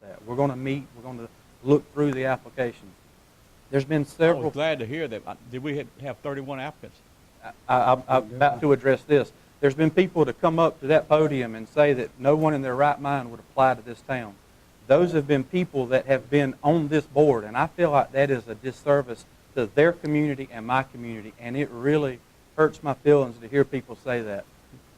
that. We're going to meet. We're going to look through the applications. There's been I several. was glad to hear that. Did we have 31 applicants? I'm about to address this. There's been people to come up to that podium and say that no one in their right mind would apply to this town. Those have been people that have been on this board, and I feel like that is a disservice to their community and my community, and it really hurts my feelings to hear people say that.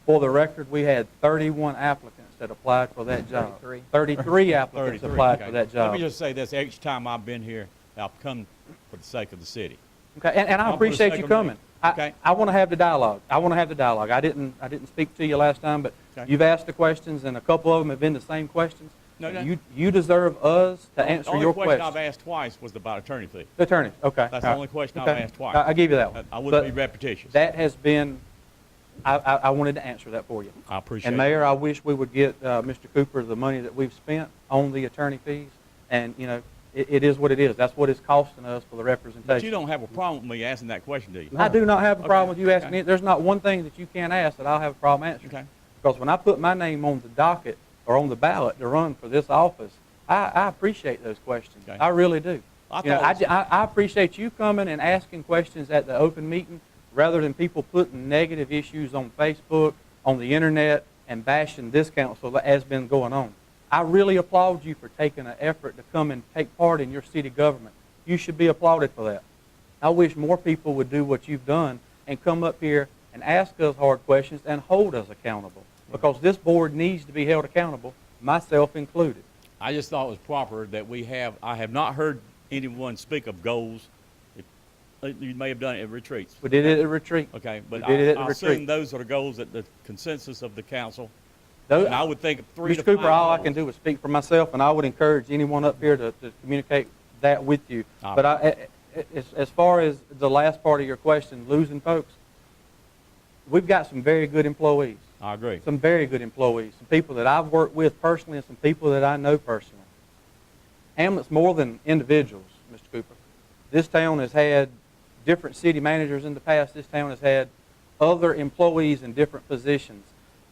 For the record, we had 31 applicants that applied for that job. 33 applicants 33, applied okay. for that job. Let me just say this. Each time I've been here, I've come for the sake of the city. Okay, and I appreciate you coming. Okay. I want to have the dialogue. I want to have the dialogue. I didn't speak to you last time, but Okay. you've asked the questions, and a couple of them have been the same questions. No. You deserve us to answer your The only question I've questions. asked twice was about attorney fee. The attorney, okay. That's the only question I've asked twice. I give you that one. I wouldn't be But repetitious. that has been, I wanted to answer that for you. I appreciate And it. Mayor, I wish we would get Mr. Cooper the money that we've spent on the attorney fees. And, you know, it is what it is. That's what it's costing us for the representation. But you don't have a problem with me asking that question, do you? I do not have a problem with you asking okay. me. There's not one thing that you can't ask that I'll have a problem answering. Okay. Because when I put my name on the docket or on the ballot to run for this office, I appreciate those questions. Okay. I really do. You know, thought it was- I appreciate you coming and asking questions at the open meeting rather than people putting negative issues on Facebook, on the internet, and bashing this council that has been going on. I really applaud you for taking an effort to come and take part in your city government. You should be applauded for that. I wish more people would do what you've done and come up here and ask us hard questions and hold us accountable. Because this board needs to be held accountable, myself included. I just thought it was proper that I have not heard anyone speak of goals. You may have done it at retreats. We did it at retreat. Okay, but We did it at the I retreat. assume those are the goals that the consensus of the council. Those, And I would think of 3 to Mr. 5 Cooper, all I goals. can do is speak for myself, and I would encourage anyone up here to communicate that with you. Ah. But as far as the last part of your question, losing folks, we've got some very good employees. I agree. Some very good employees, some people that I've worked with personally and some people that I know personally. Hamlet's more than individuals, Mr. Cooper. This town has had different city managers in the past. This town has had other employees in different positions.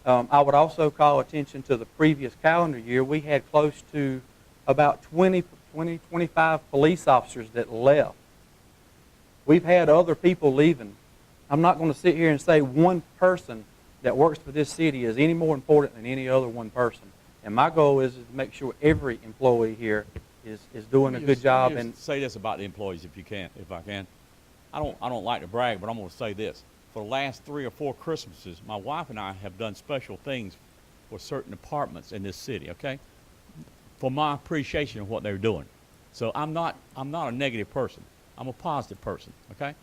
I would also call attention to the previous calendar year. We had close to about 25 police officers that left. We've had other people leaving. I'm not going to sit here and say one person that works for this city is any more important than any other one person. And my goal is to make sure every employee here is doing a good job. Let me And just say this about the employees, if I can. I don't like to brag, but I'm going to say this. For the last 3 or 4 Christmases, my wife and I have done special things for certain departments in this city. Okay, for my appreciation of what they're doing. So I'm not a negative person. I'm a positive person. Okay,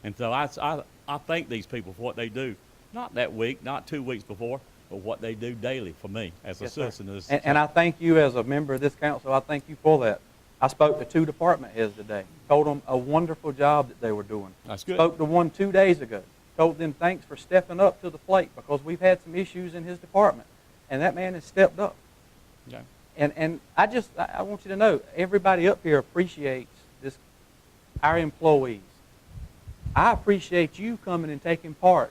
and so I thank these people for what they do. Not that week, not 2 weeks before, but what they do daily for me as a Yes, citizen of this. and I thank you as a member of this council. I thank you for that. I spoke to 2 department heads today. Told them a wonderful job that they were doing. That's good. Spoke to one 2 days ago. Told them thanks for stepping up to the plate because we've had some issues in his department. And that man has stepped up. Okay. And I want you to know, everybody up here appreciates our employees. I appreciate you coming and taking part,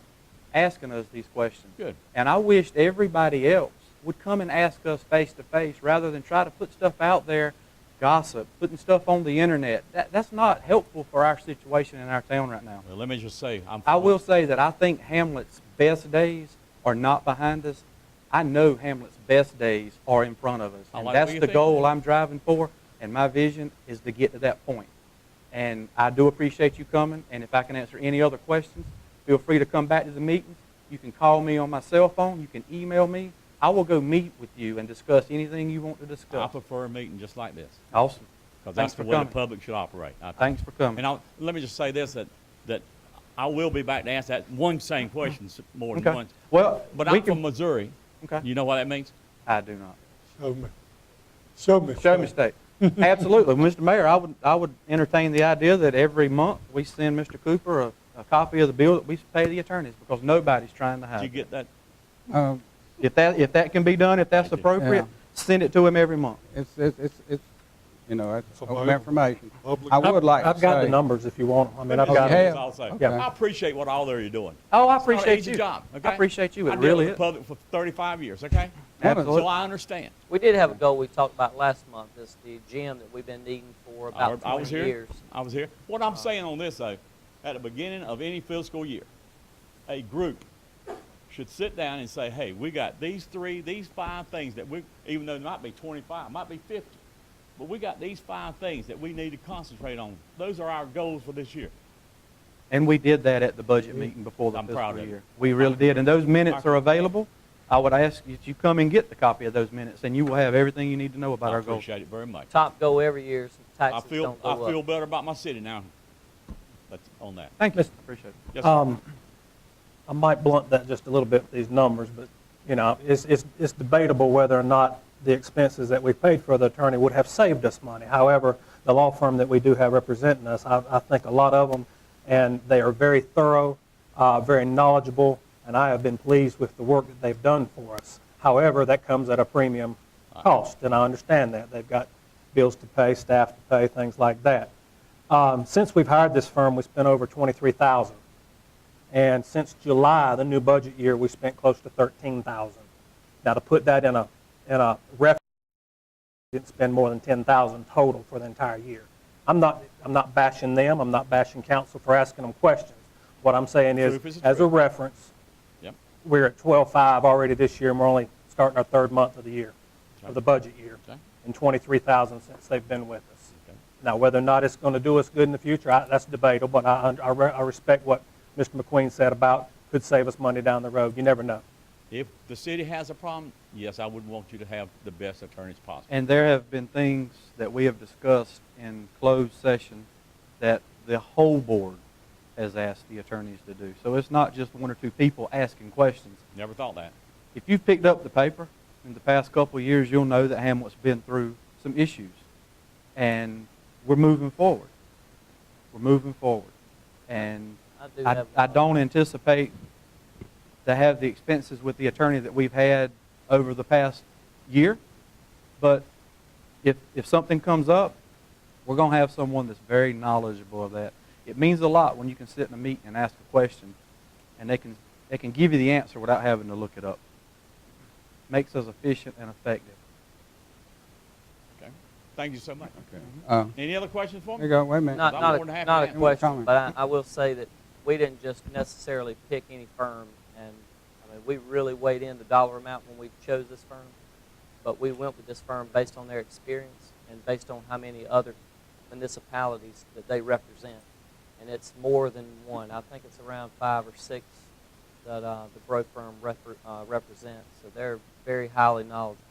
asking us these questions. Good. And I wished everybody else would come and ask us face to face rather than try to put stuff out there, gossip, putting stuff on the internet. That's not helpful for our situation in our town right now. Well, let me just say, I will say that I think Hamlet's best days are not behind us. I know Hamlet's best days are in front of us. I And like that's what you the think. goal I'm driving for, and my vision is to get to that point. And I do appreciate you coming, and if I can answer any other questions, feel free to come back to the meetings. You can call me on my cell phone. You can email me. I will go meet with you and discuss anything you want to I discuss. prefer a meeting just like this. Awesome. Because Thanks that's the for way coming. the public should operate. I think. Thanks for coming. And let me just say this, that I will be back to ask that one same question more than Okay. once. Well, But we I'm from Missouri. Okay. You know what that means? I do not. Show me. Show me state. Absolutely. Mr. Mayor, I would entertain the idea that every month we send Mr. Cooper a copy of the bill that we pay the attorneys because nobody's trying to hide Did you it. get that? If that can be done, if that's Thank you. appropriate, Yeah. send it to him every month. It's you know, that's It's open available. information. Public- I would like to I've got say- the numbers if you want them. I mean, I've Let me got say Okay. this them. also. Okay. I appreciate what all you're doing. Oh, I It's not an appreciate easy you. job, okay? I appreciate you. It I really dealt with is. the public for 35 years, okay? Absolutely. So I understand. We did have a goal we talked about last month, is the gym that we've been needing for about I was 20 here. years. I was here. What I'm saying on this, though, at the beginning of any fiscal year, a group should sit down and say, hey, we got these 5 things that we, even though it might be 25, might be 50, but we got these 5 things that we need to concentrate on. Those are our goals for this year. And we did that at the budget meeting before the I'm proud fiscal of year. it. We really did. And those minutes are available. I would ask you to come and get the copy of those minutes, and you will have everything you need to know about I our goals. appreciate it very much. Top goal every year is I taxes feel don't go I feel up. better about my city now. That's on that. Thank you. Appreciate it. Yes, sir. I might blunt that just a little bit with these numbers, but, you know, it's debatable whether or not the expenses that we paid for the attorney would have saved us money. However, the law firm that we do have representing us, I think a lot of them, and they are very thorough, very knowledgeable, and I have been pleased with the work that they've done for us. However, that comes at a premium cost, and I understand that. They've got bills to pay, staff to pay, things like that. Since we've hired this firm, we spent over $23,000. And since July, the new budget year, we spent close to $13,000. Now, to put that in a reference, we didn't spend more than $10,000 total for the entire year. I'm not bashing them. I'm not bashing council for asking them questions. What I'm saying is, Truth is the as a truth. reference, Yep. we're at 12.5 already this year, and we're only starting our 3rd month of the year, of the budget year, Okay. and $23,000 since they've been with us. Okay. Now, whether or not it's going to do us good in the future, that's debatable, but I respect what Mr. McQueen said about could save us money down the road. You never know. If the city has a problem, yes, I would want you to have the best attorneys possible. And there have been things that we have discussed in closed session that the whole board has asked the attorneys to do. So it's not just 1 or 2 people asking questions. Never thought that. If you've picked up the paper in the past couple of years, you'll know that Hamlet's been through some issues. And we're moving forward. We're moving forward. And I don't anticipate to have the expenses with the attorney that we've had over the past year. But if something comes up, we're going to have someone that's very knowledgeable of that. It means a lot when you can sit in a meeting and ask a question, and they can give you the answer without having to look it up. Makes us efficient and effective. Okay. Thank you so much. Okay. Any other questions for There me? you go, wait a minute. Not, I'm not, more than a, happy not to a answer. question, Comment. but I will say that we didn't just necessarily pick any firm, and I mean, we really weighed in the dollar amount when we chose this firm, but we went with this firm based on their experience and based on how many other municipalities that they represent. And it's more than one. I think it's around 5 or 6 that the Bro firm represents. So they're very highly knowledgeable,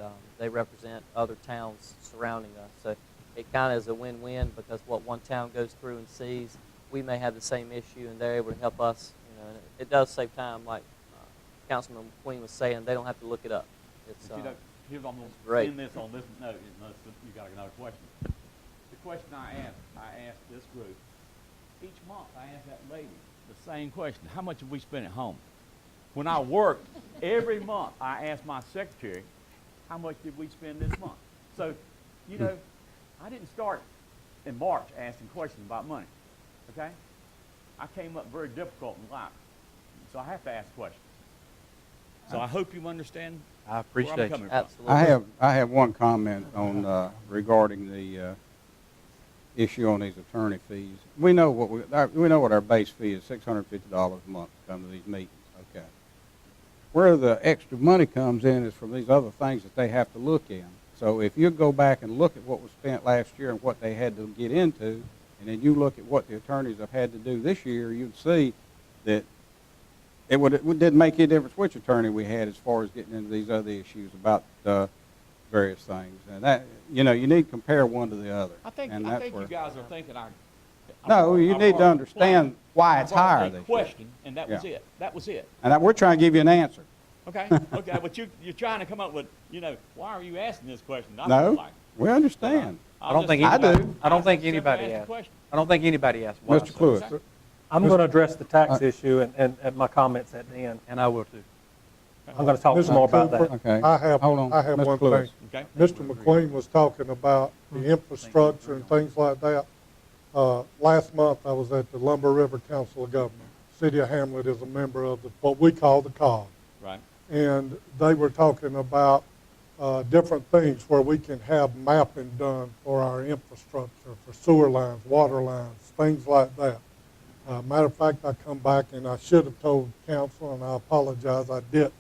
and they represent other towns surrounding us. So it kind of is a win-win, because what one town goes through and sees, we may have the same issue, and they're able to help us. You know, and it does save time, like Councilman McQueen was saying. They don't have to look it up. It's If you don't, here's I'm going great. to end this on this note, unless you got another question. The question I asked this group, each month I asked that lady the same question: how much have we spent at home? When I worked, every month I asked my secretary, how much did we spend this month? So, you know, I didn't start in March asking questions about money, okay? I came up very difficult in life, so I have to ask questions. So I hope you understand I where I'm appreciate coming you. from. Absolutely. I have one comment on regarding the issue on these attorney fees. We know what our base fee is, $650 a month to come to these meetings. Okay. Where the extra money comes in is from these other things that they have to look in. So if you go back and look at what was spent last year and what they had to get into, and then you look at what the attorneys have had to do this year, you'd see that it didn't make any difference which attorney we had as far as getting into these other issues about various things. And that, you know, you need to compare one to the other. I think and you where, guys are thinking No, you I need to brought- understand why it's I brought higher a this year. question, and that was Yeah. it. That was it. And we're trying to give you an answer. Okay, okay, but you're trying to come up with, you know, why are you asking this question? I feel No, like. we understand. I don't think I anybody, do. I don't think Simply anybody asked the asked. question. I don't think anybody asked why. Mr. Cluess. Okay. I'm going to address the tax issue and my comments at the end. And I will too. I'm going to talk Mr. some more about that. Cooper, Okay. I have Hold on. one Mr. thing. Lewis. Okay? Mr. McQueen was talking about the infrastructure and things like that. Last month, I was at the Lumber River Council of Government. City of Hamlet is a member of what we call the COG. Right. And they were talking about different things where we can have mapping done for our infrastructure, for sewer lines, water lines, things like that. Matter of fact, I come back and I should have told council, and I apologize, I didn't.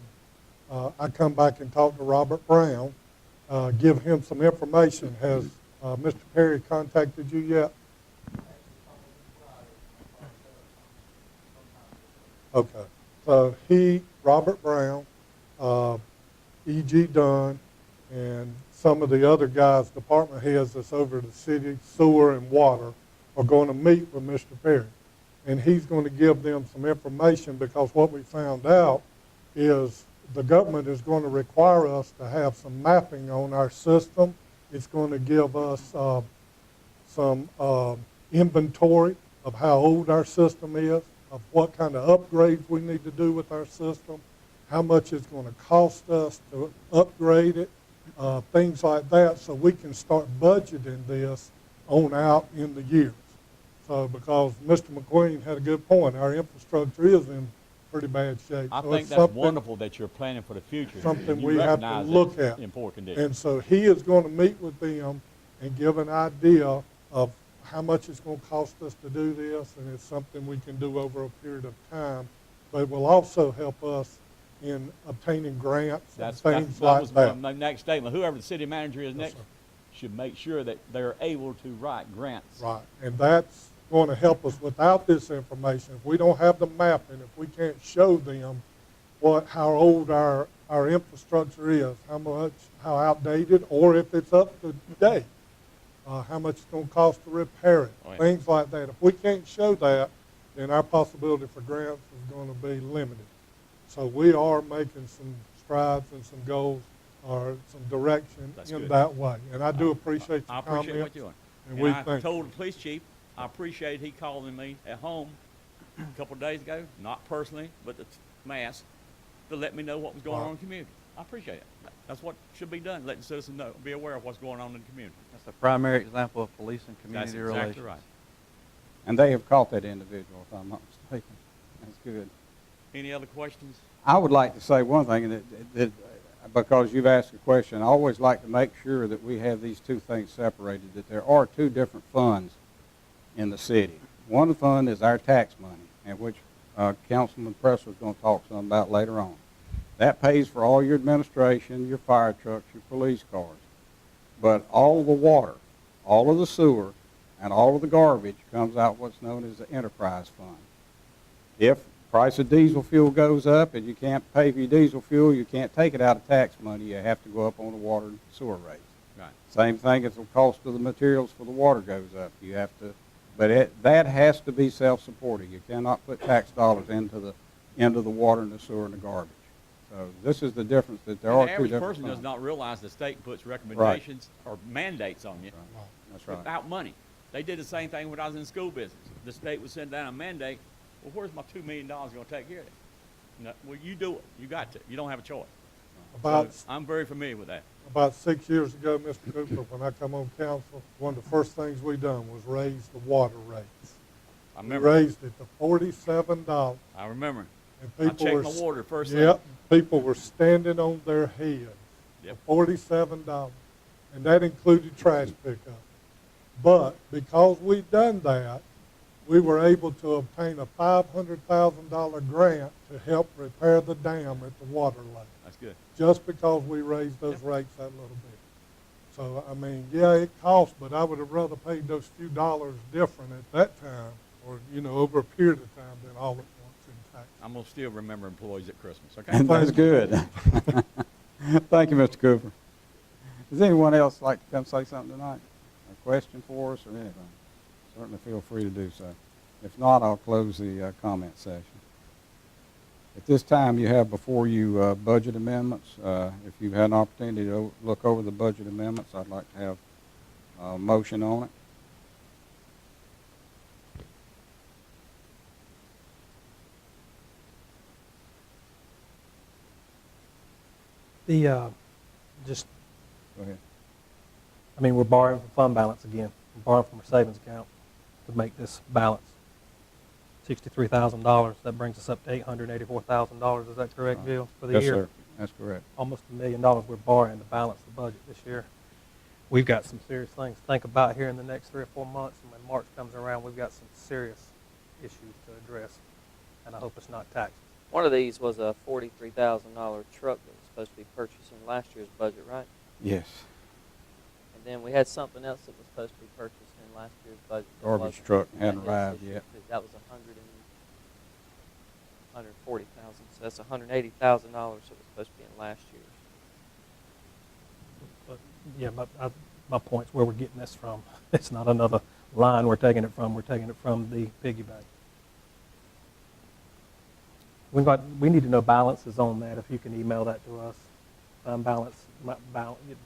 I come back and talk to Robert Brown, give him some information. Has Mr. Perry contacted you yet? Okay. So Robert Brown, E.G. Dunn, and some of the other guys, department heads that's over the city, sewer and water, are going to meet with Mr. Perry. And he's going to give them some information, because what we found out is the government is going to require us to have some mapping on our system. It's going to give us some inventory of how old our system is, of what kind of upgrades we need to do with our system, how much it's going to cost us to upgrade it, things like that, so we can start budgeting this on out in the years. So, because Mr. McQueen had a good point, our infrastructure is in pretty bad shape. I So think it's that's something- wonderful that you're planning for the future. something and you we have to recognize look it's at. in poor condition. And so he is going to meet with them and give an idea of how much it's going to cost us to do this, and it's something we can do over a period of time, but it will also help us in obtaining grants and things that like was that. my next statement. Whoever the city manager is Yes, next sir. should make sure that they're able to write grants. Right, and that's going to help us. Without this information, if we don't have the mapping, if we can't show them how old our infrastructure is, how outdated, or if it's up to date, how much it's going to cost to repair it, Oh, yeah. things like that. If we can't show that, then our possibility for grants is going to be limited. So we are making some strides and some goals, or some direction That's in good. that way. And I do appreciate I your appreciate comments. what you're doing. And And we I thank told you. the police chief, I appreciate he calling me at home a couple of days ago, not personally, but the mass, to let me know what was going Right. on in the community. I appreciate it. That's what should be done, letting citizens know, be aware of what's going on in the community. That's a primary example of police and That's community exactly relations. right. And they have caught that individual, if I'm not mistaken. That's good. Any other questions? I would like to say one thing, that because you've asked a question, I always like to make sure that we have these two things separated, that there are two different funds in the city. One fund is our tax money, and which Councilman Presser is going to talk some about later on. That pays for all your administration, your fire trucks, your police cars. But all the water, all of the sewer, and all of the garbage comes out what's known as the enterprise fund. If price of diesel fuel goes up and you can't pay for your diesel fuel, you can't take it out of tax money. You have to go up on the water and sewer rates. Right. Same thing as the cost of the materials for the water goes up. You have to, but that has to be self-supporting. You cannot put tax dollars into the water and the sewer and the garbage. So this is the difference, that there And are the two average different person does funds. not realize the state puts recommendations or mandates on you That's right. without money. They did the same thing when I was in school business. The state would send down a mandate. Well, where's my $2 million going to take care of that? No, well, you do it. You got to. You don't have a choice. About So I'm very familiar with that. About 6 years ago, Mr. Cooper, when I come on council, one of the first things we done was raise the water rates. I We remember. raised it to $47, I remember. and I people checked were my water first thing. Yep, people were standing on their heads. Yep. $47, and that included trash pickup. But because we done that, we were able to obtain a $500,000 grant to help repair the dam at the water lake, That's good. just because we raised those rates that little bit. So, I mean, yeah, it costs, but I would have rather paid those few dollars different at that time, or, over a period of time, than all at once in tax. I'm going to still remember employees at Christmas, okay? And that's good. Thank you, Mr. Cooper. Does anyone else like to come say something tonight? A question for us or anything? Certainly feel free to do so. If not, I'll close the comment session. At this time, you have before you budget amendments. If you've had an opportunity to look over the budget amendments, I'd like to have a motion on it. Just, Go ahead. I mean, we're borrowing from fund balance again. We're borrowing from our savings account to make this balance. $63,000, that brings us up to $884,000. Is that correct, Right. Bill, for the Yes, year? sir. That's correct. Almost $1 million we're borrowing to balance the budget this year. We've got some serious things to think about here in the next 3 or 4 months, and when March comes around, we've got some serious issues to address, and I hope it's not taxes. One of these was a $43,000 truck that was supposed to be purchased in last year's budget, right? Yes. And then we had something else that was supposed to be purchased in last year's budget. that Garbage wasn't. truck That hadn't is arrived this yet. year, 'cause that was 140,000. So that's $180,000 that was supposed to be in last year's. But, yeah, my point's where we're getting this from. It's not another line we're taking it from. We're taking it from the piggy bank. We need to know balances on that. If you can email that to us, fund balance,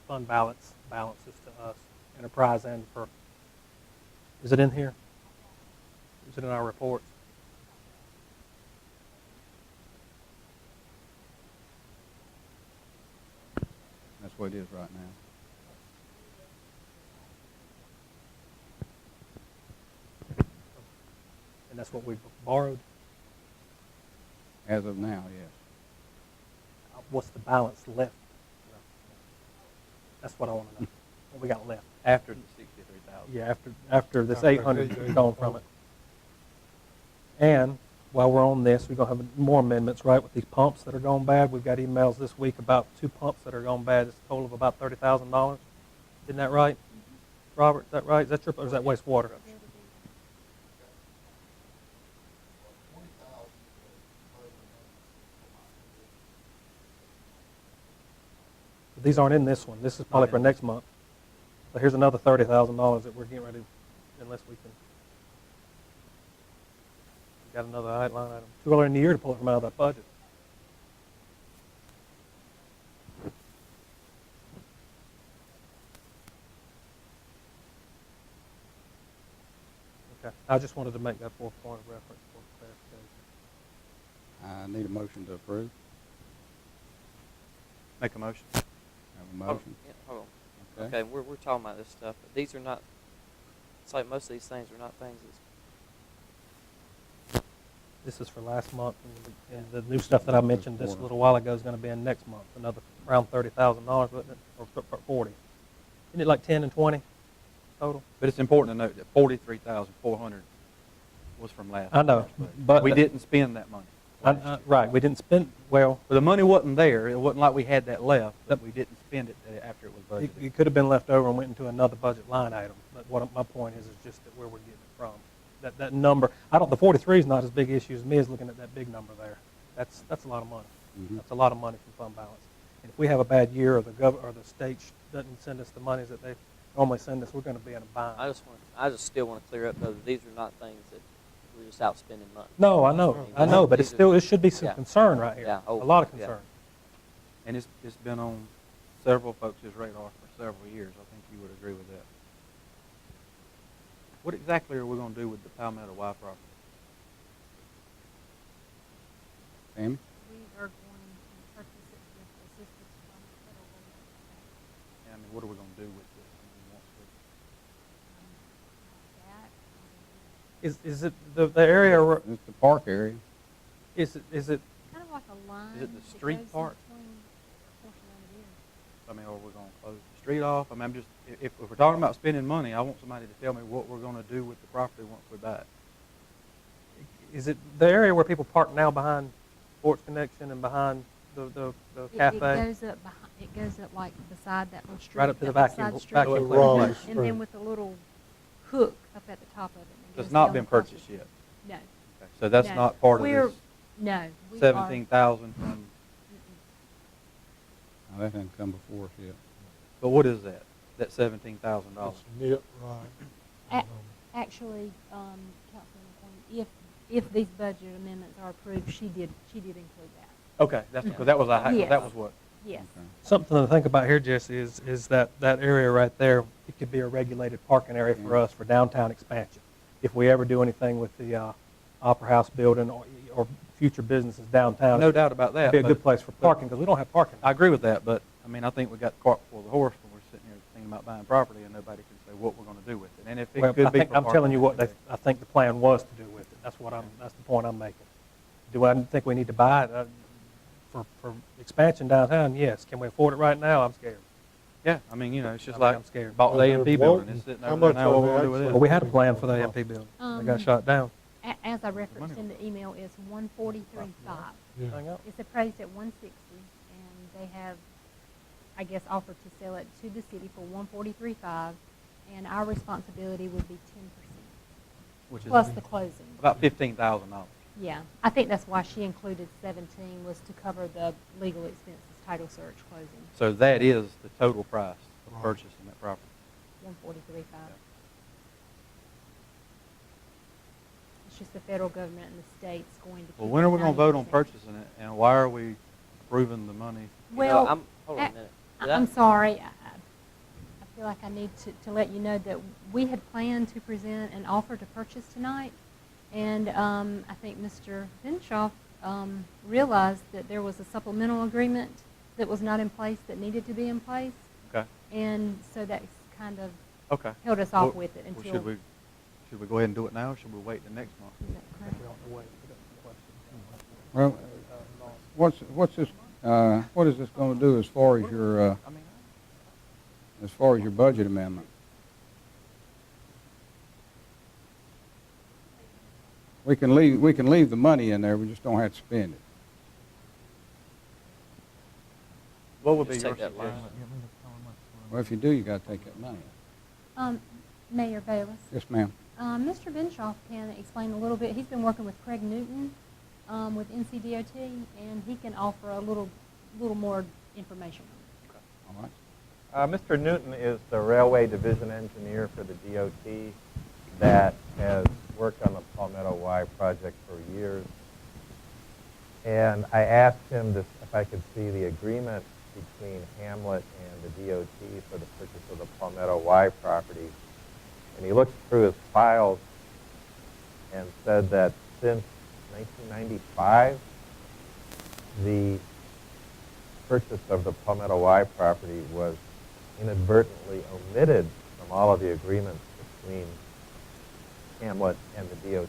fund balance balances to us, enterprise and for. Is it in here? Is it in our reports? That's what it is right now. And that's what we've borrowed. As of now, yes. What's the balance left? That's what I want to know. What we got left? After the 63,000. Yeah, after this After 800 is gone from it. And while we're on this, we're going to have more amendments, right, with these pumps that are going bad. We've got emails this week about 2 pumps that are going bad. It's a total of about $30,000. Isn't that right? Robert, is that right? Is that your, or is that wastewater? These aren't in this one. This is probably for next month. So here's another $30,000 that we're getting ready, unless we can. Got another line item. Too early in the year to pull it from out of that budget. Okay. I just wanted to make that for a point of reference for clarification. I need a motion to approve. Make a motion. Have a motion. Yeah, hold on. Okay, we're talking about this stuff, but these are not, it's like most of these things are not things that's. This is for last month, and the new stuff that I mentioned just a little while ago is going to be in next month. Another around $30,000, wasn't it? Or 40. Isn't it like 10 and 20 total? But it's important to note that 43,400 was from last I know, year's budget. but we didn't spend that money. Right, we didn't spend, well, But the money wasn't there. It wasn't like we had that left, but we didn't spend it after it was budgeted. it could have been left over and went into another budget line item. But what my point is just that where we're getting it from. That number, the 43 is not as big an issue as me as looking at that big number there. That's a lot of money. Mhm. That's a lot of money from fund balance. And if we have a bad year or the state doesn't send us the monies that they normally send us, we're going to be in a bind. I just still want to clear up though that these are not things that we're just out spending money. No, I know, but it should be some Yeah. concern right here. Yeah. Oh, A lot of yeah. concern. And it's been on several folks' radar for several years. I think you would agree with that. What exactly are we going to do with the Palmetto Y property? Amy? We are going to purchase it with assistance from the federal government. I mean, what are we going to do with this? I mean, once That, Is it the area, It's the park area. is it, kind of like a line. Is it the that street goes in part? between a portion of it is. I mean, are we going to close the street off? I mean, I'm just, if we're talking about spending money, I want somebody to tell me what we're going to do with the property once we buy it. is it the area where people park now behind Sports Connection and behind the cafe? It goes up like beside that little street. Right up to the that vacuum- beside street. vacuum cleaner And place. then- And then with a little hook up at the top of it. and it It's goes not down been across the purchased street. yet. No. Okay. So that's No. not part of We're- this No. we are- 17,000 from, Mm-mm. Now, that hasn't come before us yet. but what is that? That $17,000? It's knit right. Actually, Councilman Queen, if these budget amendments are approved, she did include that. Okay, that's because that was Yes. that was what. Yes. Okay. Something to think about here, Jesse, is that area right there, it could be a regulated parking area for us for downtown expansion. If we ever do anything with the Opera House building or future businesses downtown. No doubt about that. It'd be a but- good place for parking, because we don't have parking. I agree with that, but, I mean, I think we got the cart before the horse when we're sitting here thinking about buying property, and nobody can say what we're gonna do with it. And if it Well, could I be think, for I'm telling you what parking, I think the plan was to do with it. That's the point I'm making. Do I think we need to buy it? For expansion downtown, yes. Can we afford it right now? I'm scared. yeah, I mean, it's just I mean, like I'm scared. bought the Well, AMP there's building, one- it's sitting how over there much now, what are we're they gonna do with Well, it? we had a plan for the AMP building. They got shot down. As I referenced in the email, it's 143.5. Yeah. Hang up. It's appraised at 160, and they have, I guess, offered to sell it to the city for 143.5, and our responsibility would be 10%, Which is plus the closing. about $15,000. Yeah, I think that's why she included 17, was to cover the legal expenses, title search, closing, So that is the total price of Right. purchasing that property. 143.5. It's just the federal government and the state's going to keep Well, when are we gonna vote on 90%. purchasing it, and why are we approving the money? Well, Hold on a minute. Did I'm I- sorry. I feel like I need to let you know that we had planned to present an offer to purchase tonight, and I think Mr. Benshoff realized that there was a supplemental agreement that was not in place that needed to be in place, Okay, and so that's kind of okay. held us off Well- with it well, until. Should we go ahead and do it now, or should we wait the next month? Is that I correct? think we ought to wait. We got some questions. Well, what's this, what is this gonna do as far as your, I mean, budget amendment? We can leave the money in there, we just don't have to spend it. what would be Just your take that line. suggestion? Well, if you do, you gotta take that money. Mayor Bayless, Yes, ma'am. Mr. Benshoff can explain a little bit. He's been working with Craig Newton with NCDOT, and he can offer a little more information. All right. Mr. Newton is the railway division engineer for the DOT that has worked on the Palmetto Y project for years. And I asked him if I could see the agreement between Hamlet and the DOT for the purchase of the Palmetto Y property. And he looked through his files and said that since 1995, the purchase of the Palmetto Y property was inadvertently omitted from all of the agreements between Hamlet and the DOT.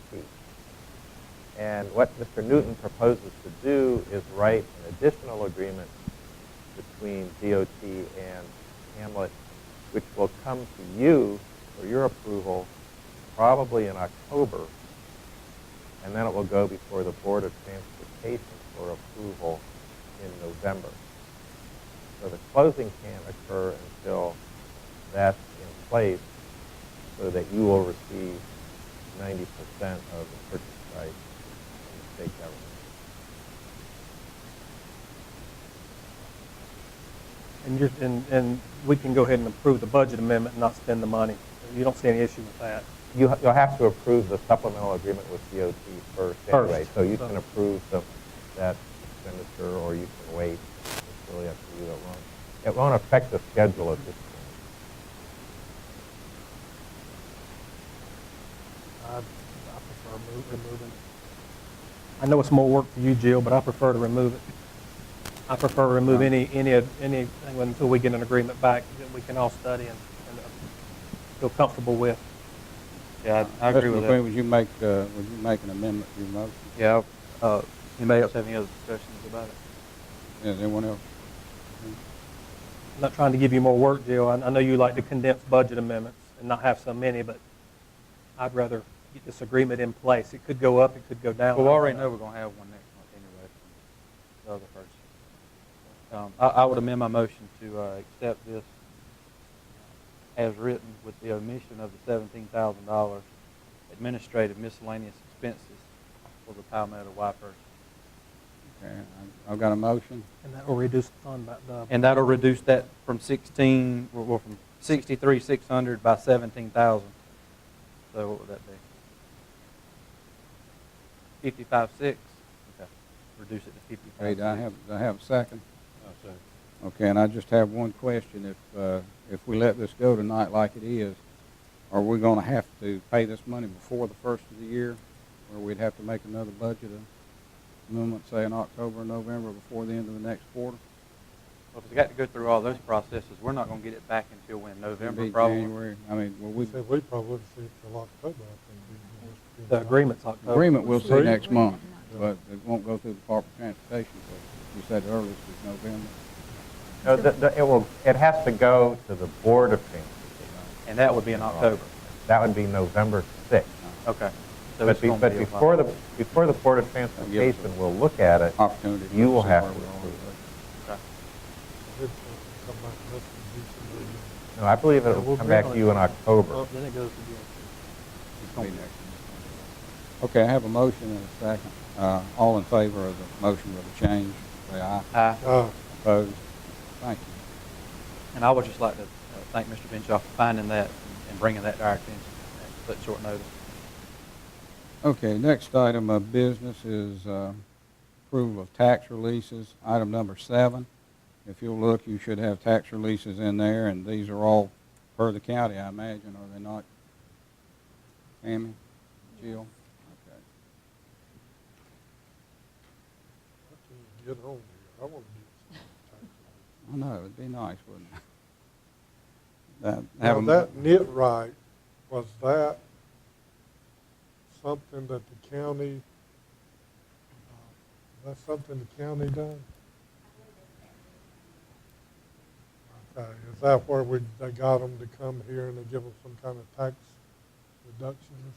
And what Mr. Newton proposes to do is write an additional agreement between DOT and Hamlet, which will come to you for your approval probably in October, and then it will go before the Board of Transportation for approval in November. So the closing can't occur until that's in place, so that you will receive 90% of the purchase price from the state government. And we can go ahead and approve the budget amendment and not spend the money. You don't see any issue with that. You'll have to approve the supplemental agreement with DOT first anyway, so you can approve that expenditure or you can wait. It's really up to you. It won't affect the schedule at this point. I prefer removing. I know it's more work for you, Jill, but I prefer to remove it. I prefer to remove anything until we get an agreement back that we can all study and feel comfortable with. Yeah, I agree with Mr. that. McQueen, would you make an amendment to your motion? Yeah, anybody else have any other discussions about it? Is anyone else? I'm not trying to give you more work, Jill. I know you like to condense budget amendments and not have so many, but I'd rather get this agreement in place. It could go up, it could go down. Well, we already know we're gonna have one next month anyway, from the other person. I would amend my motion to accept this as written with the omission of the $17,000 administrative miscellaneous expenses for the Palmetto Y purchase. Okay, I've got a motion. And that will reduce the fund by the. And that'll reduce that from from 63,600 by 17,000. So what would that be? 55,600. Okay. Reduce it to 55,600. Okay, do I have a second? Okay, and I just have one question. If we let this go tonight like it is, are we going to have to pay this money before the first of the year, or we'd have to make another budget? amendment, say in October or November before the end of the next quarter? Well, if we got to go through all those processes, we're not going to get it back until when, It'd November be probably? January. I mean, well, We said we probably wouldn't see it till October, I think. The agreement's October. agreement we'll see Agreement. next month, Yeah. but it won't go through the Department of Transportation, so you said earliest is November. No, it has to go to the Board of Transportation. And that would be in October. That would be November 6th. Okay. So But, it's gonna be a before while. the Board of Transportation will look at it, Opportunity. you will see have where to we are. approve it. Okay. It's come back less than December. No, I believe Yeah, it will we'll come be back on to you in it. October. Then it goes to the It's gonna be next month. Okay, I have a motion and a second. All in favor of the motion with the change, say aye. Aye. Opposed? Thank you. And I would just like to thank Mr. Benshaw for finding that and bringing that to our attention at such short notice. Okay, next item of business is approval of tax releases. Item number 7. If you'll look, you should have tax releases in there, and these are all per the county, I imagine, are they not? Amy? Jill? Okay. I can't get on here. I want to get some taxes. I know, it'd be nice, wouldn't it? Have Now, 'em- that knit right, was that something that the county, that's something the county done? Okay, is that where they got them to come here and they give them some kind of tax reduction or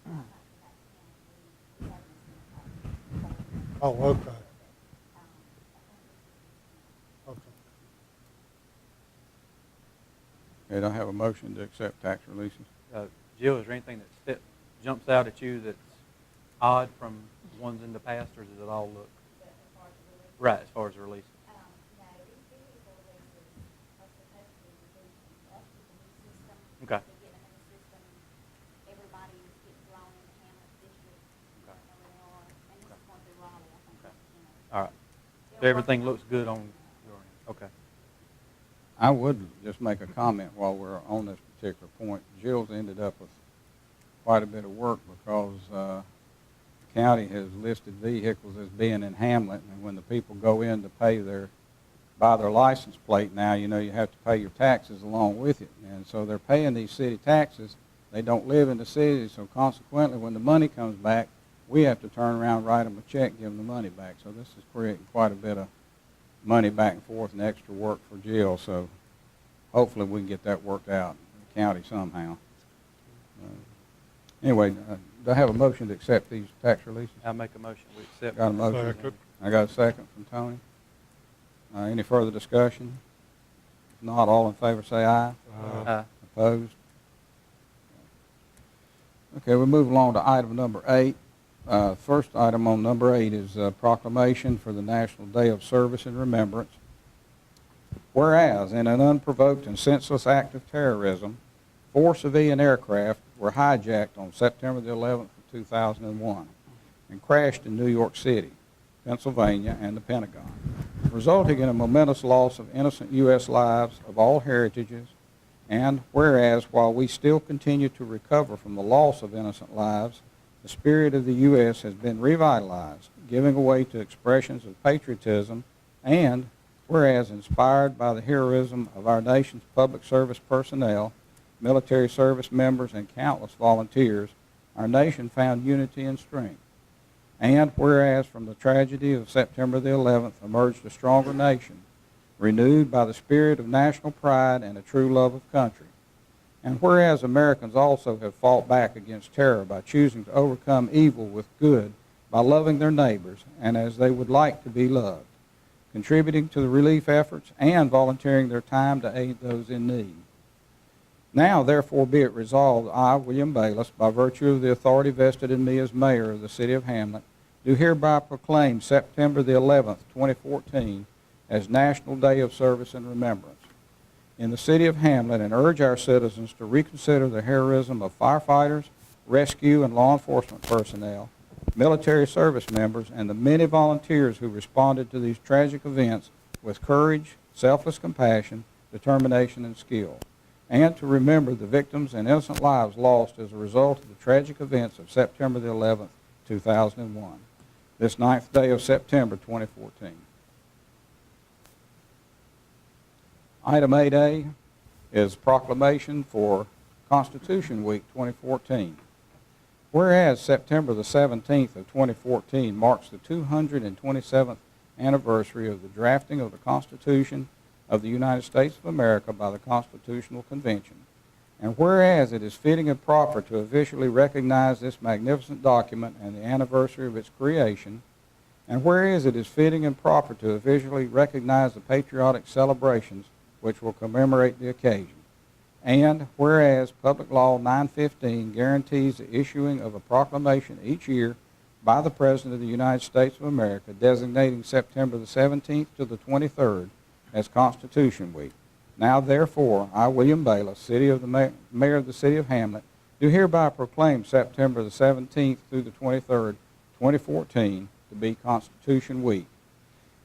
something? Oh, okay. Okay. Okay, do I have a motion to accept tax releases? Jill, is there anything that jumps out at you that's odd from ones in the past, or does it all look right as far as the release? Okay. Everybody gets thrown in the Hamlet district, Okay. where they are, and this is going through Raleigh, I think, Okay. you know. All right. So everything looks good on your end? Okay. I would just make a comment while we're on this particular point. Jill's ended up with quite a bit of work because the county has listed vehicles as being in Hamlet, and when the people go in to buy their license plate now, you know, you have to pay your taxes along with it. And so they're paying these city taxes. They don't live in the city, so consequently, when the money comes back, we have to turn around, write them a check, give them the money back. So this is creating quite a bit of money back and forth and extra work for Jill. So hopefully we can get that worked out in the county somehow. Anyway, do I have a motion to accept these tax releases? I'll make a motion. We accept. Got a motion? Second. I got a second from Tony. Any further discussion? If not, all in favor say aye. Opposed? Okay, we move along to item number 8. First item on number 8 is a proclamation for the National Day of Service and Remembrance. Whereas, in an unprovoked and senseless act of terrorism, 4 civilian aircraft were hijacked on September the 11th of 2001 and crashed in New York City, Pennsylvania, and the Pentagon, resulting in a momentous loss of innocent U.S. lives of all heritages. And whereas, while we still continue to recover from the loss of innocent lives, the spirit of the U.S. has been revitalized, giving way to expressions of patriotism, and whereas, inspired by the heroism of our nation's public service personnel, military service members, and countless volunteers, our nation found unity and strength. And whereas, from the tragedy of September the 11th emerged a stronger nation, renewed by the spirit of national pride and a true love of country. And whereas Americans also have fought back against terror by choosing to overcome evil with good by loving their neighbors and as they would like to be loved, contributing to the relief efforts and volunteering their time to aid those in need. Now, therefore, be it resolved, I, William Bayless, by virtue of the authority vested in me as mayor of the city of Hamlet, do hereby proclaim September the 11th, 2014, as National Day of Service and Remembrance in the city of Hamlet, and urge our citizens to reconsider the heroism of firefighters, rescue and law enforcement personnel, military service members, and the many volunteers who responded to these tragic events with courage, selfless compassion, determination, and skill, and to remember the victims and innocent lives lost as a result of the tragic events of September the 11th, 2001. this 9th day of September 2014. Item 8A is proclamation for Constitution Week 2014. Whereas September the 17th of 2014 marks the 227th anniversary of the drafting of the Constitution of the United States of America by the Constitutional Convention, and whereas it is fitting and proper to officially recognize this magnificent document and the anniversary of its creation, and whereas it is fitting and proper to officially recognize the patriotic celebrations which will commemorate the occasion, and whereas Public Law 915 guarantees the issuing of a proclamation each year by the President of the United States of America designating September the 17th to the 23rd as Constitution Week. Now, therefore, I, William Bayless, Mayor of the City of Hamlet, do hereby proclaim September the 17th through the 23rd, 2014, to be Constitution Week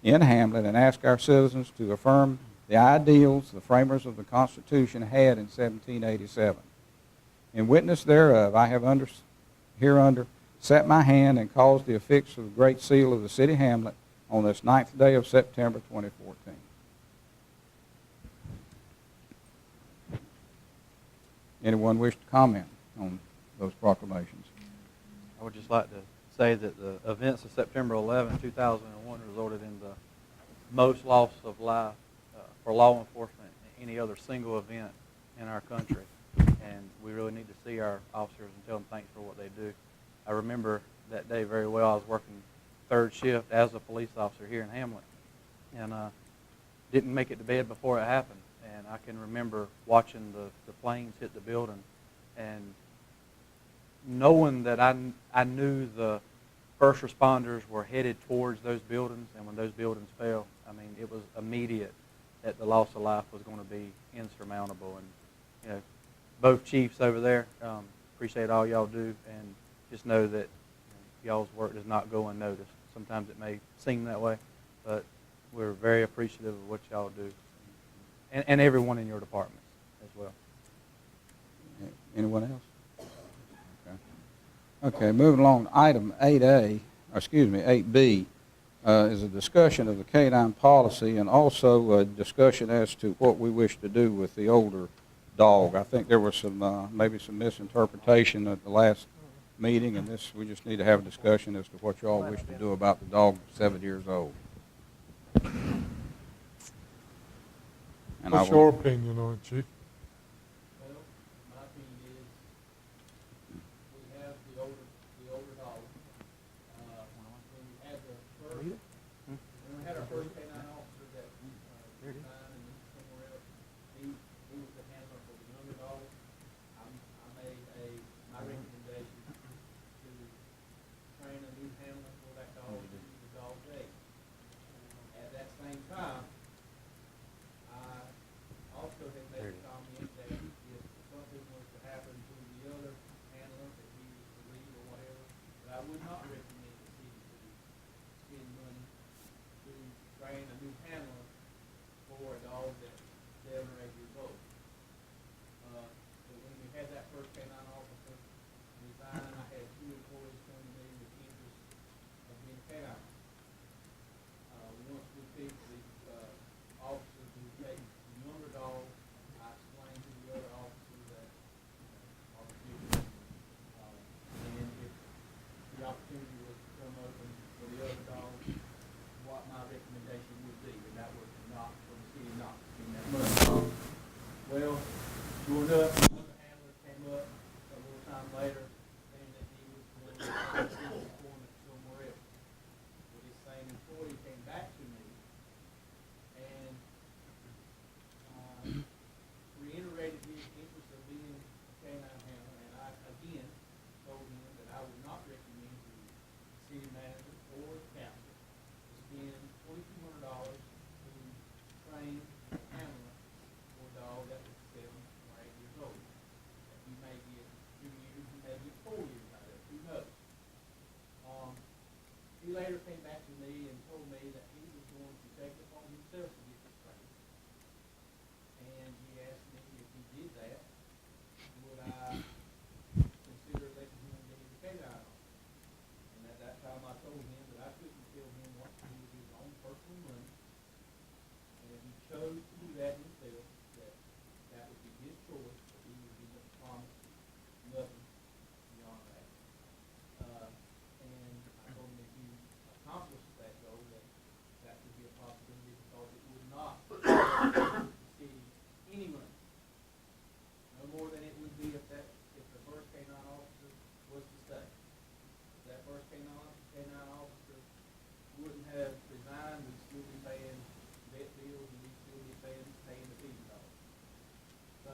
in Hamlet, and ask our citizens to affirm the ideals the framers of the Constitution had in 1787. In witness thereof, I have hereunder set my hand and caused the affix of the Great Seal of the City of Hamlet on this 9th day of September 2014. Anyone wish to comment on those proclamations? I would just like to say that the events of September 11, 2001 resulted in the most loss of life for law enforcement than any other single event in our country. And we really need to see our officers and tell them thanks for what they do. I remember that day very well. I was working third shift as a police officer here in Hamlet, and didn't make it to bed before it happened. And I can remember watching the planes hit the building and knowing that I knew the first responders were headed towards those buildings, and when those buildings fell, I mean, it was immediate that the loss of life was going to be insurmountable. And, you know, both chiefs over there, appreciate all y'all do, and just know that y'all's work does not go unnoticed. Sometimes it may seem that way, but we're very appreciative of what y'all do, and everyone in your departments as well. Anyone else? Okay, moving along. Item 8B is a discussion of the canine policy and also a discussion as to what we wish to do with the older dog. I think there was some maybe some misinterpretation at the last meeting, and we just need to have a discussion as to what you all wish to do about the dog that's 7 years old. And What's your opinion on it, Chief? Well, my opinion is we have the older dog. When we had our first canine officer that resigned and went somewhere else, he was the handler for the younger dog. I made my recommendation to train a new handler for that dog to do the dog's age. At that same time, I also had made a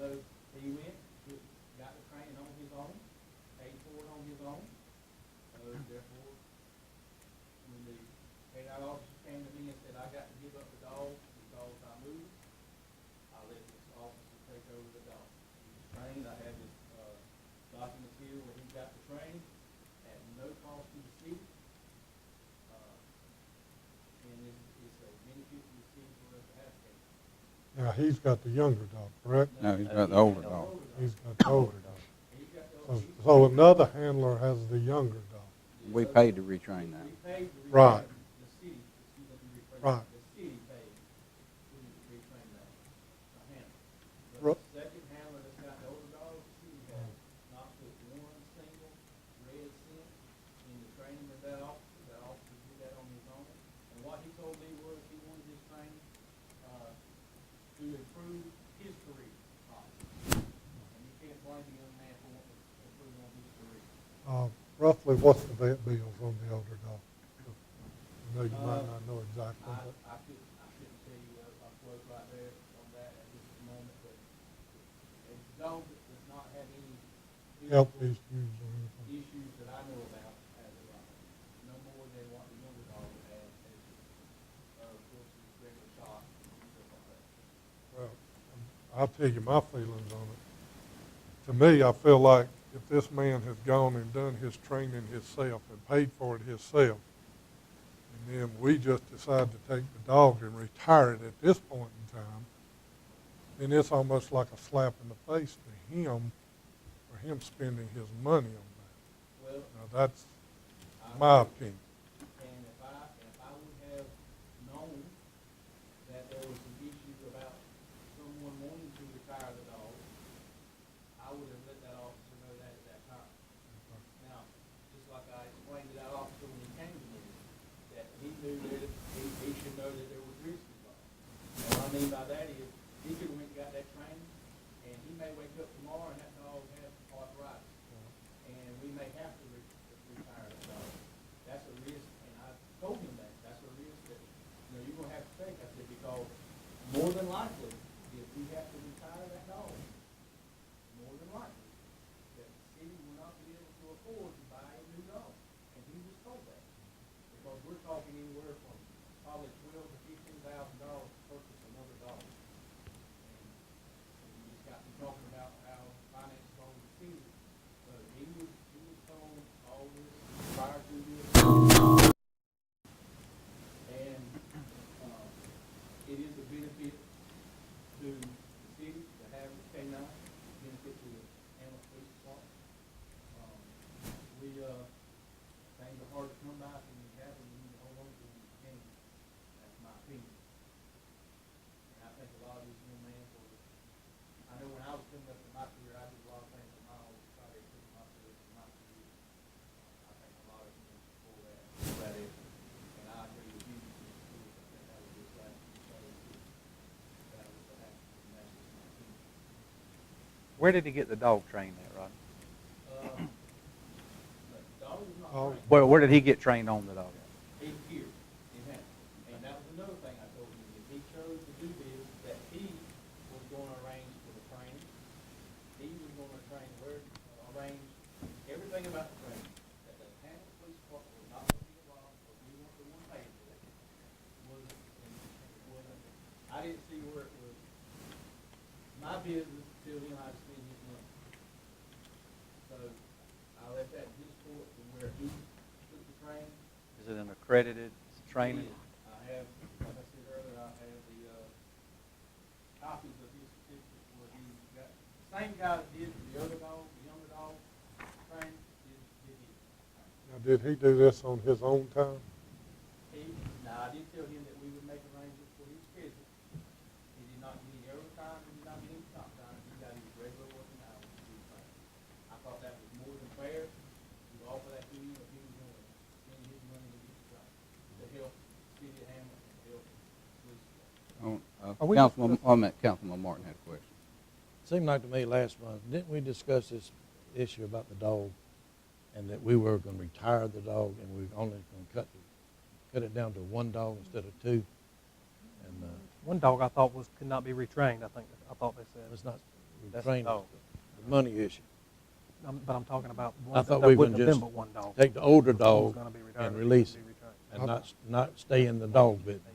No, he went, got the training on his own, paid for it on his own. So therefore, when the KDOT officer came to me and said, I got to give up the dog because I moved, I let this officer take over the dog. He was trained, I have his documents here where he got the training at no cost to the city. And it's a benefit to the city for us to have him. Now, he's got the younger dog, correct? No, he's got the older dog. He's got the older dog. He's got the, So another handler has the younger dog. We paid to retrain that. we paid to Right. retrain the city, excuse me, retrain, Right. the city paid to retrain that, the handler. But Ru- the second handler that's got the older dog, the city has not put one single red cent in the training of that officer. That officer did that on his own. And what he told me was he wanted his training, to improve his career, and you can't blame the young man for wanting to improve on his career. Roughly, what's the vet bills on the older dog? I know you might not know exactly, I but couldn't tell you a quote right there on that at this moment, but a dog that does not have any health physical issues or anything. issues that I know about as of right now, no more than what the younger dog had, of course, his regular shot and stuff like that. Well, I'll tell you my feelings on it. To me, I feel like if this man has gone and done his training himself and paid for it himself, and then we just decide to take the dog and retire it at this point in time, then it's almost like a slap in the face to him for him spending his money on that. Well, Now, that's my opinion. and if I would have known that there was an issue about someone wanting to retire the dog, I would have let that officer know that at that time. Now, just like I explained to that officer when he came to me, that he knew that he should know that there was risk involved. And what I mean by that is, he could have went and got that training, and he may wake up tomorrow and that dog has arthritis. And we may have to retire the dog. That's a risk, and I told him that, that's a risk that, you're gonna have to take. I said, because more than likely, if we have to retire that dog, more than likely, that the city will not be able to afford to buy a new dog. And he was told that. Because we're talking anywhere from probably $12,000 to $15,000 to purchase another dog. And we just got to talking about how finances on the city. So he was told all this prior to this. And, it is a benefit to the city to have the K-9, benefit to the Hamlet Police Department. Things are hard to come by, so when you have them, you need to hold on to them if you can. That's my opinion. And I think a lot of these young men, I know when I was coming up in my career, I did a lot of things on my own to try to improve myself in my career. I think a lot of them for that is, and I agree with you, I think that was just like you say, that was what happened, and that's just my opinion. Where did he get the dog trained at, Rodney? But the dog was not Oh. trained. Where did he get trained on the dog? He's here in Hamlet. And that was another thing I told him. If he chose to do this, that he was going to arrange for the training. He was going to arrange everything about the training. That the Hamlet Police Department was not going to be involved, because we weren't the one paying for it. I didn't see where it was my business till then I spend his money. So I left that in his court to where he took the training. Is it an accredited training? I have, like I said earlier, I have the copies of his certificate where he got, the same guy that did the other dog, the younger dog training, did his. Now, did he do this on his own time? Now, I did tell him that we would make arrangements for his schedule. He did not need any overtime, he did not need any stop time, he got his regular working hours to do training. I thought that was more than fair to offer that to him if he was going to spend his money to get the training, to help the city of Hamlet and help police department. Councilman Martin had a question. Seemed like to me last month, didn't we discuss this issue about the dog, and that we were going to retire the dog, and we were only going to cut it down to one dog instead of two? And One dog I thought could not be retrained, I thought they said. it's not That's training, the dog. the money issue. But I'm talking about I ones thought that we wouldn't would have been just but one dog. take the older One's dog gonna be retired, and one's release gonna it, be retrained. and not stay in the dog business.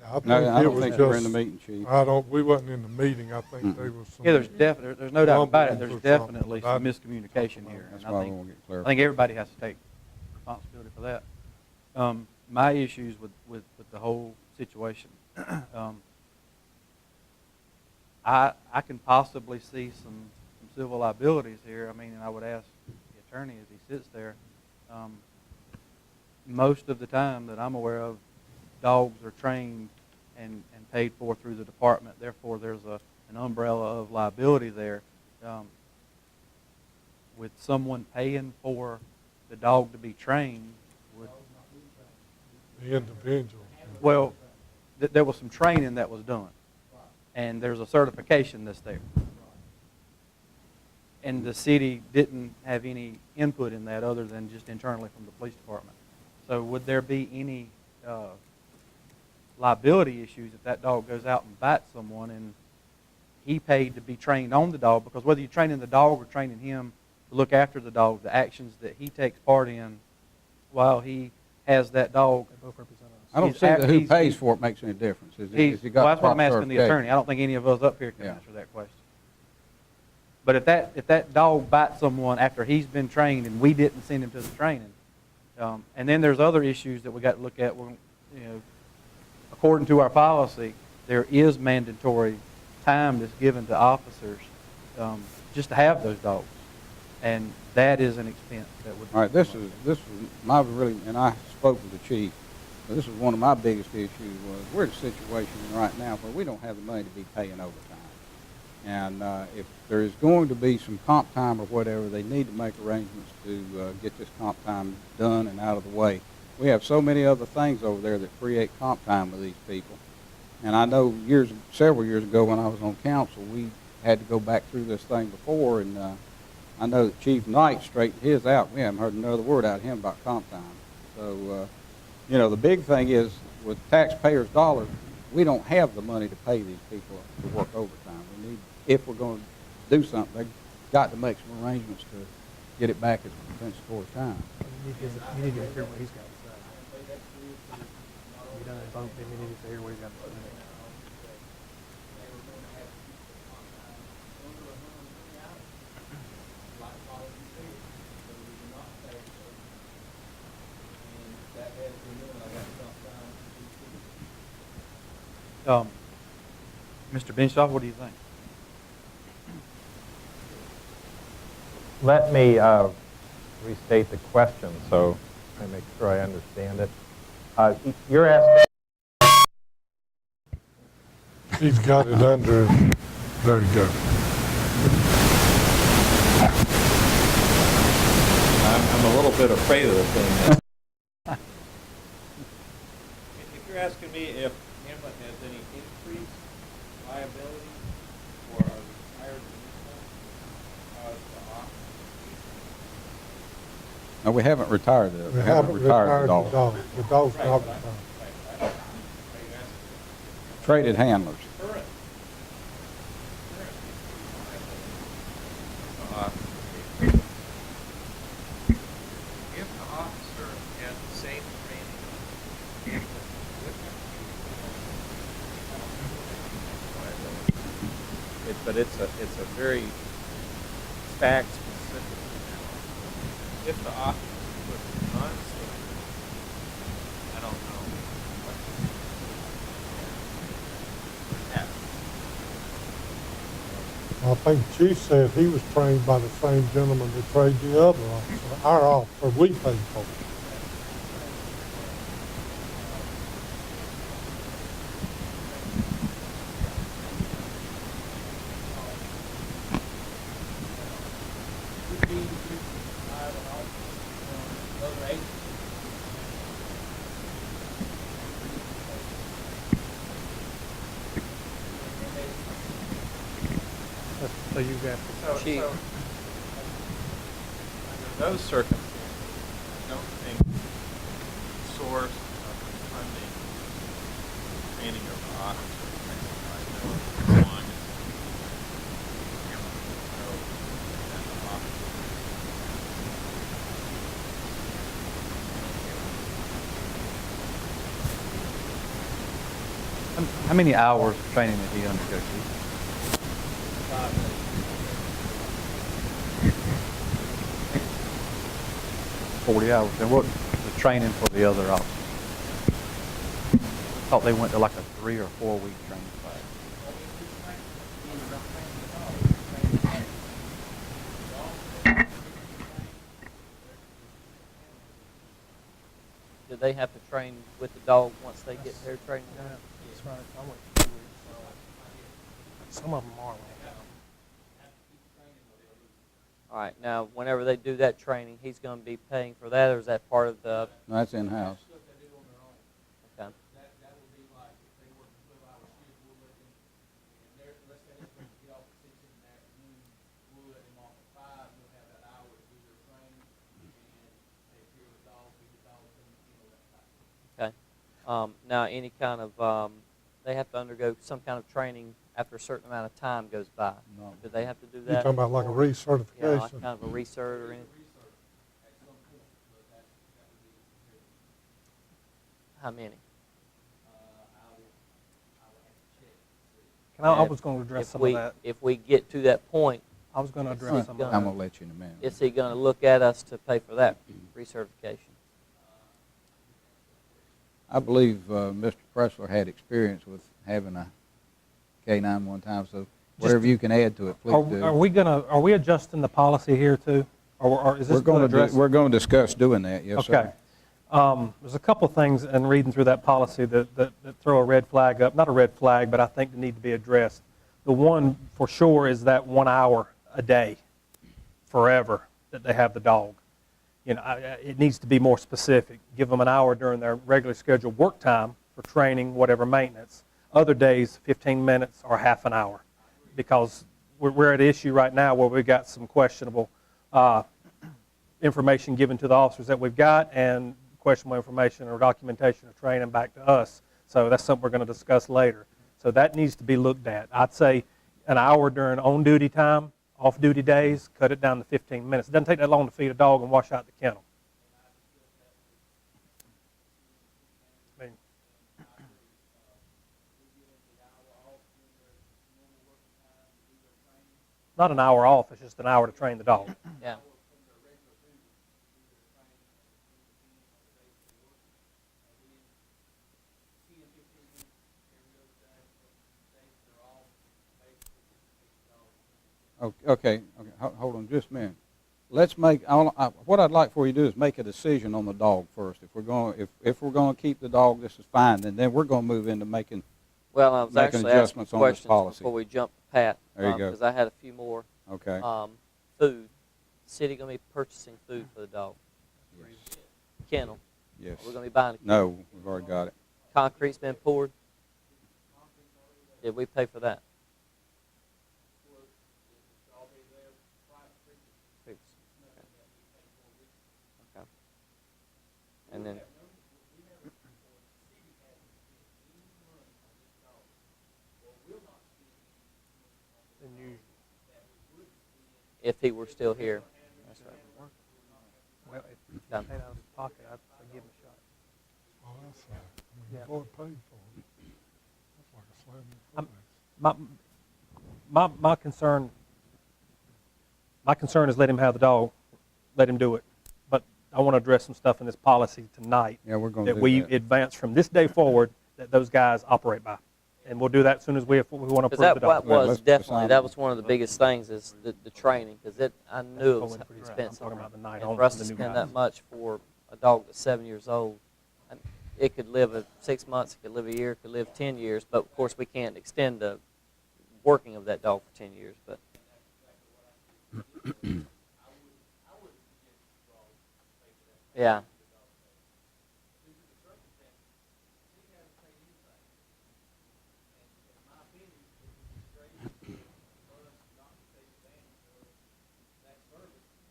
I think No, I it don't was think you were in just- the meeting, Chief. we wasn't in the meeting. I think there was some. Yeah, there's no doubt about it. There's rumblings or something, definitely but I- some miscommunication here. That's And why I we think, want to get I clarified. think everybody has to take responsibility for that. My issues with the whole situation, I can possibly see some civil liabilities here. I mean, and I would ask the attorney as he sits there. Most of the time that I'm aware of, dogs are trained and paid for through the department. Therefore, there's an umbrella of liability there. With someone paying for the dog to be trained, would, The individual. well, there was some training that was done, and there's a certification that's there. And the city didn't have any input in that other than just internally from the police department. So would there be any liability issues if that dog goes out and bites someone and he paid to be trained on the dog? Because whether you're training the dog or training him to look after the dog, the actions that he takes part in while he has that dog. They both represent us. I don't see that who pays for it makes any difference. Is he got Well, that's what I'm proper asking the certification? attorney. I don't think any of us up here can Yeah. answer that question. But if that dog bites someone after he's been trained and we didn't send him to the training, and then there's other issues that we got to look at. When, according to our policy, there is mandatory time that's given to officers just to have those dogs, and that is an expense that would. All right, this is my really, and I spoke with the chief. This is one of my biggest issues. Was we're in a situation right now where we don't have the money to be paying overtime, and if there is going to be some comp time or whatever, they need to make arrangements to get this comp time done and out of the way. We have so many other things over there that create comp time with these people, and I know several years ago when I was on council, we had to go back through this thing before, and I know that Chief Knight straightened his out. We haven't heard another word out of him about comp time. So, the big thing is with taxpayers' dollars, we don't have the money to pay these people to work overtime. We need, if we're going to do something, they've got to make some arrangements to get it back as compensatory time. You need to hear what he's got to say. You done it, both, you need to hear what he's got to say. Mr. Benshaw, what do you think? Let me restate the question so I make sure I understand it. You're asking. He's got it under, there you go. I'm a little bit afraid of the thing. If you're asking me if Hamlet has any increased liability for a retired municipal to office, No, we haven't retired the, We haven't retired the dog. dog. The dog's not retired. are you asking Traded handlers. current liability to office? If the officer has the same training but it's a very fact specific. If the officer was unsafe, I don't know what to I think Chief said he was trained by the same gentleman that trained the other officer, our officer, we paid for. So you got Chief. Under those circumstances, I don't think the source of the funding, training of the officers, makes liability as long as How many hours of training did he undergo, Chief? 5 minutes. 40 hours. And what the training for the other officers? I thought they went to like a 3 or 4 week training class. Do they have to train with the dog once they get their training done? That's right. I went 2 weeks. Some of them are. All right, now, whenever they do that training, he's going to be paying for that, or is that part of the, No, that's in-house. okay, That would be like if they work a 12-hour shift, we'll let them, and they're, let's say they're supposed to get off at 6 in the afternoon, we'll let them off at 5, we'll have that hour to do their training, and take care of the dog, feed the dog, and, that type of thing. okay. Now, any kind of, they have to undergo some kind of training after a certain amount of time goes by. No. Do they have to do You that? talking about like a Yeah, like recertification? kind of a recert or anything? How many? I was going to address some of that. If we get to that point, I was going to It's address some of gonna- that. I'm gonna let you in a minute. is he going to look at us to pay for that recertification? I believe Mr. Pressler had experience with having a K-9 one time, so whatever you can add to it, please do. Are we adjusting the policy here too? Or is this We're going to address? we're going to discuss doing that. Yes, Okay. sir. There's a couple things in reading through that policy that throw a red flag up. Not a red flag, but I think they need to be addressed. The one for sure is that 1 hour a day, forever, that they have the dog. It needs to be more specific. Give them an hour during their regularly scheduled work time for training, whatever maintenance. Other days, 15 minutes or half an hour, because we're at an issue right now where we've got some questionable information given to the officers that we've got, and questionable information or documentation or training back to us. So that's something we're going to discuss later. So that needs to be looked at. I'd say an hour during on-duty time, off-duty days, cut it down to 15 minutes. It doesn't take that long to feed a dog and wash out the kennel. I mean, not an hour off, it's just an hour to train the dog. Yeah. Okay. Hold on just a minute. Let's make. What I'd like for you to do is make a decision on the dog first. If we're going to keep the dog, this is fine. Then we're going to move into making. Well, I was Making actually asking adjustments on this questions policy. before we jump to Pat. There you go. Because I had a few more. Okay. Food. City going to be purchasing food for the dog. Yes. Kennel. Yes. We're going to be buying a kennel. No, we've already got it. Concrete's been poured. Did we pay for that? Creeks. Okay. And then. If he were still here. That's right. Well, if you Done. paid out of his pocket, I'd say give him a shot. Oh, that's right. I mean, Yeah. the boy paid for it. That's like a slam in the face. My concern is let him have the dog, let him do it. But I want to address some stuff in this policy tonight Yeah, we're going to that do we that. advance from this day forward that those guys operate by. And we'll do that as soon as we want to approve Because the that dog. Well, was let's definitely, decide. that was one of the biggest things is the training, because I knew it was That's totally expensive. I'm talking about the night And on for us for to the new spend guys. that much for a dog that's 7 years old, it could live 6 months, it could live a year, it could live 10 years, but of course we can't extend the working of that dog for 10 years. But yeah.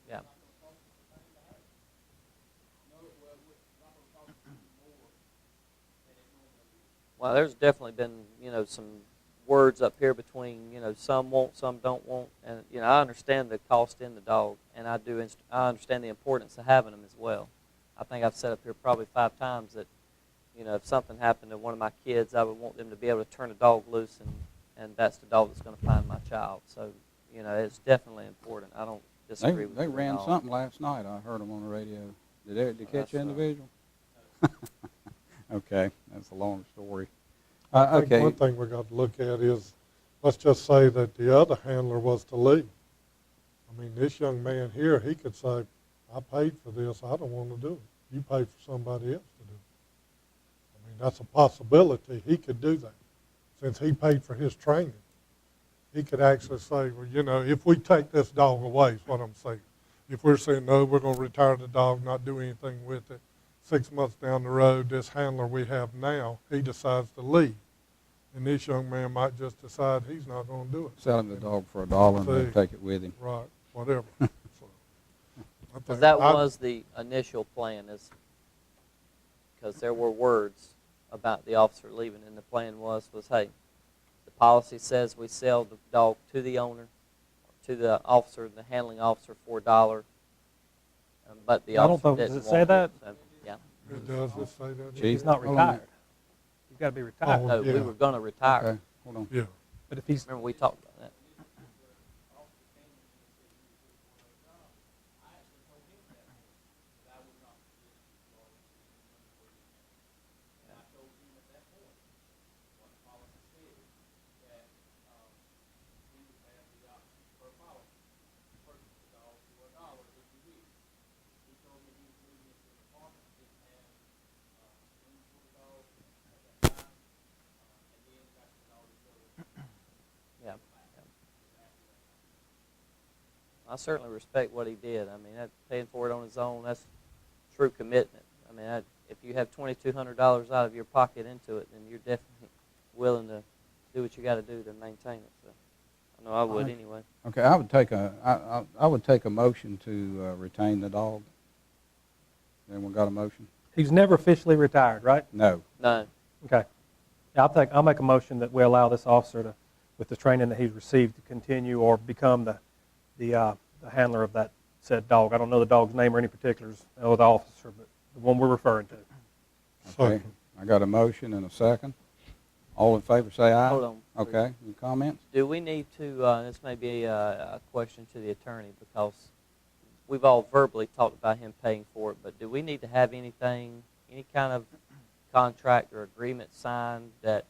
Yeah. Well, there's definitely been, some words up here between, some want, some don't want, and I understand the cost in the dog, and I understand the importance of having them as well. I think I've said up here probably 5 times that, you know, if something happened to one of my kids, I would want them to be able to turn a dog loose, and that's the dog that's going to find my child. So, you know, it's definitely important. I don't disagree with you They at ran all. something last night. I heard them on the radio. Did they catch the individual? Okay, that's a long story. I think Okay. one thing we got to look at is, let's just say that the other handler was to leave. I mean, this young man here, he could say, I paid for this, I don't want to do it. You paid for somebody else to do it. I mean, that's a possibility. He could do that. Since he paid for his training, he could actually say, well, you know, if we take this dog away, is what I'm saying. If we're saying, no, we're going to retire the dog, not do anything with it, 6 months down the road, this handler we have now, he decides to leave. And this young man might just decide he's not going to do it. Sell him the dog for $1 and then See. take it with him. Right, whatever. So, I Because think that I- was the initial plan, is because there were words about the officer leaving, and the plan was, hey, the policy says we sell the dog to the owner, to the officer, the handling officer for $1, but the I don't officer know, didn't does it want say that? So, yeah. It does, it say that? Chief? He's not Hold on a retired. minute. He's got to be retired. Oh, No, we yeah. were going to retire. Okay, hold on. Yeah. But if he's, Remember, we talked about that. Yeah. I certainly respect what he did. I mean, paying for it on his own, that's true commitment. I mean, if you have $2,200 out of your pocket into it, then you're definitely willing to do what you got to do to maintain it. So, I know I would anyway. Okay, I would take a motion to retain the dog. Anyone got a motion? he's never officially retired, right? No. No. Okay. Yeah, I'll make a motion that we allow this officer to, with the training that he's received, to continue or become the handler of that said dog. I don't know the dog's name or any particulars of the officer, but the one we're referring to. Okay, I got a motion and a second. All in favor say aye. Hold on. please. Okay, any comments? Do we need to, this may be a question to the attorney, because we've all verbally talked about him paying for it, but do we need to have anything, any kind of contract or agreement signed that,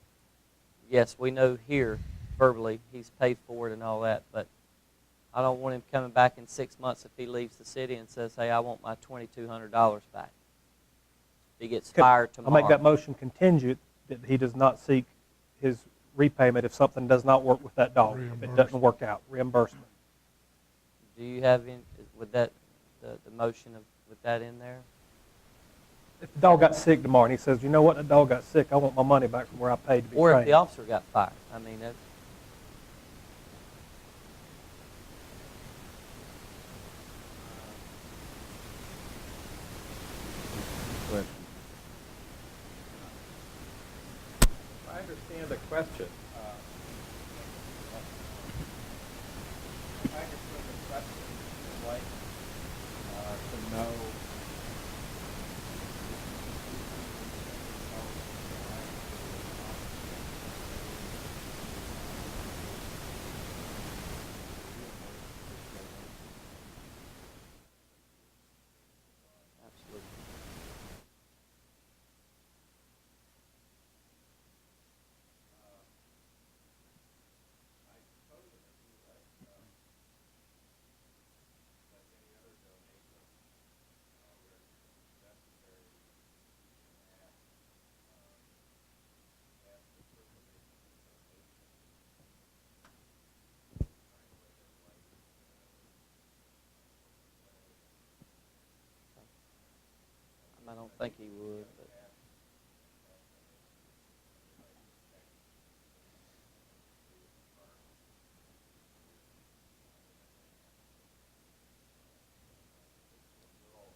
yes, we know here verbally he's paid for it and all that, but I don't want him coming back in 6 months if he leaves the city and says, hey, I want my $2,200 back. If he gets fired tomorrow. I'll make that motion contingent that he does not seek his repayment if something does not work with that dog, if it doesn't work out, reimbursement. Do you have any, with that, the motion with that in there? If the dog got sick tomorrow and he says, you know what, that dog got sick, I want my money back from where I paid to be Or if trained. the officer got fired? I mean, that, Question. If I understand the question, if I understand the question, I'd like to know absolutely. I don't think he would, but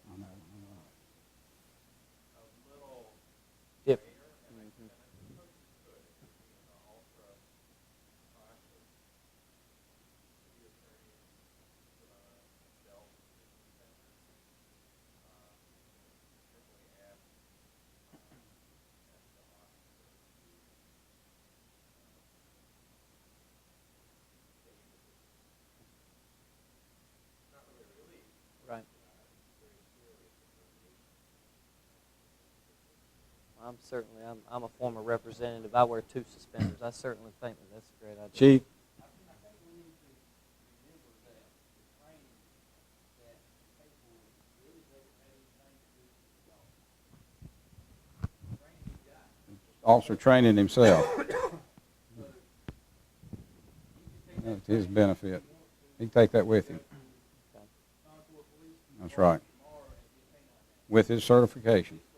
I know. different. I'm certainly, I'm a former representative. I wear 2 suspenders. I certainly think that that's a great idea. Chief? I think we need to remember that the training that people really doesn't have anything to do with the dog. Training you got. Officer training himself. So, you can take That's his benefit. He can take that with him. Concord Police That's right. tomorrow and get canine. With his certification. The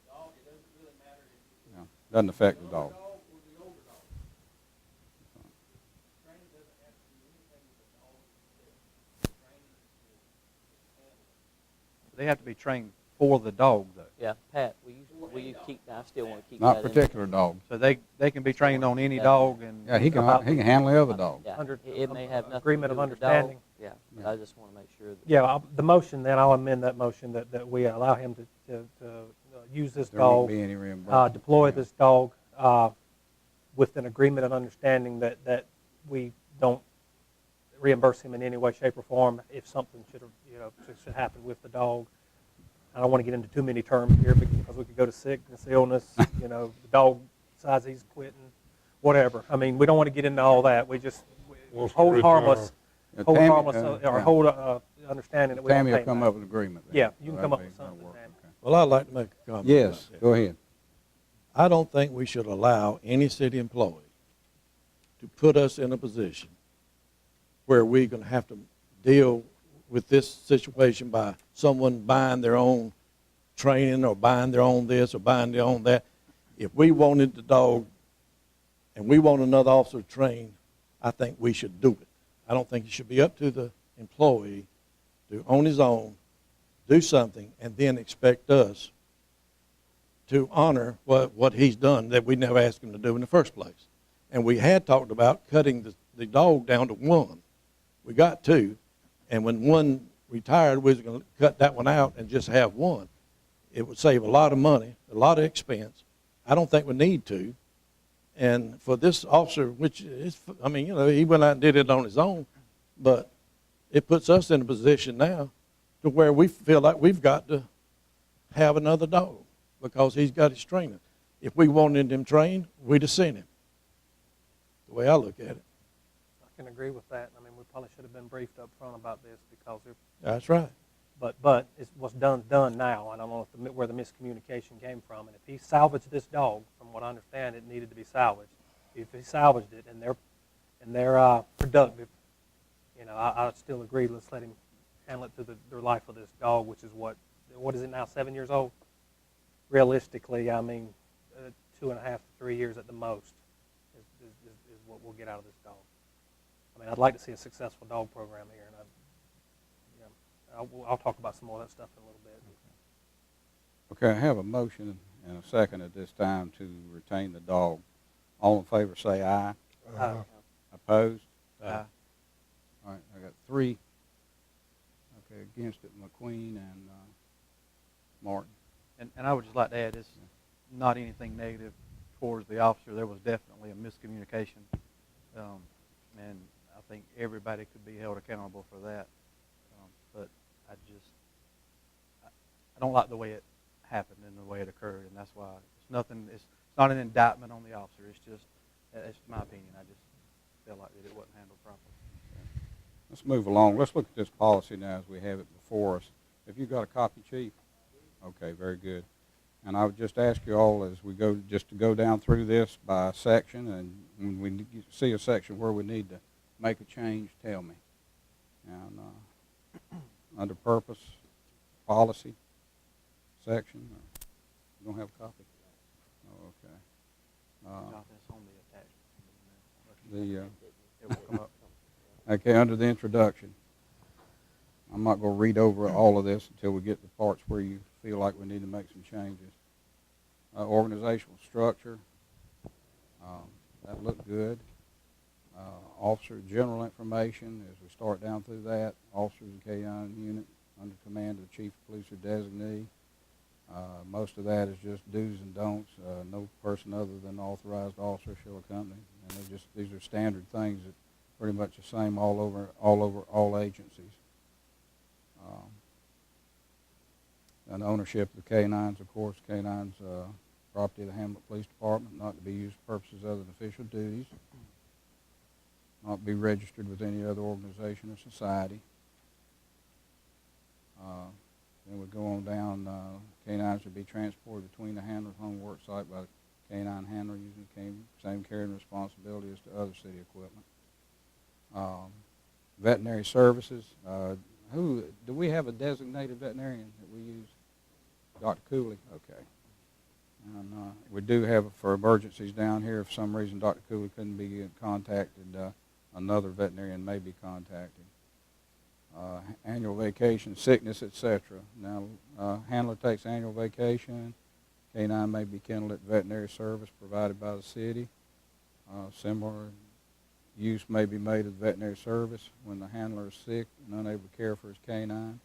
dog, it doesn't really matter if it's No, doesn't affect the the dog. dog or the older dog. Training doesn't have to do anything with the dog itself. Training is handling. They have to be trained for the dog, though. Yeah, Pat, will you keep, I still want to keep Not that in. particular dog. So they can be trained on any dog and. Yeah, he can handle the other dog. Yeah, Under- it may have nothing to agreement do of with the dog. understanding. Yeah, but I just want to make sure that. Yeah, the motion, then I'll amend that motion that we allow him to use this There won't dog, be any reimbursement. deploy this dog with an agreement and understanding that we don't reimburse him in any way, shape, or form if something should happen with the dog. I don't want to get into too many terms here because we could go to sickness, illness, the dog decides he's quitting, whatever. I mean, we don't want to get into all that. We just hold harmless, understanding that we don't Tammy pay will come him up with an agreement. then. Yeah, you can So come that'll up with be- that'll something, work. Tammy. Okay. Well, I'd like to make a comment. Yes, about that. go ahead. I don't think we should allow any city employee to put us in a position where we're going to have to deal with this situation by someone buying their own training or buying their own this or buying their own that. If we wanted the dog and we want another officer trained, I think we should do it. I don't think it should be up to the employee to, on his own, do something and then expect us to honor what he's done that we never asked him to do in the first place. And we had talked about cutting the dog down to 1. We got 2, and when 1 retired, we was going to cut that one out and just have 1. It would save a lot of money, a lot of expense. I don't think we need to. And for this officer, which is, he went out and did it on his own, but it puts us in a position now to where we feel like we've got to have another dog because he's got his trainer. If we wanted him trained, we'd have seen him. The way I look at it. I can agree with that. I mean, we probably should have been briefed up front about this because That's right. but it's what's done now. I don't know where the miscommunication came from. And if he salvaged this dog, from what I understand, it needed to be salvaged. If he salvaged it and they're productive, I still agree. Let's let him handle it through the life of this dog, which is what is it now? 7 years old. Realistically, I mean, 2.5 to 3 years at the most is what we'll get out of this dog. I mean, I'd like to see a successful dog program here, and I'll talk about some more of that stuff in a little bit. Okay, I have a motion and a second at this time to retain the dog. All in favor say aye. Opposed? Aye. All right, I got 3. Okay, against it, McQueen and Martin. And I would just like to add, it's not anything negative towards the officer. There was definitely a miscommunication. And I think everybody could be held accountable for that. But I don't like the way it happened and the way it occurred, and that's why it's not an indictment on the officer. It's my opinion. I just feel like that it wasn't handled properly. Let's move along. Let's look at this policy now as we have it before us. Have you got a copy, Chief? Okay, very good. And I would just ask you all as we go, just to go down through this by section, and when we see a section where we need to make a change, tell me. And under purpose, policy, section, you don't have a copy? Oh, okay. Jonathan, it's on the attachment. It will come up. Okay, under the introduction, I'm not going to read over all of this until we get to parts where you feel like we need to make some changes. Organizational structure, that looked good. Officer general information, as we start down through that, officers in K-9 unit under command of the chief of police or designee. Most of that is just do's and don'ts. No person other than authorized officer shall accompany. And these are standard things that pretty much the same all over all agencies. And ownership of the canines, of course, canines, property of the Hamlet Police Department, not to be used for purposes other than official duties, not be registered with any other organization or society. Then we go on down, canines would be transported between the handler's home work site by the canine handler using the same care and responsibility as to other city equipment. Veterinary services, do we have a designated veterinarian that we use? Dr. Cooley, okay. And we do have, for emergencies down here, if for some reason Dr. Cooley couldn't be contacted, another veterinarian may be contacted. Annual vacation, sickness, etc. Now, handler takes annual vacation. Canine may be kenneled at veterinary service provided by the city. Similar use may be made of veterinary service when the handler is sick and unable to care for his canine.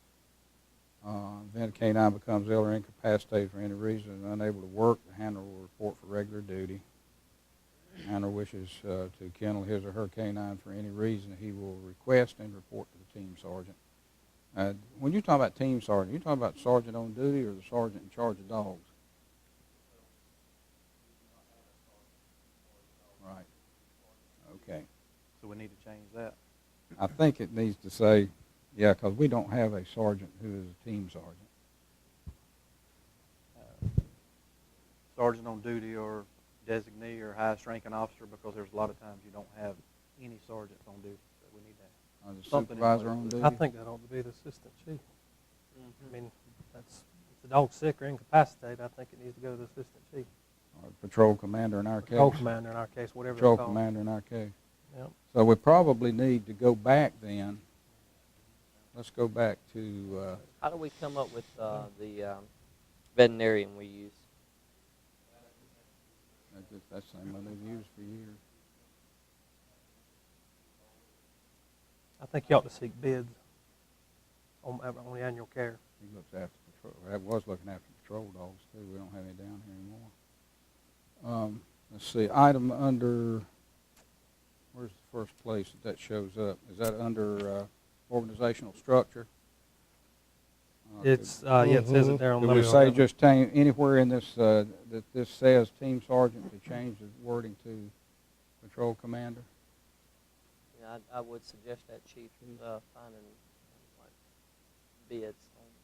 Then a canine becomes ill or incapacitated for any reason and unable to work, the handler will report for regular duty. The handler wishes to kennel his or her canine for any reason, he will request and report to the team sergeant. When you talk about team sergeant, you talking about sergeant on duty or the sergeant in charge of dogs? Right. Okay. So we need to change that. I think it needs to say, yeah, because we don't have a sergeant who is a team sergeant. Sergeant on duty or designee or highest ranking officer, because there's a lot of times you don't have any sergeants on duty. So we need to The something in supervisor place on with duty? I think that ought to be the assistant chief. I mean, if the dog's sick or incapacitated, I think it needs to go to the assistant chief. Or patrol commander in our case. Patrol commander in our case, whatever Patrol it's called. commander in our case. Yep. So we probably need to go back then. Let's go back to, How do we come up with the veterinarian we use? that's the same one they've used for years. I think you ought to seek bids on the annual care. He looks after patrol, or was looking after patrol dogs too. We don't have any down here anymore. Let's see, item under, where's the first place that shows up? Is that under organizational structure? It's, yeah, it says it there on Do the. we say just anywhere in this, that this says team sergeant to change the wording to patrol commander? Yeah, I would suggest that, Chief, finding like bids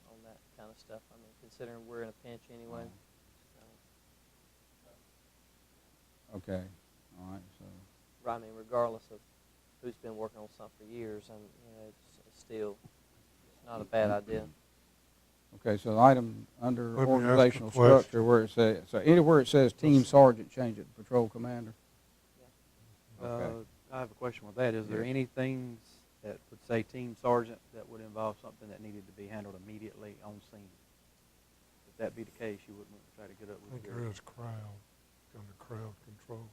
on that kind of stuff. I mean, considering we're in a pinch anyway. Okay, all right, so. I mean, regardless of who's been working on something for years, and it's still not a bad idea. Okay, so the item under Let me ask a organizational question. structure where it says, so anywhere it says team sergeant, change it to patrol commander? Okay. I have a question with that. Is there Yes. any things that would say team sergeant that would involve something that needed to be handled immediately on scene? If that be the case, you wouldn't try to get up I with think your... there is crowd, under crowd control.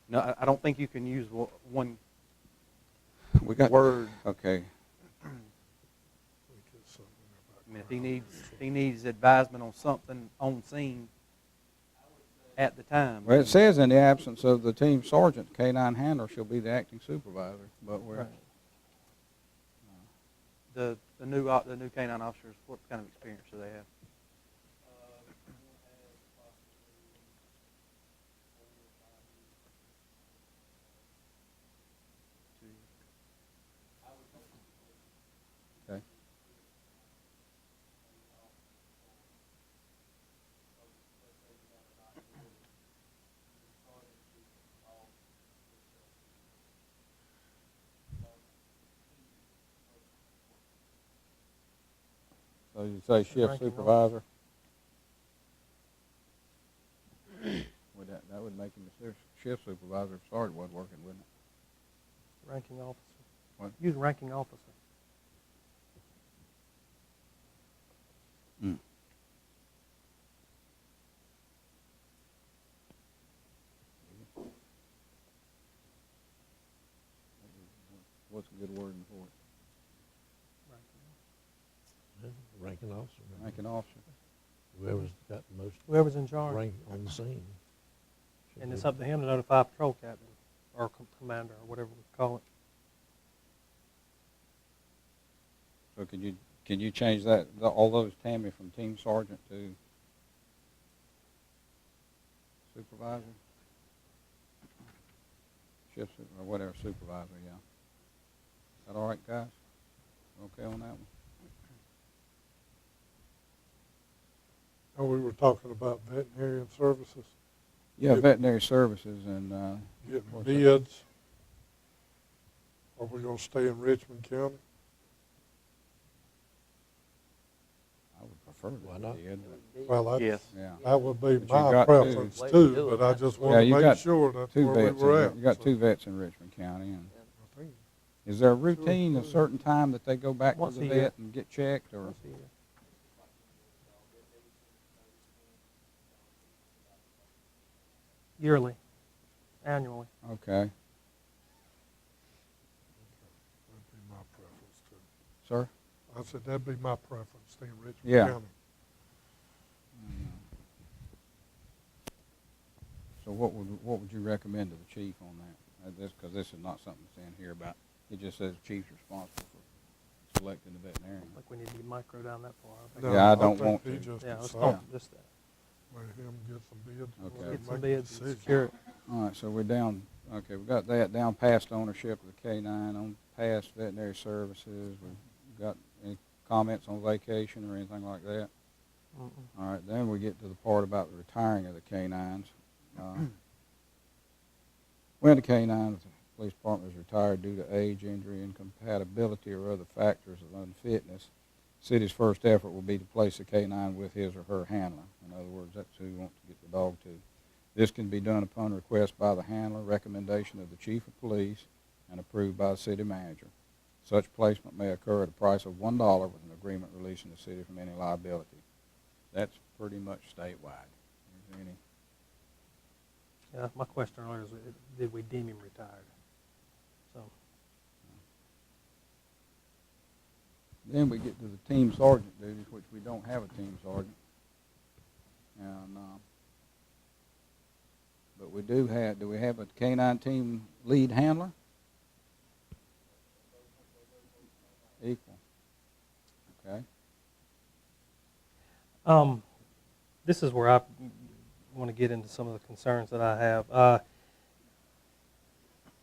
No, I don't think you can use one We got, word. okay, I think it's something about I mean, if crowd he needs advisement on something on scene at the time. well, it says in the absence of the team sergeant, canine handler shall be the acting supervisor, but we're, Right. The new canine officers, what kind of experience do they have? okay. So you say shift Ranking supervisor? Would that would make him a shift supervisor if sergeant wasn't working, wouldn't it? Ranking officer. What? Use ranking officer. Hmm. What's a good wording for it? Ranking officer. Ranking officer. Whoever's got the most Whoever's in charge. rank on the scene. should And it's be- up to him to notify patrol captain or commander or whatever we call it. So Can you change that, all those, Tammy, from team sergeant to supervisor? Shift, or whatever, supervisor, yeah. Is that all right, guys? Okay on that one? And we were talking about veterinarian services, Yeah, veterinary services and, getting what's that? bids. Are we gonna stay in Richmond County? I would prefer Why that. not? Well, that's, Yes. Yeah. that would be But you my got preference Way to too, do it, but I just absolutely. wanted you to got make sure that's Two where we vets, were in, at. you got so. two vets in Richmond County, and I think is there a routine, a certain time that they go back to Once the a year. vet and get checked, or? Once a year. Yearly, annually. Okay, that'd be my preference too. sir? I said that'd be my preference, stay in Richmond Yeah. County. So what would you recommend to the chief on that? Because this is not something that's in here about, it just says the chief's responsible for selecting the veterinarian. Like we need to be micro down that far. I think. No, Yeah, I don't think want he to. just Yeah, let's decide. talk just that. Let him get some bids. and Okay. let him Get some make a bids and decision. secure it. All right, so we're down, okay, we got that, down past ownership of the K-9, on past veterinary services. We've got any comments on vacation or anything like that? Mm-mm. All right, then we get to the part about the retiring of the K-9s. When the K-9 of the police department is retired due to age, injury, incompatibility, or other factors of unfitness, the city's first effort will be to place the K-9 with his or her handler. In other words, that's who you want to get the dog to. This can be done upon request by the handler, recommendation of the chief of police, and approved by the city manager. Such placement may occur at a price of $1 with an agreement releasing the city from any liability. That's pretty much statewide. Is there any? Yeah, my question earlier is, did we deem him retired? So, Then we get to the team sergeant duties, which we don't have a team sergeant. And, but we do we have a K-9 team lead handler? Equal. Okay. this is where I want to get into some of the concerns that I have.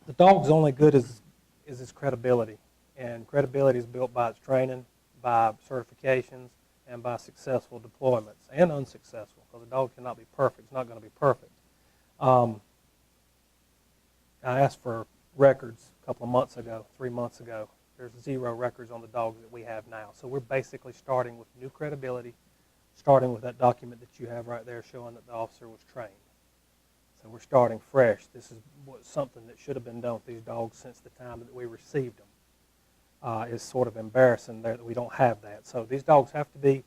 The dog's only good as its credibility, and credibility is built by its training, by certifications, and by successful deployments, and unsuccessful, because a dog cannot be perfect. It's not going to be perfect. I asked for records a couple of months ago, 3 months ago. There's 0 records on the dogs that we have now. So we're basically starting with new credibility, starting with that document that you have right there showing that the officer was trained. So we're starting fresh. This is something that should have been done with these dogs since the time that we received them. It's sort of embarrassing there that we don't have that. So these dogs have to be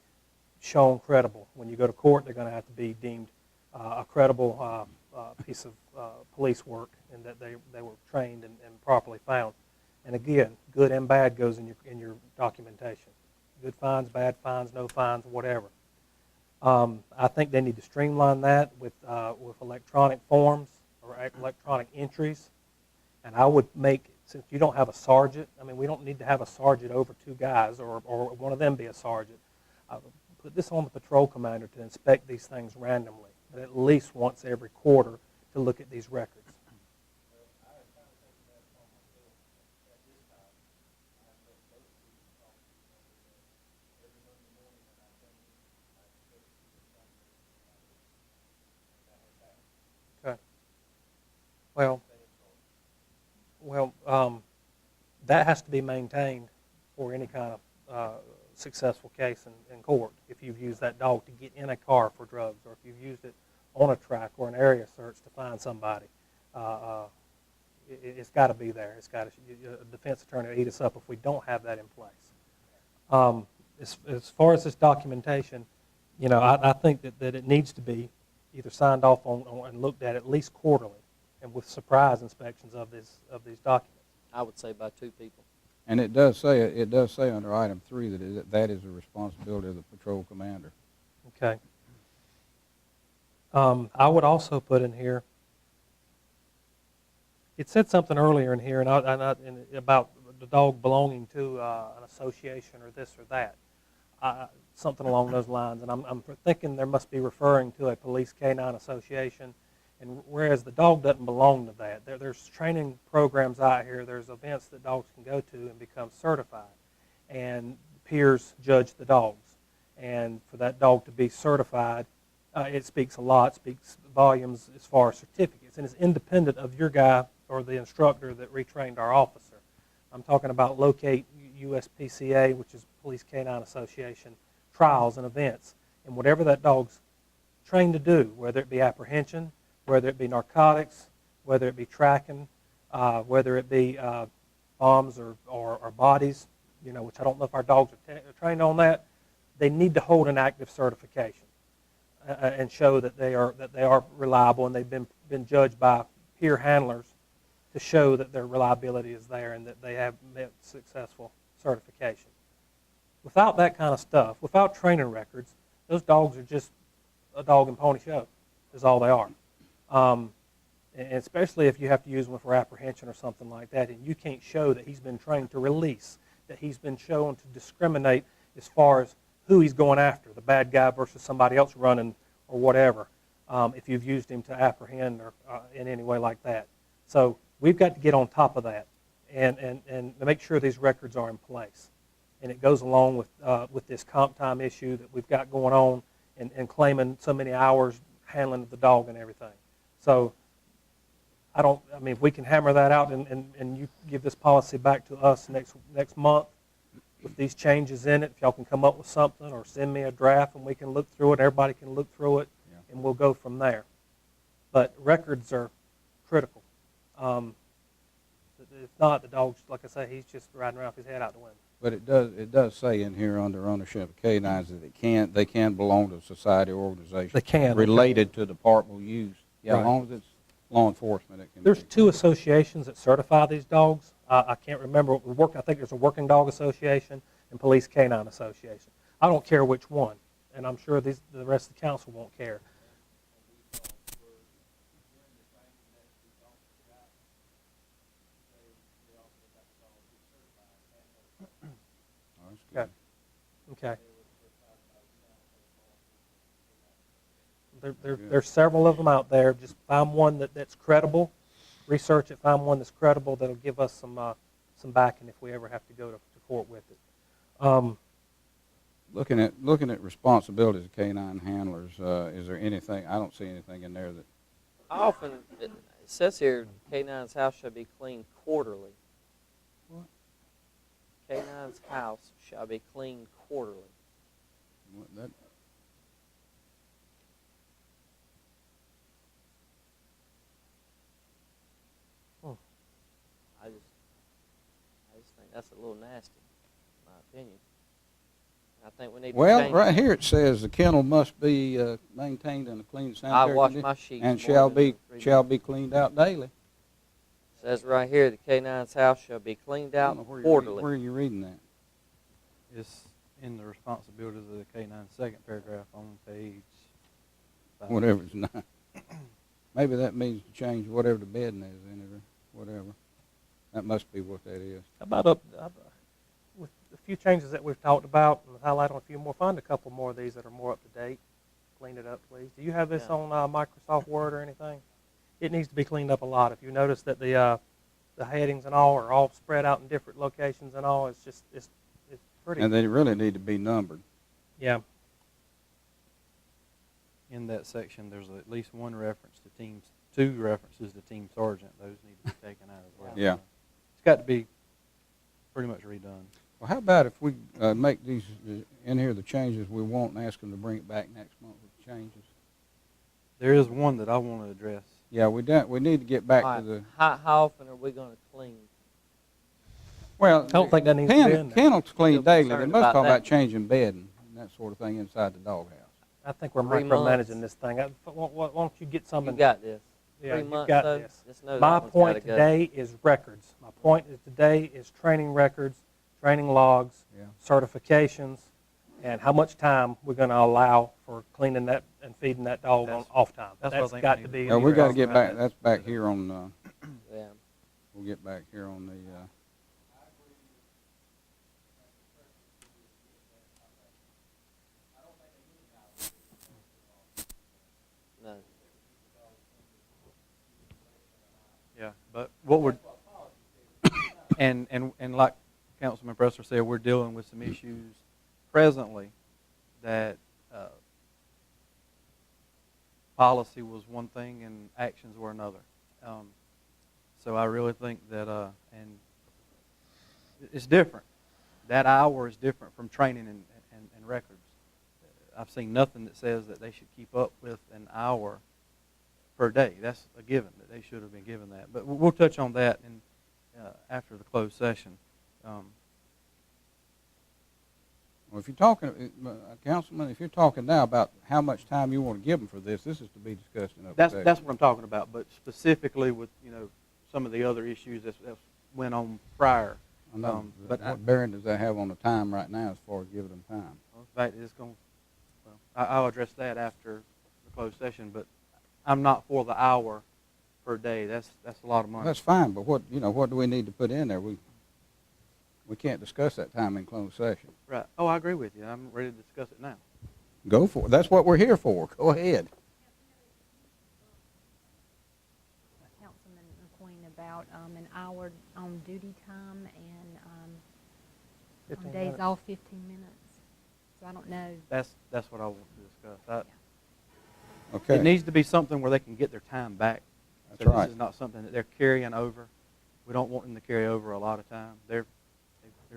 shown credible. When you go to court, they're going to have to be deemed a credible piece of police work, and that they were trained and properly found. And again, good and bad goes in your documentation. Good fines, bad fines, no fines, whatever. I think they need to streamline that with electronic forms or electronic entries. And I would make, since you don't have a sergeant, I mean, we don't need to have a sergeant over 2 guys or one of them be a sergeant. Put this on the patrol commander to inspect these things randomly, but at least once every quarter to look at these records. Okay. Well, that has to be maintained for any kind of successful case in court. If you've used that dog to get in a car for drugs, or if you've used it on a track or an area search to find somebody, it's got to be there. It's got to. A defense attorney will eat us up if we don't have that in place. As far as this documentation, you know, I think that it needs to be either signed off on and looked at least quarterly, and with surprise inspections of these documents. I would say by 2 people. And it does say under item 3 that is the responsibility of the patrol commander. Okay. I would also put in here, it said something earlier in here about the dog belonging to an association or this or that. something along those lines. And I'm thinking there must be referring to a police canine association. And whereas the dog doesn't belong to that, there's training programs out here, there's events that dogs can go to and become certified. And peers judge the dogs. And for that dog to be certified, it speaks a lot, speaks volumes as far as certificates. And it's independent of your guy or the instructor that retrained our officer. I'm talking about Locate USPCA, which is Police Canine Association, trials and events. And whatever that dog's trained to do, whether it be apprehension, whether it be narcotics, whether it be tracking, whether it be bombs or bodies, which I don't know if our dogs are trained on that, they need to hold an active certification and show that they are reliable, and they've been judged by peer handlers to show that their reliability is there and that they have met successful certification. Without that kind of stuff, without training records, those dogs are just a dog and pony show, is all they are. And especially if you have to use one for apprehension or something like that, and you can't show that he's been trained to release, that he's been shown to discriminate as far as who he's going after, the bad guy versus somebody else running or whatever, if you've used him to apprehend or in any way like that. So we've got to get on top of that and make sure these records are in place. And it goes along with this comp time issue that we've got going on and claiming so many hours handling of the dog and everything. So if we can hammer that out and you give this policy back to us next month with these changes in it, if y'all can come up with something or send me a draft and we can look through it, everybody can look through it, and we'll go from there. But records are critical. If not, the dog's, like I say, he's just riding around with his head out the window. But it does say in here under ownership of canines that they can belong to a society or organization. They can. Related to departmental use. Yeah, Right. as long as it's law enforcement, it can There's be. 2 associations that certify these dogs. I can't remember. I think there's a Working Dog Association and Police Canine Association. I don't care which one, and I'm sure the rest of the council won't care. Oh, that's good. Okay. There's several of them out there. Just find one that's credible. Research it. Find one that's credible that'll give us some backing if we ever have to go to court with it. Looking at responsibilities of canine handlers, is there anything? I don't see anything in there that. It says here, K9's house shall be cleaned quarterly. What? K9's house shall be cleaned quarterly. That, I just think that's a little nasty, in my opinion. I think we need to well, change right here it says the kennel must be maintained in a clean sanitary I wash condition my sheets and more than 3 shall days. be cleaned out daily. Says right here, the K9's house shall be cleaned I out don't know quarterly. where are you reading that? It's in the responsibilities of the K-9 second paragraph on page 5. Whatever it's not. Maybe that means to change whatever the bedding is in it or whatever. That must be what that is. How about with a few changes that we've talked about, and highlight on a few more, find a couple more of these that are more up to date. Clean it up, please. Do you have this Yeah. on Microsoft Word or anything? It needs to be cleaned up a lot. If you notice that the headings and all are all spread out in different locations and all, it's pretty. And they really need to be numbered. Yeah. In that section, there's at least one reference to teams, 2 references to team sergeant. Those need to be taken out as well. Yeah. It's got to be pretty much redone. Well, how about if we make these in here the changes we want and ask them to bring it back next month with the changes? There is one that I want to address. Yeah, we need to get back All to right. the. How often are we going to clean? Well, I don't think that needs to be in there. Kennels clean Still daily. They concerned must about talk that. about changing bedding and that sort of thing inside the doghouse. I think we're 3 micromanaging months. this thing. Why don't you get You something? got this. Yeah, 3 you've months, got though? this. Just know My that one's point gotta go. today is records. My point today is training records, training logs, Yeah. certifications, and how much time we're going to allow for cleaning that and feeding that dog on off time. that's what I That's think got we to need be. to Well, in we your got to house. get back. That's back here on. Yeah. We'll get back here on the. And like Councilman Presser said, we're dealing with some issues presently that policy was one thing and actions were another. So I really think that, and it's different. That hour is different from training and records. I've seen nothing that says that they should keep up with an hour per day. That's a given, that they should have been given that. But we'll touch on that after the closed session. Well, if you're talking, Councilman, if you're talking now about how much time you want to give them for this, this is to be discussed in open session. That's what I'm talking about, but specifically with, some of the other issues that went on prior. I know. But What bearing does that have on the time right now as far as giving them time? in fact, I'll address that after the closed session, but I'm not for the hour per day. That's a lot of money. That's fine, but what do we need to put in there? We can't discuss that time in closed session. Right. Oh, I agree with you. I'm ready to discuss it now. Go for it. That's what we're here for. Go ahead. Councilman McQueen, about an hour on duty time and on 15 days minutes. off 15 minutes. So I don't know. That's what I want to discuss. Okay. It needs to be something where they can get their time back. That's So right. This is not something that they're carrying over. We don't want them to carry over a lot of time. They're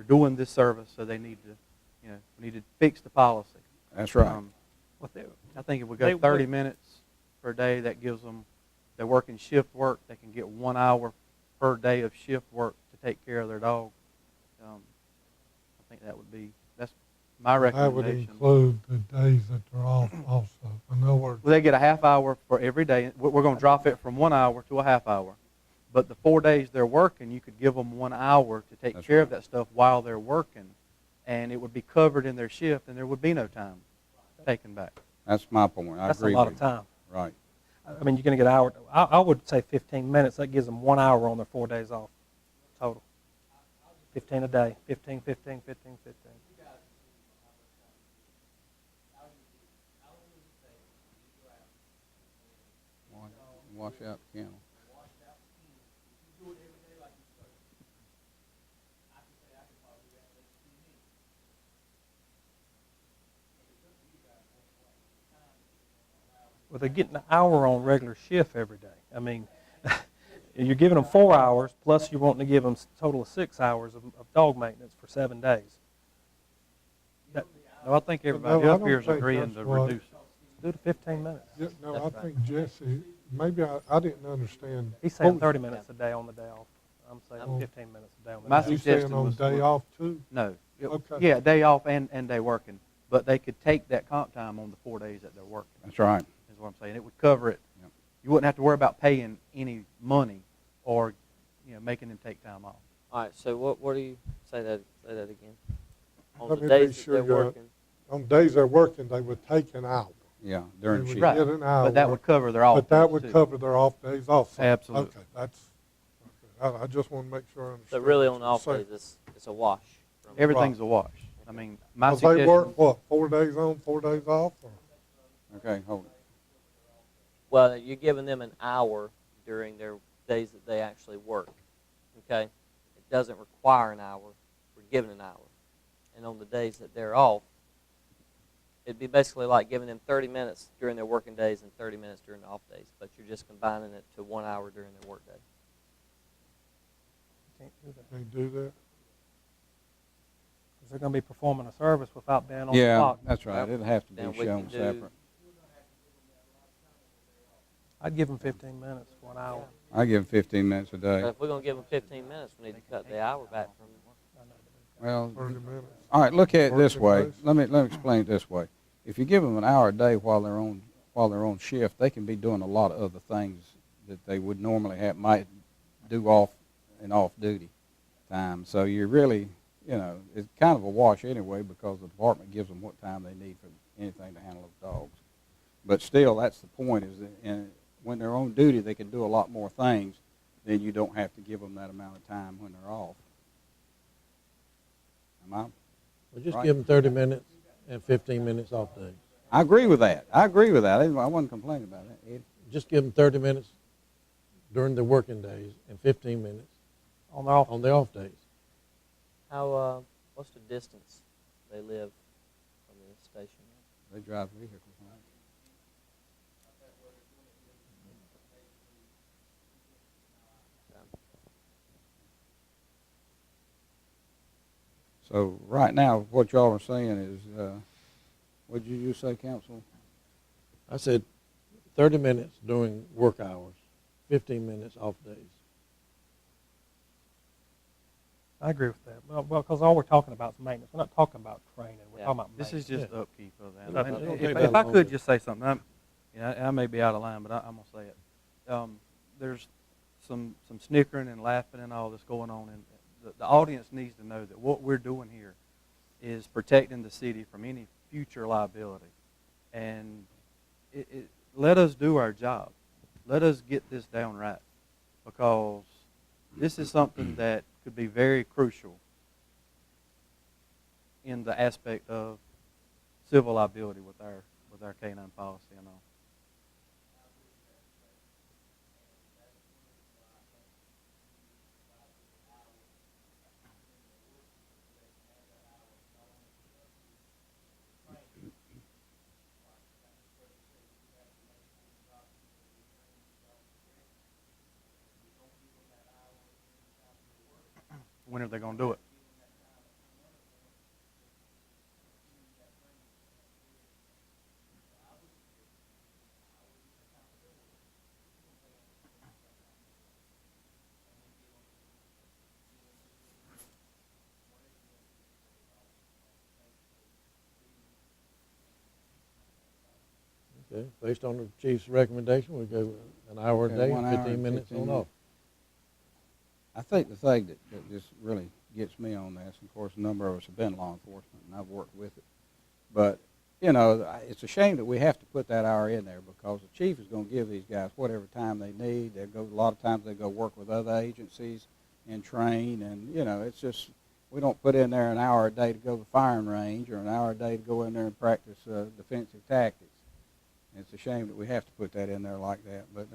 doing this service, so they need to, we need to fix the policy. That's right. I think if we go 30 minutes per day, that gives them, they're working shift work, they can get 1 hour per day of shift work to take care of their dog. I think that's my That would recommendation. include the days that they're off also. In other words, Well, they get a half hour for every day. We're going to drop it from 1 hour to a half hour. But the 4 days they're working, you could give them 1 hour to take That's care right. of that stuff while they're working. And it would be covered in their shift, and there would be no time taken back. That's my point. I That's a agree lot with of you. time. Right. I mean, you're going to get an hour. I would say 15 minutes. That gives them 1 hour on their 4 days off total. 15 a day. 15, 15, 15, 15. Wash out the kennel. Well, they're getting an hour on regular shift every day. I mean, you're giving them 4 hours, plus you're wanting to give them a total of 6 hours of dog maintenance for 7 days. No, I think everybody No, I up don't here is think agreeing that's to what- reduce it. Do the 15 minutes. yeah, no, That's I fine. think Jesse, maybe I didn't understand. He's saying What 30 minutes a day on the day off. I'm saying Oh. 15 minutes a day on the My day You off. suggestion saying on was- day off too? No. Okay. Yeah, day off and day working. But they could take that comp time on the 4 days that they're working, That's right. is what I'm saying. It would cover it. Yep. You wouldn't have to worry about paying any money or, making them take time off. All right, so what do you, say that again? On Let the me days be that sure they're you're- working, On days they're working, they would take an hour. Yeah, during They would shift. Right. get an hour. But that would cover their off But that days, would too. cover their off days also. Absolutely. Okay, that's, okay. I just want to make sure I so understand. really what on the you're off saying. days, it's a wash. From Everything's a wash. I mean, my 'Cause they suggestion. work, what, 4 days on, 4 days off? Or? Okay, hold it. Well, you're giving them an hour during their days that they actually work, okay? It doesn't require an hour. We're giving an hour. And on the days that they're off, it'd be basically like giving them 30 minutes during their working days and 30 minutes during the off days, but you're just combining it to 1 hour during their work day. Can't do that. They do that? 'Cause they're going to be performing a service without being on the Yeah, clock. that's right. It'll have to Then be we shown can do- separate. I'd give them 15 minutes, 1 hour. I give them 15 minutes a But day. if we're going to give them 15 minutes, we need to cut the hour back from Well, 30 minutes? all right. Look at it this way. Working days? Let me explain it this way. If you give them an hour a day while they're on shift, they can be doing a lot of other things that they would normally might do off duty time. So you're really, it's kind of a wash anyway because the department gives them what time they need for anything to handle those dogs. But still, that's the point. Is that when they're on duty, they can do a lot more things. Then you don't have to give them that amount of time when they're off. Am I? Well, just Right. give them 30 minutes and 15 minutes off days. I agree with that. I wasn't complaining about that. Just give them 30 minutes during the working days and 15 minutes On their off. on the off days. How, what's the distance they live from the station? They drive vehicles. Right? So right now, what y'all are saying is, what did you say, Council? I said 30 minutes during work hours, 15 minutes off days. I agree with that. Well, because all we're talking about is maintenance. We're not talking about training. We're Yeah. talking about This maintenance. is just Yeah. upkeep of that. It'll- And it'll if take if that I long could to- just say something, I may be out of line, but I'm going to say it. There's some snickering and laughing and all that's going on, and the audience needs to know that what we're doing here is protecting the city from any future liability. And let us do our job. Let us get this down right, because this is something that could be very crucial in the aspect of civil liability with our canine policy and all. When are they going to do it? Okay, based on the chief's recommendation, we go an hour a Okay, day, 1 and hour 15 and minutes 15 on minutes. off. I think the thing that just really gets me on this, of course, a number of us have been law enforcement, and I've worked with it. But, you know, it's a shame that we have to put that hour in there, because the chief is going to give these guys whatever time they need. They go, a lot of times they go work with other agencies and train, and, you know, it's just, we don't put in there an hour a day to go to the firing range or an hour a day to go in there and practice defensive tactics. It's a shame that we have to put that in there like that, but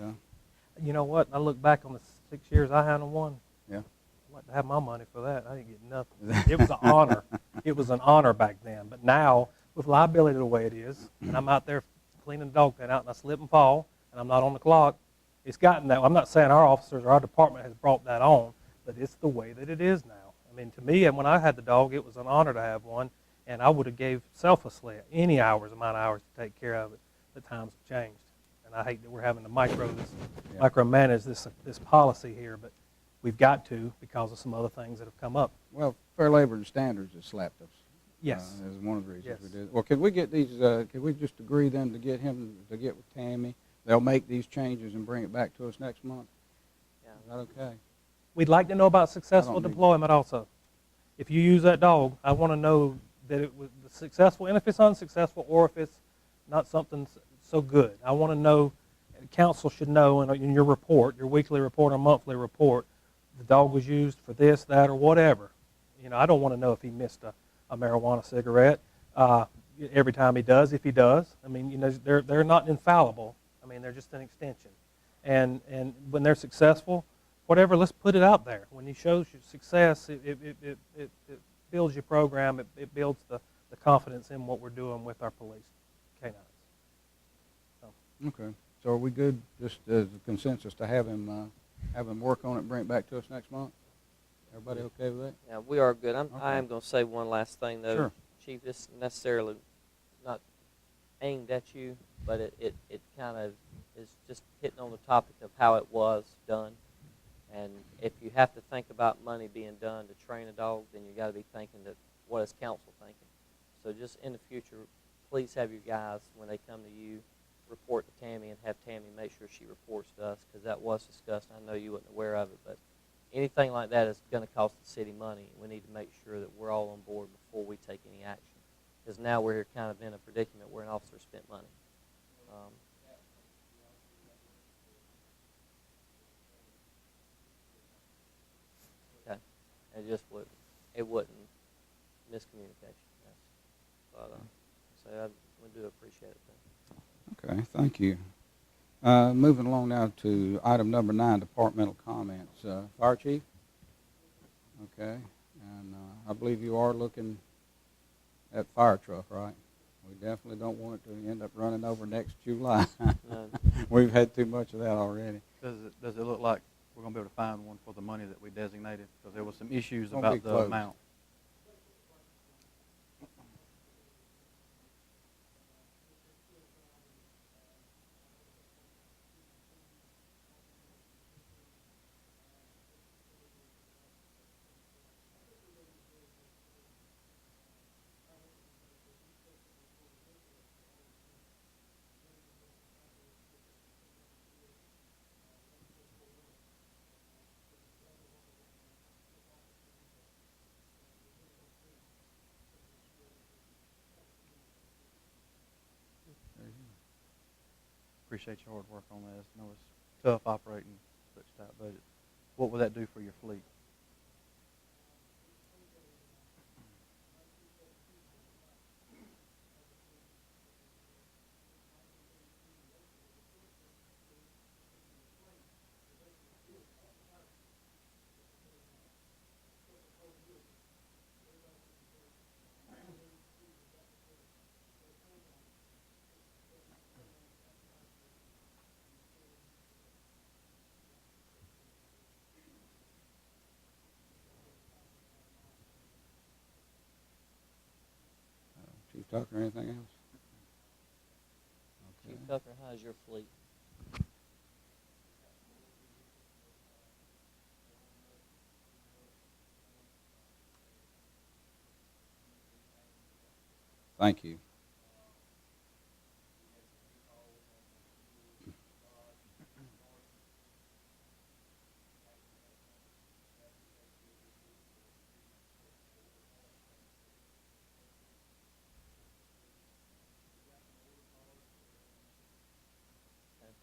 You know what? I look back on the 6 years I handled one. yeah. I'd like to have my money for that. I didn't get nothing. It was an honor. It was an honor back then. But now, with liability the way it is, and I'm out there cleaning the dog pen out and I slip and fall, and I'm not on the clock, it's gotten that way. I'm not saying our officers or our department has brought that on, but it's the way that it is now. I mean, to me, and when I had the dog, it was an honor to have one, and I would have gave selflessly any amount of hours to take care of it. The times have changed, and I hate that we're having to micromanage this policy here, but we've got to, because of some other things that have come up. Well, Fair Labor and Standards has slapped us. Yes. Is one of the reasons we Yes. did. Well, could we get these? Could we just agree then to get him to get with Tammy? They'll make these changes and bring it back to us next month. Yeah. Is that okay? We'd like to know about successful need- deployment also. If you use that dog, I want to know that it was successful, and if it's unsuccessful, or if it's not something so good. I want to know, council should know in your report, your weekly report or monthly report, the dog was used for this, that, or whatever. You know, I don't want to know if he missed a marijuana cigarette every time he does, if he does. I mean, you know, they're not infallible. I mean, they're just an extension. And when they're successful, whatever, let's put it out there. When he shows you success, it builds your program. It builds the confidence in what we're doing with our police canines. Okay. So are we good? Just as a consensus to have him work on it and bring it back to us next month? Everybody okay with that? Yeah, we are good. I Okay. am going to say one last thing, though. Sure. Chief, this is necessarily not aimed at you, but it kind of is just hitting on the topic of how it was done. And if you have to think about money being done to train a dog, then you got to be thinking that what is council thinking. So just in the future, please have your guys, when they come to you, report to Tammy, and have Tammy make sure she reports to us, because that was discussed. I know you weren't aware of it, but anything like that is going to cost the city money. We need to make sure that we're all on board before we take any action, because now we're here kind of in a predicament where an officer spent money. Okay, it wouldn't miscommunication. But so we do appreciate it. Then. Okay. Thank you. Moving along now to item number 9, departmental comments. Fire Chief? Okay, and I believe you are looking at fire truck, right? We definitely don't want it to end up running over next July. No. We've had too much of that already. Does it look like we're gonna be able to find one for the money that we designated? Because there was some issues Gonna be about the close. amount. Appreciate your hard work on this. I know it's tough operating such a tight budget. What will that do for your fleet? Chief Tucker, anything else? Chief Tucker, how's your fleet? Thank you.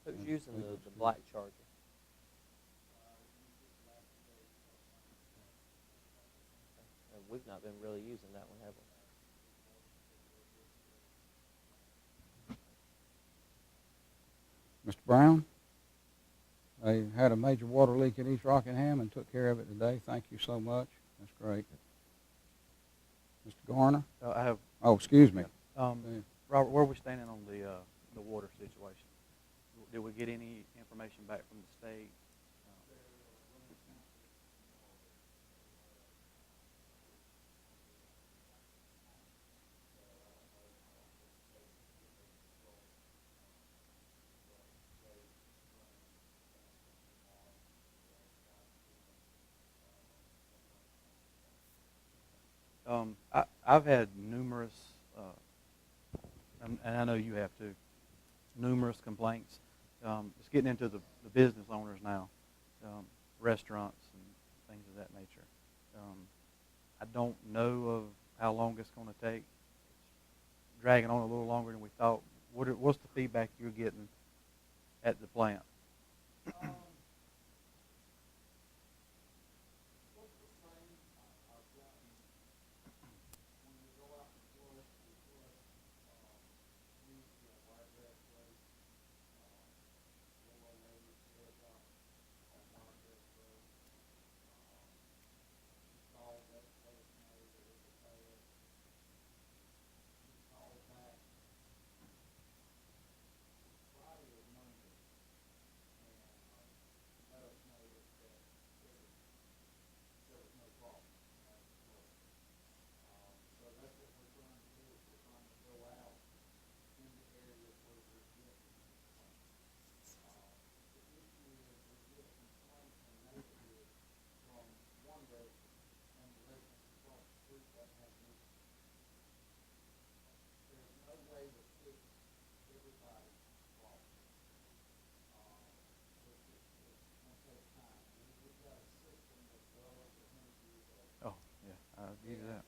And who's using the black Charger? We've not been really using that one, have we? Mr. Brown, they had a major water leak in East Rockingham and took care of it today. Thank you so much. That's great. Mr. Garner? I have. Oh, excuse me. Robert, where are we standing on the water situation? Did we get any information back from the state? I've had numerous, and I know you have too, numerous complaints. It's getting into the business owners now, restaurants and things of that nature. I don't know of how long it's going to take. It's dragging on a little longer than we thought. What's the feedback you're getting at the plant? Oh, yeah, I'll give you that.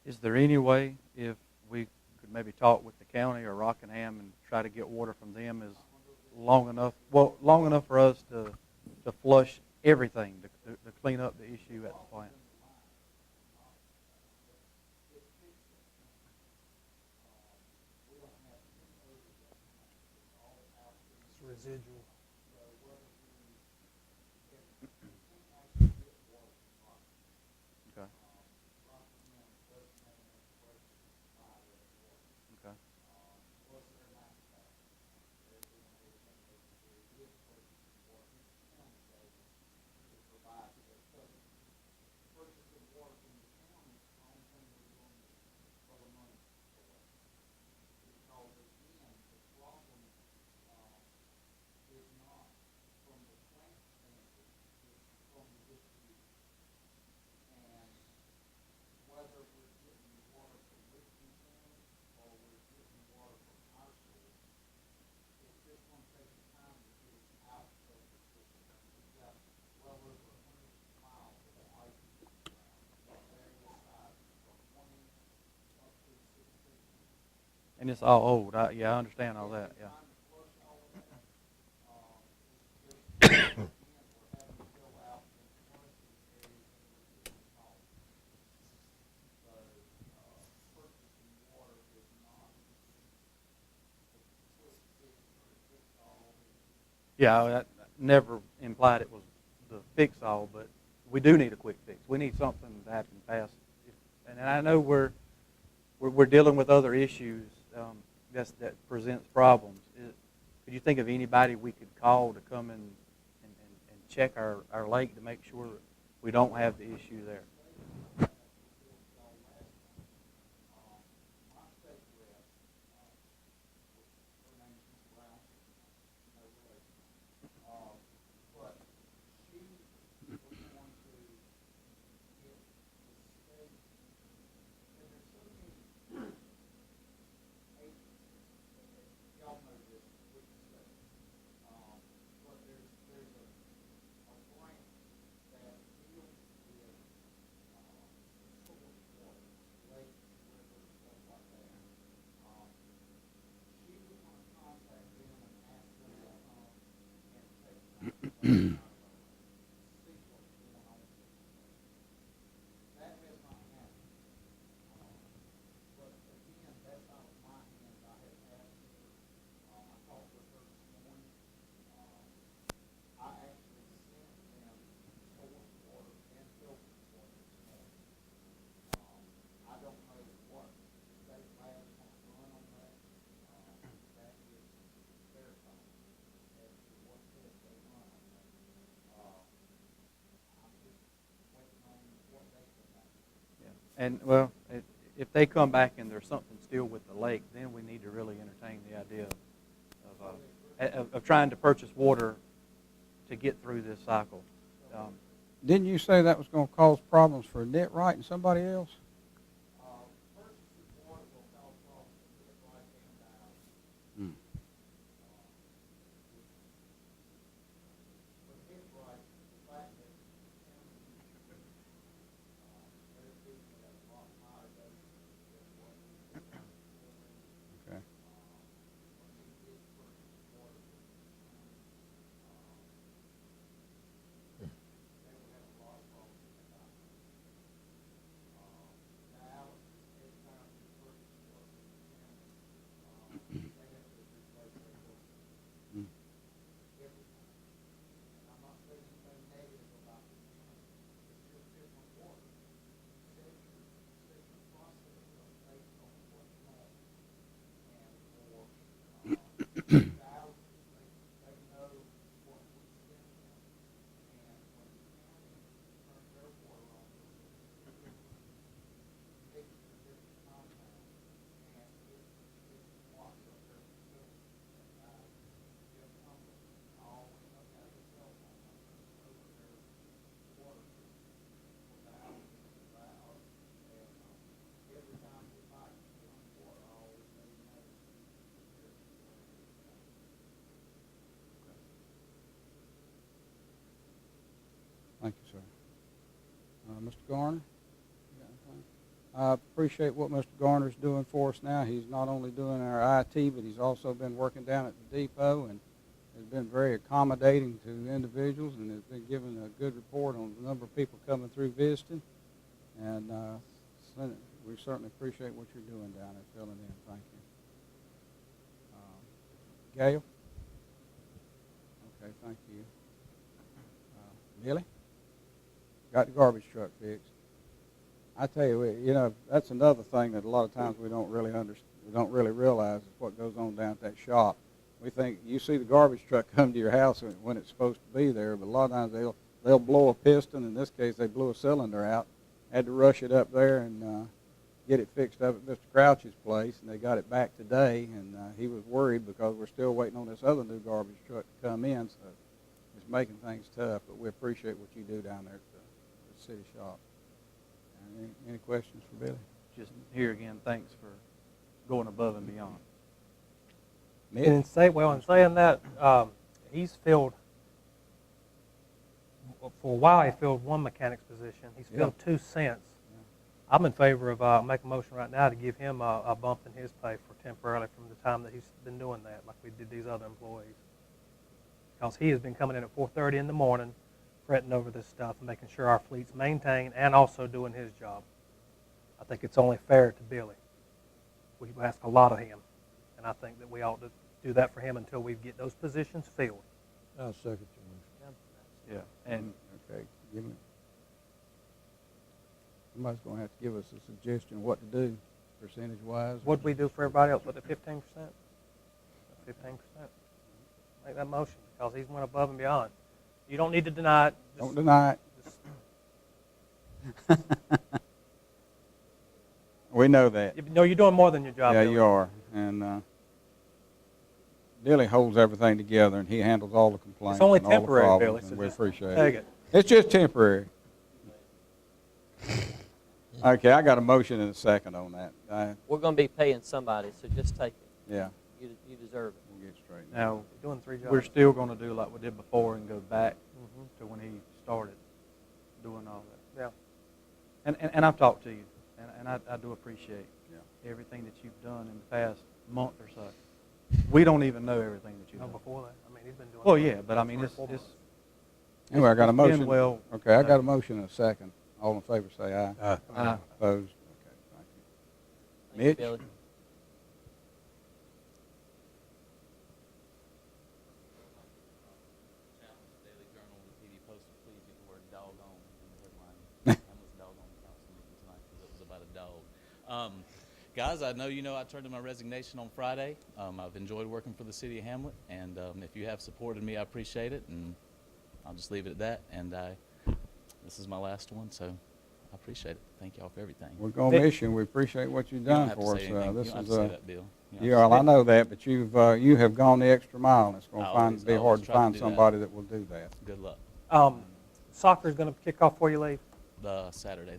Is there any way, if we could maybe talk with the county or Rockingham and try to get water from them is long enough for us to flush everything, to clean up the issue at the plant. It's residual. Okay. Okay. And it's all old. Yeah, I understand all that. Yeah. Yeah, that never implied it was the fix-all, but we do need a quick fix. We need something to happen fast. And I know we're dealing with other issues that presents problems. Could you think of anybody we could call to come and check our lake to make sure that we don't have the issue there? And, well, if they come back and there's something still with the lake, then we need to really entertain the idea of trying to purchase water to get through this cycle. Didn't you say that was going to cause problems for Net Right and somebody else? Hmm. Okay. Thank you, sir. Mr. Garner? You got anything? I appreciate what Mr. Garner's doing for us now. He's not only doing our IT, but he's also been working down at the depot and has been very accommodating to individuals and has been giving a good report on the number of people coming through visiting. And we certainly appreciate what you're doing down there, filling in. Thank you. Gail? Okay, thank you. Billy? Got the garbage truck fixed. I tell you, you know, that's another thing that a lot of times we don't really realize is what goes on down at that shop. We think you see the garbage truck come to your house when it's supposed to be there, but a lot of times they'll blow a piston. In this case, they blew a cylinder out. Had to rush it up there and get it fixed up at Mr. Crouch's place, and they got it back today. And he was worried because we're still waiting on this other new garbage truck to come in, so it's making things tough. But we appreciate what you do down there at the city shop. Any questions for Billy? Just here again, thanks for going above and beyond. And in saying that, he's filled, for a while he filled one mechanic's position. He's filled 2 since. I'm in favor of making a motion right now to give him a bump in his pay for temporarily from the time that he's been doing that, like we did these other employees. Because he has been coming in at 4:30 in the morning, fretting over this stuff and making sure our fleet's maintained and also doing his job. I think it's only fair to Billy. We ask a lot of him, and I think that we ought to do that for him until we get those positions filled. I'll second your motion. Yeah, and okay, somebody's going to have to give us a suggestion of what to do, percentage-wise. What we do for everybody else, with the 15%? 15%. Make that motion, because he's went above and beyond. You don't need to deny it. Don't deny it. We know that. No, you're doing more than your job. Yeah, Billy. you are. And Billy holds everything together, and he handles all the complaints. It's only and all the temporary, problems, Billy, so and we just appreciate take it. it. It's just temporary. Okay, I got a motion and a second on that. We're going to be paying somebody, so just take it. Yeah, You deserve it. we'll get straight. now You're doing 3 jobs. we're still going to do like we did before and go back to when he started doing all that. Yeah. And I've talked to you, and I do appreciate Yeah. everything that you've done in the past month or so. We don't even know everything that you've No, done. before that. I mean, he's been doing Well, it yeah, but I mean, 3 or it's 4 months. Anyway, I got a it's been motion. well Okay, I got a done. motion and a second. All in favor say aye. Aye. Aye. Opposed? Okay, thank you. Thank you, Mitch? Billy. Daily Journal, the TV Poster, please get the word doggone in the headline. Hamlet's doggone council meeting tonight because it was about a dog. Guys, I know you know I turned in my resignation on Friday. I've enjoyed working for the city of Hamlet, and if you have supported me, I appreciate it, and I'll just leave it at that. And this is my last one, so I appreciate it. Thank y'all for everything. We're going to miss you, and we appreciate what you've You don't done have to for us. say anything. This You don't have is to say that, Bill. You don't yeah, have well, to I know that, but you have gone the extra mile, and it's going I to always- be I hard always to try to find do that. somebody that will do that. say good luck. Soccer's going to kick off before you leave. This Saturday,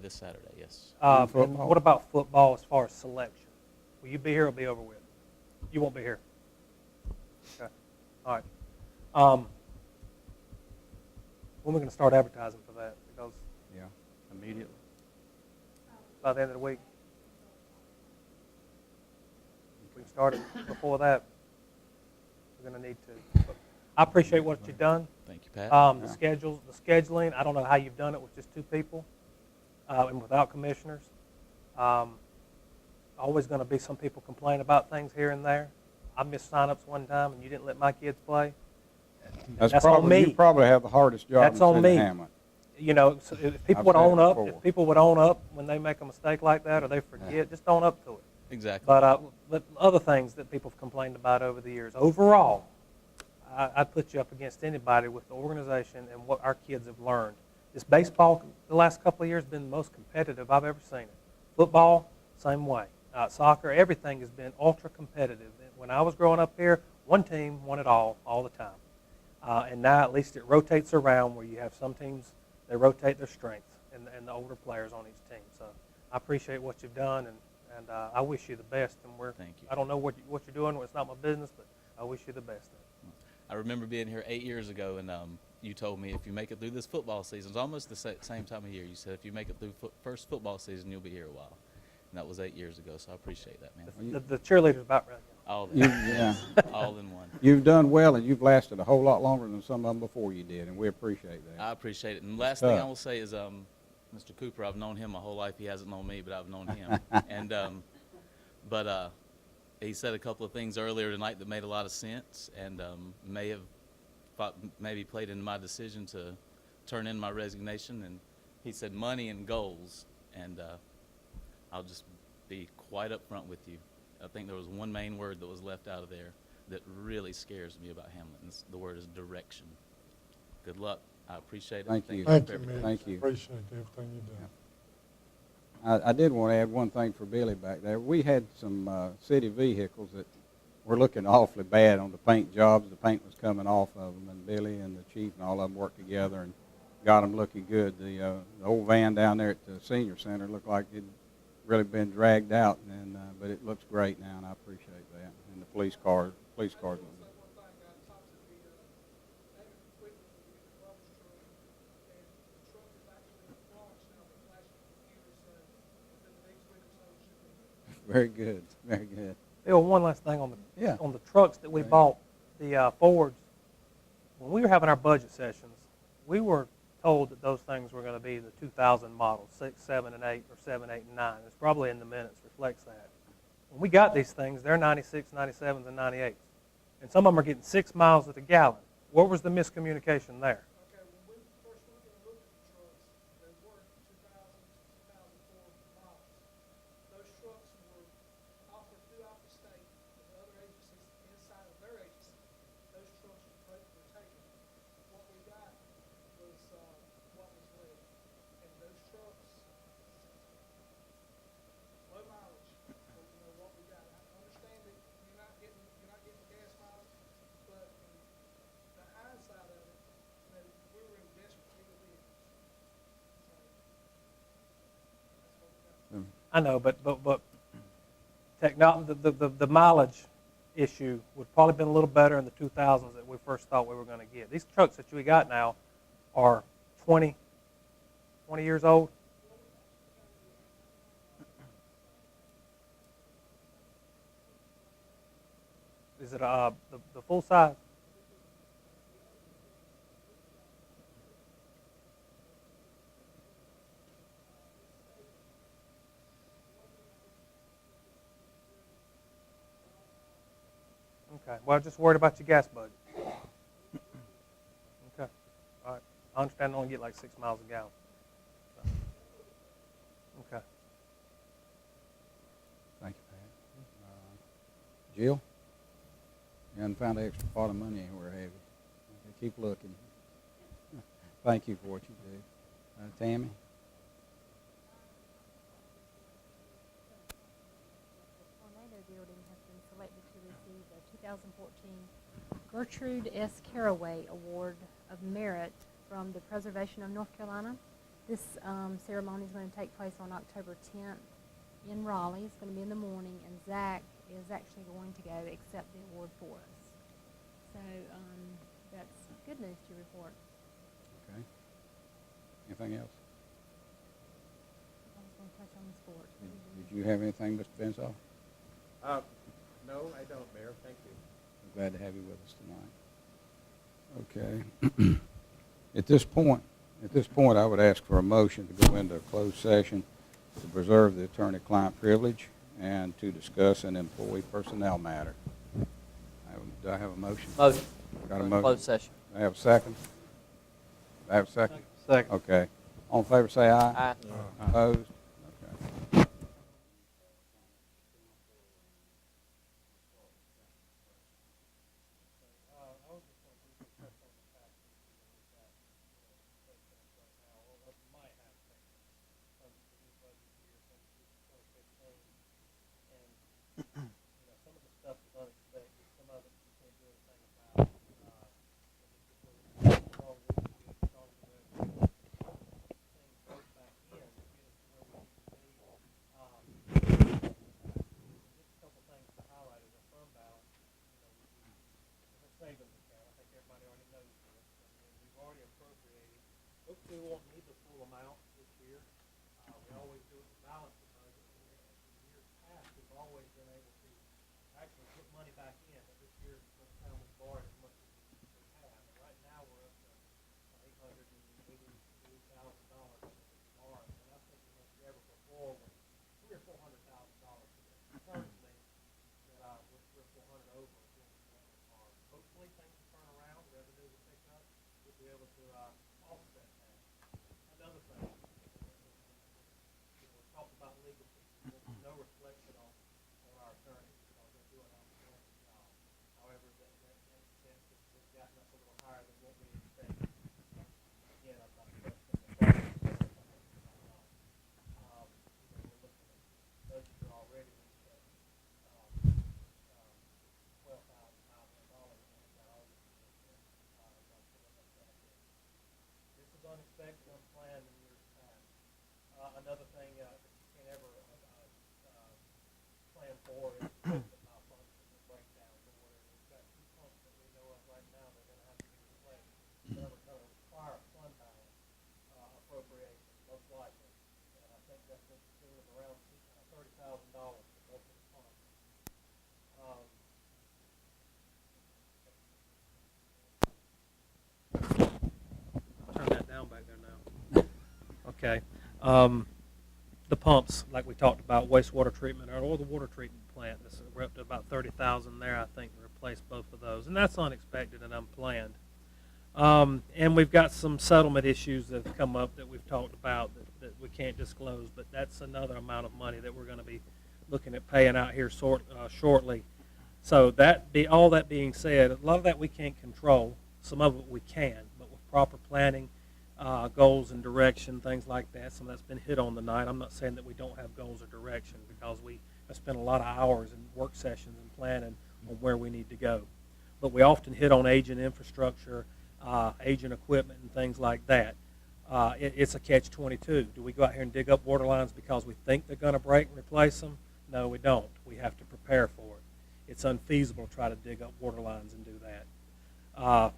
yes. And football? what about football as far as selection? Will you be here or it'll be over with? You won't be here. Okay. All right. When are we going to start advertising for that? Because Yeah. Immediately. by the end of the week. If we can start it before that, we're going to need to. But I appreciate what you've done. Thank you, Pat. The scheduling, I don't know how you've done it with just 2 people and without commissioners. Always going to be some people complain about things here and there. I missed signups one time and you didn't let my kids play. That's on probably, me. You probably have the hardest job That's in on the city me. of Hamlet. You know, so if people I've would said it own up, before. if people would own up when they make a mistake like that or they forget, just own up to it. Exactly. But other things that people have complained about over the years, overall, I'd put you up against anybody with the organization and what our kids have learned. This baseball, the last couple of years, has been the most competitive I've ever seen it. Football, same way. Soccer, everything has been ultra competitive. When I was growing up here, one team won it all the time. And now at least it rotates around where you have some teams, they rotate their strength and the older players on each team. So I appreciate what you've done, and I wish you the best. And Thank you. I don't know what you're doing. It's not my business, but I wish you the best. I remember being here 8 years ago, and you told me if you make it through this football season, it's almost the same time of year. You said if you make it through first football season, you'll be here a while. And that was 8 years ago, so I appreciate that, man. The cheerleader's about ready. All You, that. yeah. All in one. You've done well, and you've lasted a whole lot longer than some of them before you did, and we appreciate that. I appreciate it. And last thing I tough. will say is, Mr. Cooper, I've known him my whole life. He hasn't known me, but I've known him. And, he said a couple of things earlier tonight that made a lot of sense, and maybe played into my decision to turn in my resignation. And he said money and goals, and I'll just be quite upfront with you. I think there was one main word that was left out of there that really scares me about Hamlet, and the word is direction. Good luck. I appreciate it. Thank you. Thank for you, everything. Mitch. Thank you. Appreciate everything you've done. I did want to add one thing for Billy back there. We had some city vehicles that were looking awfully bad on the paint jobs. The paint was coming off of them, and Billy and the chief and all of them worked together and got them looking good. The old van down there at the senior center looked like it'd really been dragged out, and but it looks great now, and I appreciate that. And the police cars look good. Very good, very good. Bill, one last thing on Yeah. the trucks that we bought, the Fords. When we were having our budget sessions, we were told that those things were going to be the 2000 models, 6, 7, and 8, or 7, 8, and 9. It's probably in the minutes, reflects that. When we got these things, they're 96, 97s, and 98s. And some of them are getting 6 miles to the gallon. What was the miscommunication there? Okay, when we first went and looked at the trucks, they were 2000 to 2004 models. Those trucks were offered throughout the state to the other agencies inside of their agency. Those trucks were taken. What we got was what was left. And those trucks, low mileage, but what we got. I understand that you're not getting the gas mileage, but the hindsight of it, we were in desperate need of vehicles. So that's what we got. I know, but the mileage issue would probably been a little better in the 2000s that we first thought we were going to get. These trucks that we got now are 20 years old. Is it the full size? Okay. Well, I'm just worried about your gas budget. Okay. All right. I understand I only get like 6 miles a gallon. So. Okay. Thank you, Pat. Jill? You haven't found an extra pot of money anywhere, have you? Okay, keep looking. Thank you for what you do. Tammy? The Tornado Building has been selected to receive the 2014 Gertrude S. Caraway Award of Merit from the Preservation of North Carolina. This ceremony is going to take place on October 10th in Raleigh. It's going to be in the morning, and Zach is actually going to go accept the award for us. So that's good news to report. Okay. Anything else? I was going to touch on the sports. Did you have anything, Mr. Benzoff? No, I don't, Mayor. Thank you. I'm glad to have you with us tonight. Okay. At this point, I would ask for a motion to go into a closed session to preserve the attorney-client privilege and to discuss an employee personnel matter. Do I have a motion? Motion. Got a motion? Closed session. Do I have a second? Do I have a second? Second. Okay. All in favor, say aye. Aye. Opposed? Okay. Some of the stuff is unexpected. Some of it you can't do anything about. Things work back in to get us to where we need to be. Just a couple things to highlight is our fund balance. We're a savings account. I think everybody already knows this. And we've already appropriated. Hopefully we won't need the full amount this year. We always do it to balance the budget. able to offset that. Another thing, we talked about legal fees. There's no reflection on our attorneys because they do an outstanding job. However, that expense has gotten us a little higher than what we expected. Again, I'm not questioning the process. We're looking at budget year already. We spent $12,500 and we've got all this this is unexpected, unplanned in years past. Another thing that you can't ever plan for is equipment malfunction or breakdowns or whatever. We've got 2 pumps that we know of right now that are going to have to be replaced. That are going to require a fund balance appropriation, most likely. And I think that's in the tune of around $30,000 for both of the pumps. Turn that down back there now. Okay. The pumps, like we talked about, wastewater treatment or the water treatment plant, we're up to about $30,000 there, I think, to replace both of those. And that's unexpected and unplanned. And we've got some settlement issues that have come up that we've talked about that we can't disclose, but that's another amount of money that we're going to be looking at paying out here shortly. So all that being said, a lot of that we can't control. Some of it we can, but with proper planning, goals and direction, things like that. Some of that's been hit on tonight. I'm not saying that we don't have goals or direction because we have spent a lot of hours in work sessions and planning on where we need to go. But we often hit on aging infrastructure, aging equipment, and things like that. It's a catch-22. Do we go out here and dig up water lines because we think they're going to break and replace them? No, we don't. We have to prepare for it. It's unfeasible to try to dig up water lines and do that. Or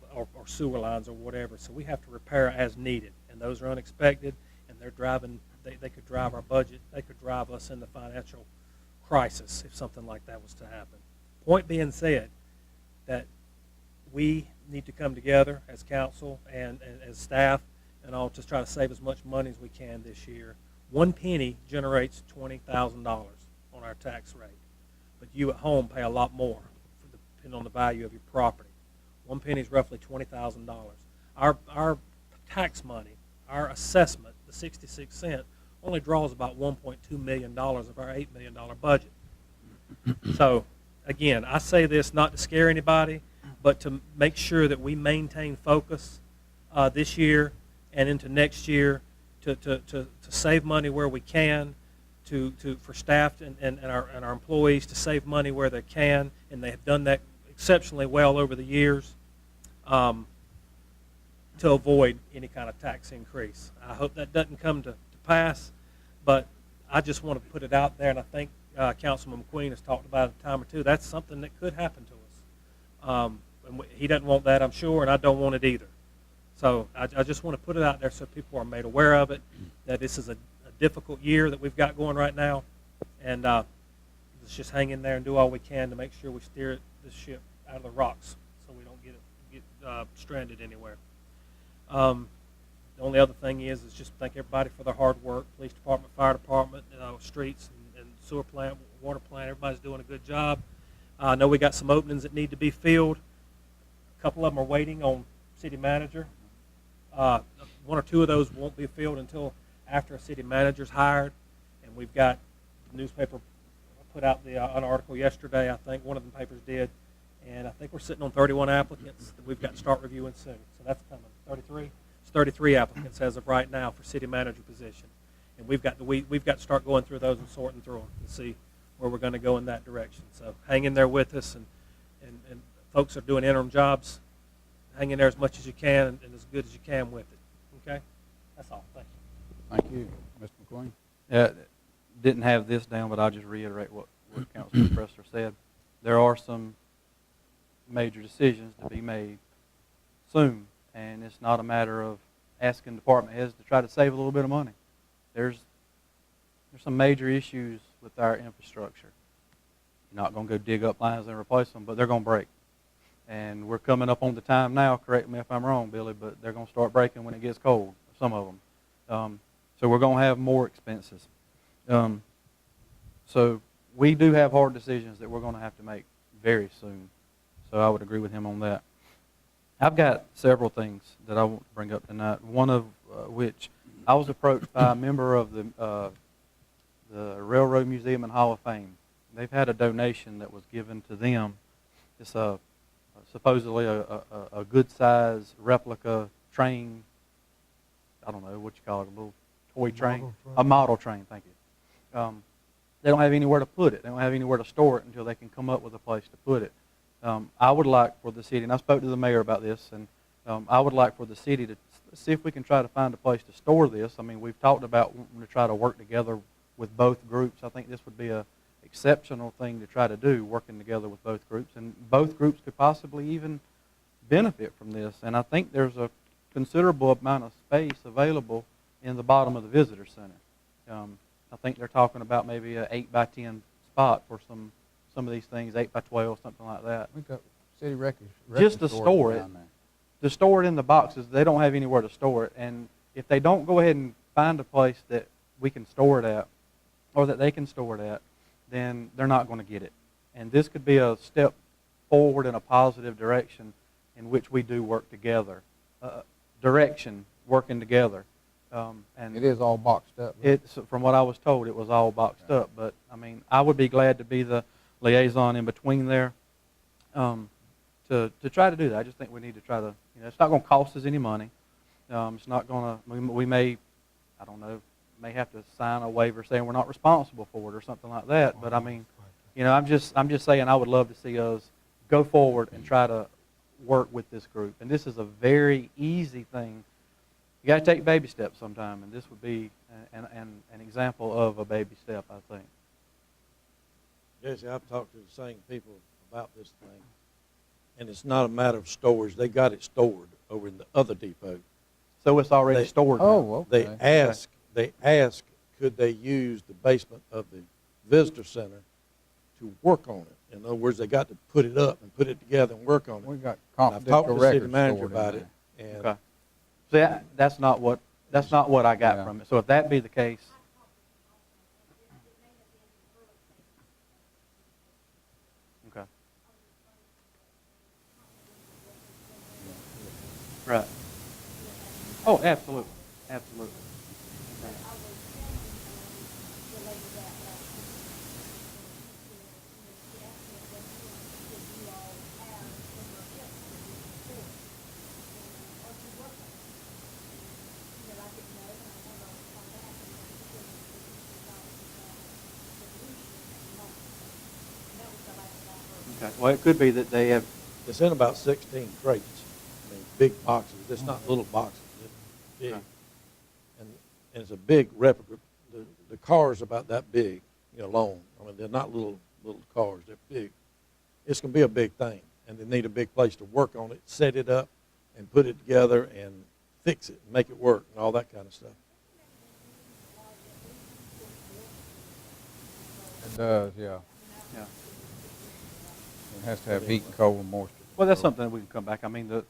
sewer lines or whatever. So we have to repair as needed. And those are unexpected, and they're driving, they could drive our budget. They could drive us into financial crisis if something like that was to happen. Point being said, that we need to come together as council and as staff and all to try to save as much money as we can this year. 1 penny generates $20,000 on our tax rate. But you at home pay a lot more depending on the value of your property. 1 penny is roughly $20,000. Our tax money, our assessment, the 66 cents, only draws about $1.2 million of our $8 million budget. So, again, I say this not to scare anybody, but to make sure that we maintain focus this year and into next year to save money where we can, for staff and our employees to save money where they can, and they have done that exceptionally well over the years, to avoid any kind of tax increase. I hope that doesn't come to pass, but I just want to put it out there, and I think Councilman McQueen has talked about it a time or two. That's something that could happen to us. And he doesn't want that, I'm sure, and I don't want it either. So I just want to put it out there so people are made aware of it, that this is a difficult year that we've got going right now, and let's just hang in there and do all we can to make sure we steer this ship out of the rocks so we don't get stranded anywhere. The only other thing is just thank everybody for their hard work. Police department, fire department, streets and sewer plant, water plant, everybody's doing a good job. I know we got some openings that need to be filled. A couple of them are waiting on city manager. 1 or 2 of those won't be filled until after a city manager's hired. And we've got the newspaper put out an article yesterday, I think one of the papers did. And I think we're sitting on 31 applicants that we've got to start reviewing soon. So that's coming. 33? It's 33 applicants as of right now for city manager position. And we've got to start going through those and sorting through them and see where we're going to go in that direction. So hang in there with us, and folks are doing interim jobs. Hang in there as much as you can and as good as you can with it. Okay? That's all. Thank you. Thank you. Mr. McQueen? Didn't have this down, but I'll just reiterate what Councilman Presser said. There are some major decisions to be made soon, and it's not a matter of asking department heads to try to save a little bit of money. There's some major issues with our infrastructure. You're not going to go dig up lines and replace them, but they're going to break. And we're coming up on the time now, correct me if I'm wrong, Billy, but they're going to start breaking when it gets cold, some of them. So we're going to have more expenses. So we do have hard decisions that we're going to have to make very soon. So I would agree with him on that. I've got several things that I want to bring up tonight. One of which I was approached by a member of the Railroad Museum and Hall of Fame. They've had a donation that was given to them. It's supposedly a good size replica train. I don't know what you call it, a little toy train, a model train. Thank you. They don't have anywhere to put it. They don't have anywhere to store it until they can come up with a place to put it. I would like for the city, and I spoke to the mayor about this, and I would like for the city to see if we can try to find a place to store this. I mean, we've talked about wanting to try to work together with both groups. I think this would be a exceptional thing to try to do, working together with both groups, and both groups could possibly even benefit from this. And I think there's a considerable amount of space available in the bottom of the visitor center. I think they're talking about maybe an 8 by 10 spot for some of these things, 8 by 12, something like that. We got city records. Just to store it. down there. To store it in the boxes, they don't have anywhere to store it. And if they don't go ahead and find a place that we can store it at, or that they can store it at, then they're not going to get it. And this could be a step forward in a positive direction in which we do work together. Working together. And It is all boxed up. it's, from what I was told, it was all boxed up. But, I mean, I would be glad to be the liaison in between there to try to do that. I just think we need to try to, it's not going to cost us any money. It's not going to, we may, I don't know, may have to sign a waiver saying we're not responsible for it or something like that. But, I mean, I'm just saying I would love to see us go forward and try to work with this group. And this is a very easy thing. You got to take baby steps sometime, and this would be an example of a baby step, I think. Jesse, I've talked to the same people about this thing, and it's not a matter of storage. They got it stored over in the other depot. So it's already stored now. Oh, okay. They asked, could they use the basement of the visitor center to work on it? In other words, they got to put it up and put it together and work on it. We got And I've talked confidential to the city records manager stored in about there. it, and Okay. See, that's not what I got Yeah. from it. So if that be the case, okay. Right. Oh, absolutely, absolutely. Okay. Well, it could be that they have. it's in about 16 crates. I mean, big boxes. It's not little boxes. It's big. Okay. And it's a big replica. The car's about that big, long. I mean, they're not little cars. They're big. It's going to be a big thing, and they need a big place to work on it, set it up, and put it together, and fix it, and make it work, and all that kind of stuff. It does, yeah. Yeah. It has to have heat and cold and moisture. Well, that's something that we can come back. I mean, the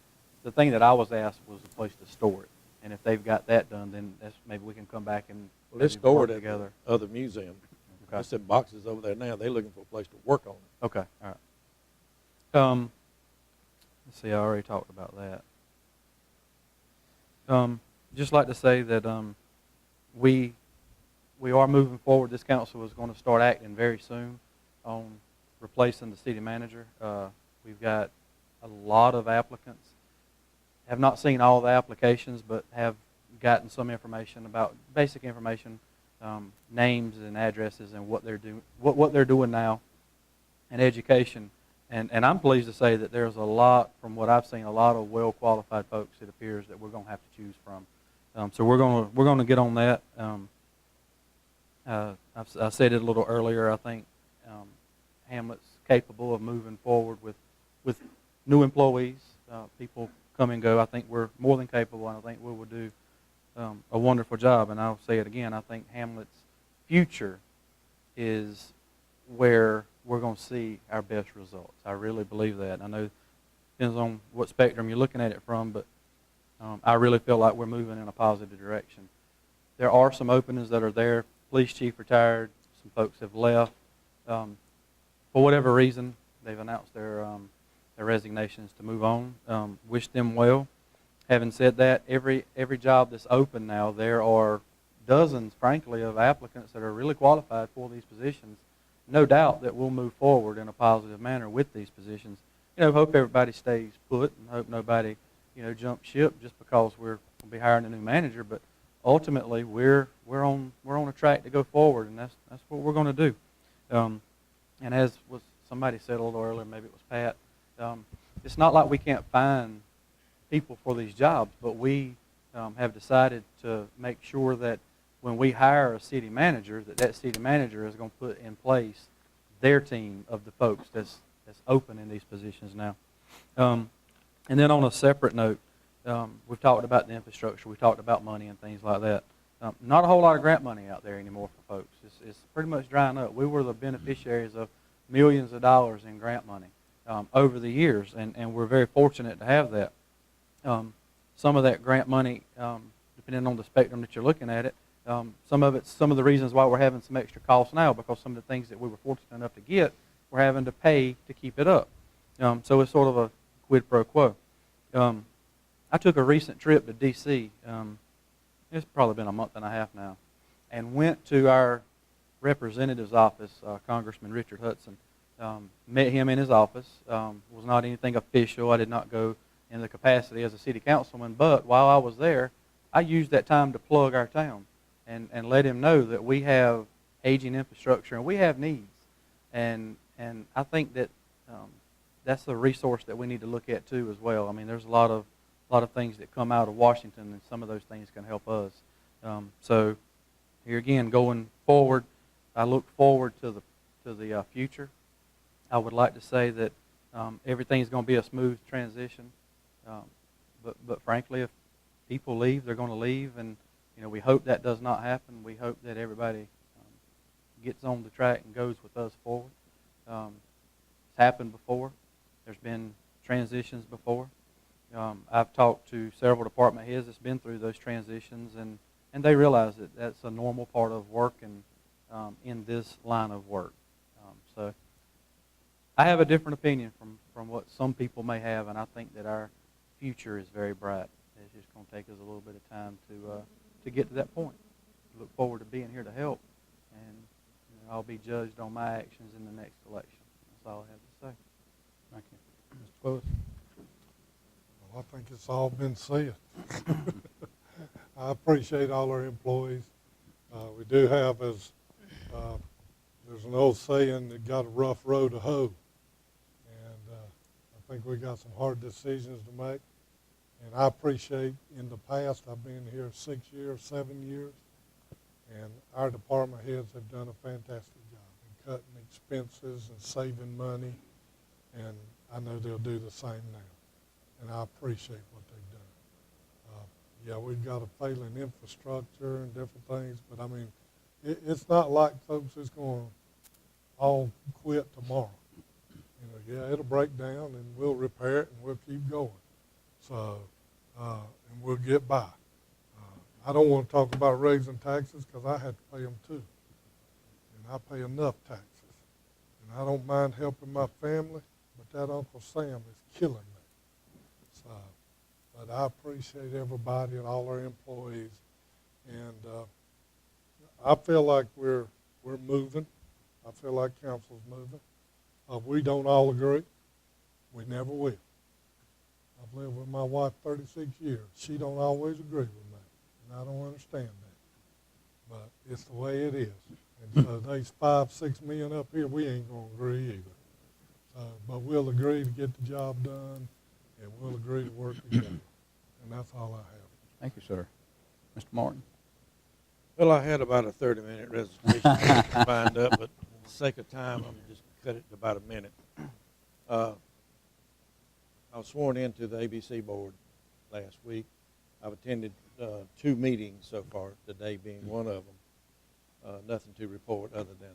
thing that I was asked was a place to store it, and if they've got that done, then maybe we can come back and Well, it's maybe work stored at together. the other museum. Okay. It's in boxes over there now. They're looking for a place to work on it. Okay, all right. Let's see, I already talked about that. Just like to say that we are moving forward. This council is going to start acting very soon on replacing the city manager. We've got a lot of applicants. Have not seen all the applications, but have gotten some information about basic information, names and addresses and what they're doing, what they're doing now, and education. And I'm pleased to say that there's a lot, from what I've seen, a lot of well-qualified folks, it appears, that we're going to have to choose from. So we're going to get on that. I said it a little earlier. I think Hamlet's capable of moving forward with new employees. People come and go. I think we're more than capable, and I think we will do a wonderful job. And I'll say it again. I think Hamlet's future is where we're going to see our best results. I really believe that. And I know it depends on what spectrum you're looking at it from, but I really feel like we're moving in a positive direction. There are some openings that are there. Police chief retired. Some folks have left. For whatever reason, they've announced their their resignations to move on. Wish them well. Having said that, every job that's open now, there are dozens, frankly, of applicants that are really qualified for these positions. No doubt that we'll move forward in a positive manner with these positions. Hope everybody stays put, and hope nobody, jumps ship just because we're going to be hiring a new manager. But ultimately, we're on a track to go forward, and that's what we're going to do. And as somebody said a little earlier, maybe it was Pat, it's not like we can't find people for these jobs, but we have decided to make sure that when we hire a city manager, that city manager is going to put in place their team of the folks that's open in these positions now. And then on a separate note, we've talked about the infrastructure, we've talked about money and things like that. Not a whole lot of grant money out there anymore for folks. It's pretty much drying up. We were the beneficiaries of millions of dollars in grant money over the years, and we're very fortunate to have that. Some of that grant money, depending on the spectrum that you're looking at it, some of the reasons why we're having some extra costs now, because some of the things that we were fortunate enough to get, we're having to pay to keep it up. So it's sort of a quid pro quo. I took a recent trip to D.C. It's probably been a month and a half now, and went to our representative's office, Congressman Richard Hudson. Met him in his office. Was not anything official. I did not go in the capacity as a city councilman, but while I was there, I used that time to plug our town and let him know that we have aging infrastructure and we have needs. And I think that that's a resource that we need to look at too as well. I mean, there's a lot of things that come out of Washington, and some of those things can help us. So here again, going forward, I look forward to the future. I would like to say that everything's going to be a smooth transition, but frankly, if people leave, they're going to leave, and we hope that does not happen. We hope that everybody gets on the track and goes with us forward. It's happened before. There's been transitions before. I've talked to several department heads that's been through those transitions, and they realize that that's a normal part of work and in this line of work. So I have a different opinion from what some people may have, and I think that our future is very bright. It's just going to take us a little bit of time to get to that point. Look forward to being here to help, and I'll be judged on my actions in the next election. That's all I have to say. Thank you. Mr. Lewis? Well, I think it's all been said. I appreciate all our employees. We do have, there's an old saying that got a rough road to hoe. And I think we got some hard decisions to make. And I appreciate in the past, I've been here 6 years, 7 years, and our department heads have done a fantastic job in cutting expenses and saving money. And I know they'll do the same now. And I appreciate what they've done. Yeah, we've got a failing infrastructure and different things, but I mean, it's not like folks is going to all quit tomorrow. Yeah, it'll break down and we'll repair it and we'll keep going. So, and we'll get by. I don't want to talk about raising taxes because I had to pay them too. And I pay enough taxes. And I don't mind helping my family, but that Uncle Sam is killing me. So, but I appreciate everybody and all our employees. And I feel like we're moving. I feel like council's moving. We don't all agree. We never will. I've lived with my wife 36 years. She don't always agree with me, and I don't understand that. But it's the way it is. And so these 5-6 men up here, we ain't going to agree either. But we'll agree to get the job done, and we'll agree to work together. And that's all I have. Thank you, sir. Mr. Martin? Well, I had about a 30-minute resignation lined up, but for the sake of time, I'm just cut it to about a minute. I was sworn into the ABC board last week. I've attended 2 meetings so far, today being one of them. Nothing to report other than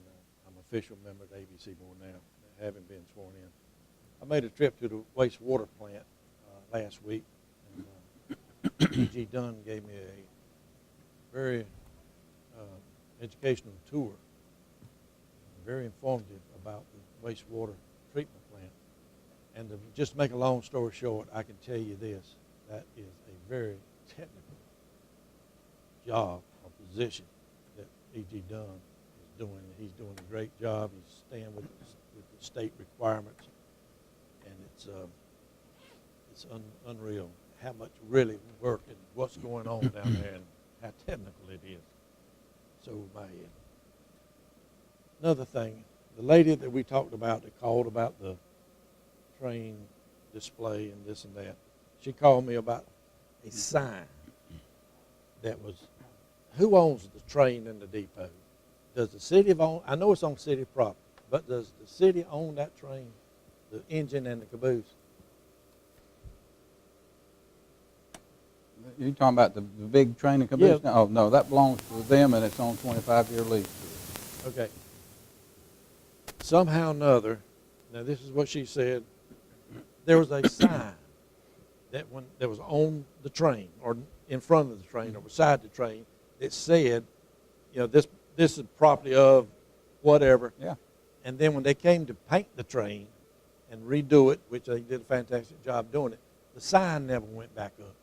I'm an official member of the ABC board now, having been sworn in. I made a trip to the wastewater plant last week, and E.G. Dunn gave me a very educational tour, very informative about the wastewater treatment plant. And to just make a long story short, I can tell you this, that is a very technical job or position that E.G. Dunn is doing. He's doing a great job. He's staying with the state requirements. And it's unreal how much really work and what's going on down there and how technical it is. So my head. Another thing, the lady that we talked about that called about the train display and this and that, she called me about a sign that was, who owns the train in the depot? Does the city own, I know it's on city property, but does the city own that train, the engine and the caboose? You talking about the big train and caboose? Yeah. Oh, no, that belongs to them, and it's on 25-year lease. Okay. Somehow or another, now this is what she said, there was a sign that was on the train or in front of the train or beside the train that said, you know, this is property of whatever. Yeah. And then when they came to paint the train and redo it, which they did a fantastic job doing it, the sign never went back up.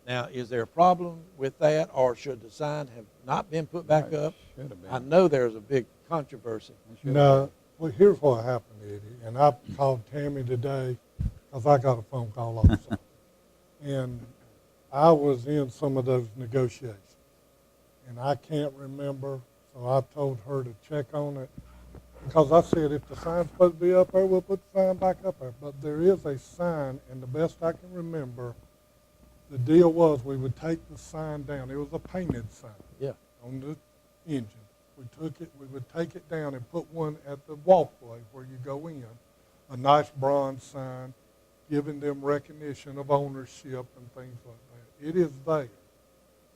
Now, is there a problem with that, or should the sign have not been put back up? Should have been. I know there's a big controversy. No, well, here's what happened, Eddie, and I called Tammy today because I got a phone call also. And I was in some of those negotiations, and I can't remember, so I told her to check on it, because I said if the sign's supposed to be up there, we'll put the sign back up there. But there is a sign, and the best I can remember, the deal was we would take the sign down. It was a painted sign. Yeah. On the engine. We would take it down and put one at the walkway where you go in, a nice bronze sign, giving them recognition of ownership and things like that. It is there.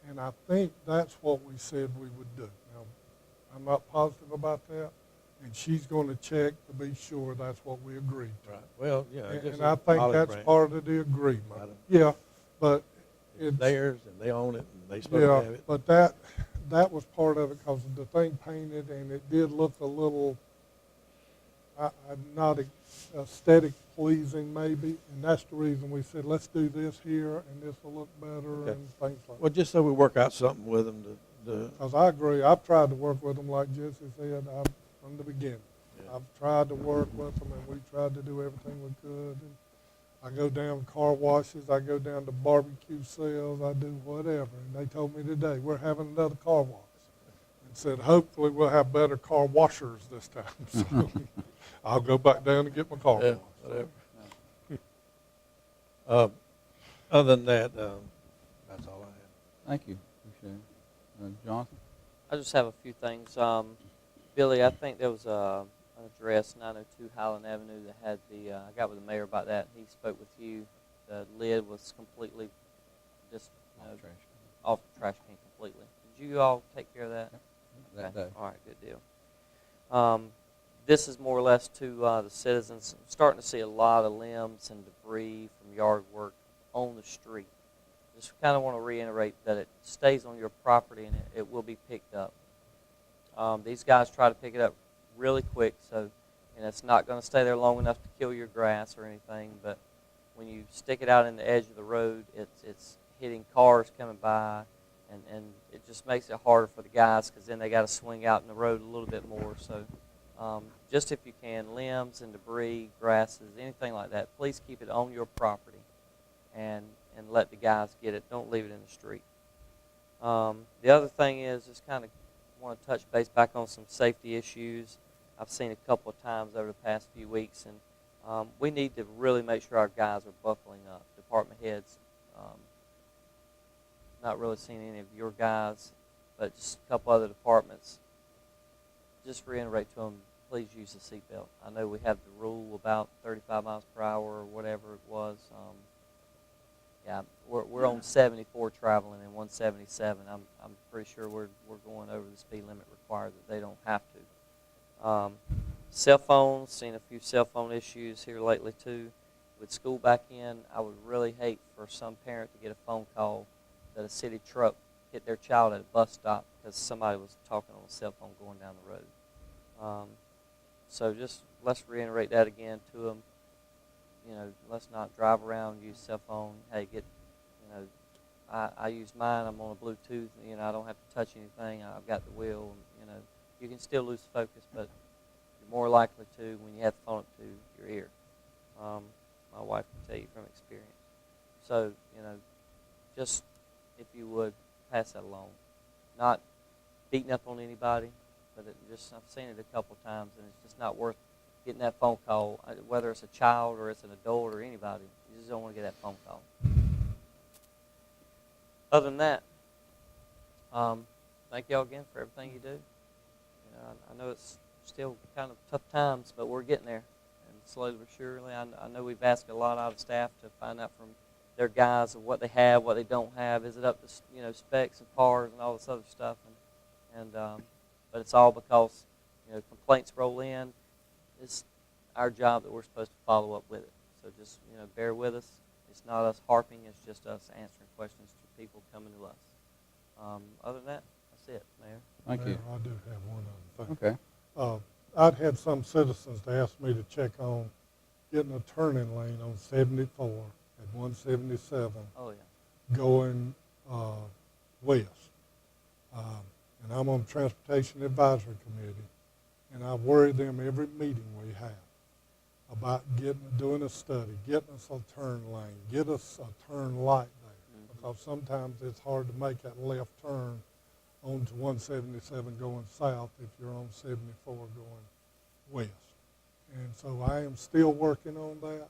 And I think that's what we said we would do. Now, I'm not positive about that, and she's going to check to be sure that's what we agreed to. Right. Well, yeah. And I think that's part of the agreement. Yeah, but it's theirs, and they own it, and they supposed to have it. But that was part of it because the thing painted, and it did look a little not aesthetic pleasing maybe, and that's the reason we said let's do this here, and this will look better and things like that. Well, just so we work out something with them Because I agree, I've tried to work with them like Jesse said from the beginning. Yeah. I've tried to work with them, and we tried to do everything we could. And I go down car washes, I go down to barbecue sales, I do whatever. And they told me today, we're having another car wash. And said, hopefully we'll have better car washers this time. So I'll go back down and get my car washed. Whatever. Other than that, that's all I have. Thank you. Appreciate it. Jonathan? I just have a few things. Billy, I think there was an address, 902 Highland Avenue, that had I got with the mayor about that. He spoke with you. The lid was completely just off the trash can completely. Did you all take care of that? That day. All right, good deal. This is more or less to the citizens. I'm starting to see a lot of limbs and debris from yard work on the street. Just kind of want to reiterate that it stays on your property and it will be picked up. These guys try to pick it up really quick, so it's not going to stay there long enough to kill your grass or anything, but when you stick it out in the edge of the road, it's hitting cars coming by, and it just makes it harder for the guys because then they got to swing out in the road a little bit more. So just if you can, limbs and debris, grasses, anything like that, please keep it on your property and let the guys get it. Don't leave it in the street. The other thing is just kind of want to touch base back on some safety issues I've seen a couple of times over the past few weeks, and we need to really make sure our guys are buckling up. Department heads, not really seeing any of your guys, but just a couple other departments. Just reiterate to them, please use the seatbelt. I know we have the rule about 35 miles per hour or whatever it was. Yeah, we're on 74 traveling and 177. I'm pretty sure we're going over the speed limit required that they don't have to. Cell phones, seen a few cell phone issues here lately too. With school back in, I would really hate for some parent to get a phone call that a city truck hit their child at a bus stop because somebody was talking on a cell phone going down the road. So just let's reiterate that again to them. let's not drive around, use cell phone. Hey, I use mine. I'm on a Bluetooth. I don't have to touch anything. I've got the wheel. You can still lose focus, but you're more likely to when you have the phone up to your ear. My wife can tell you from experience. So, just if you would pass that along. Not beating up on anybody, but I've seen it a couple times, and it's just not worth getting that phone call, whether it's a child or it's an adult or anybody. You just don't want to get that phone call. Other than that, thank y'all again for everything you do. I know it's still kind of tough times, but we're getting there. And slowly but surely, I know we've asked a lot out of staff to find out from their guys of what they have, what they don't have. Is it up to specs and PARs and all this other stuff? But it's all because complaints roll in. It's our job that we're supposed to follow up with it. So just bear with us. It's not us harping. It's just us answering questions to people coming to us. Other than that, that's it, Mayor. Thank you. Mayor, I do have one other thing. Okay. I'd had some citizens to ask me to check on getting a turning lane on 74 at 177 Oh, yeah. going west. And I'm on the Transportation Advisory Committee, and I worry them every meeting we have about doing a study, getting us a turn lane, get us a turn light there, because sometimes it's hard to make that left turn onto 177 going south if you're on 74 going west. And so I am still working on that.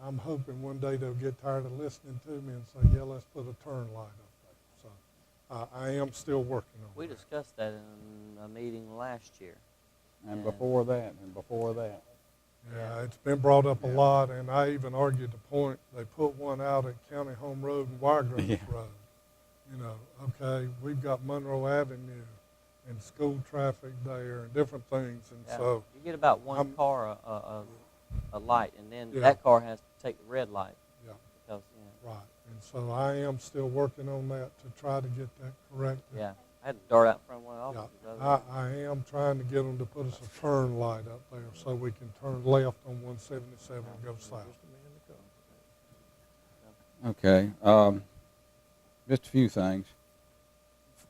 I'm hoping one day they'll get tired of listening to me and say, yeah, let's put a turn light up there. So I am still working on We that. discussed that in a meeting last year. And before that. Yeah, it's been brought up a lot, and I even argued the point, they put one out at County Home Road and Wiregrass Road. Okay, we've got Monroe Avenue and school traffic there and different things, and so. You get about one car a light, and then Yeah. that car has to take the red light. Yeah. Because, Right, and so I am still working on that to try to get that corrected. Yeah, I had to dart out in front of one Yeah, office. I am trying to get them to put us a turn light up there so we can turn left on 177 and go south. Okay. Just a few things.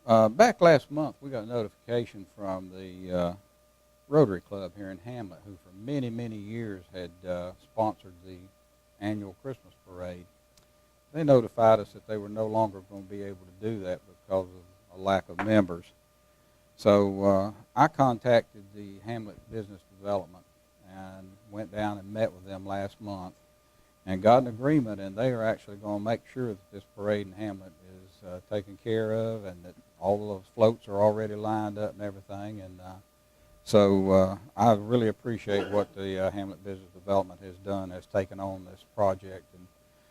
Back last month, we got a notification from the Rotary Club here in Hamlet, who for many, many years had sponsored the annual Christmas parade. They notified us that they were no longer going to be able to do that because of a lack of members. So I contacted the Hamlet Business Development and went down and met with them last month and got an agreement, and they are actually going to make sure that this parade in Hamlet is taken care of and that all of those floats are already lined up and everything. And so I really appreciate what the Hamlet Business Development has done, has taken on this project. And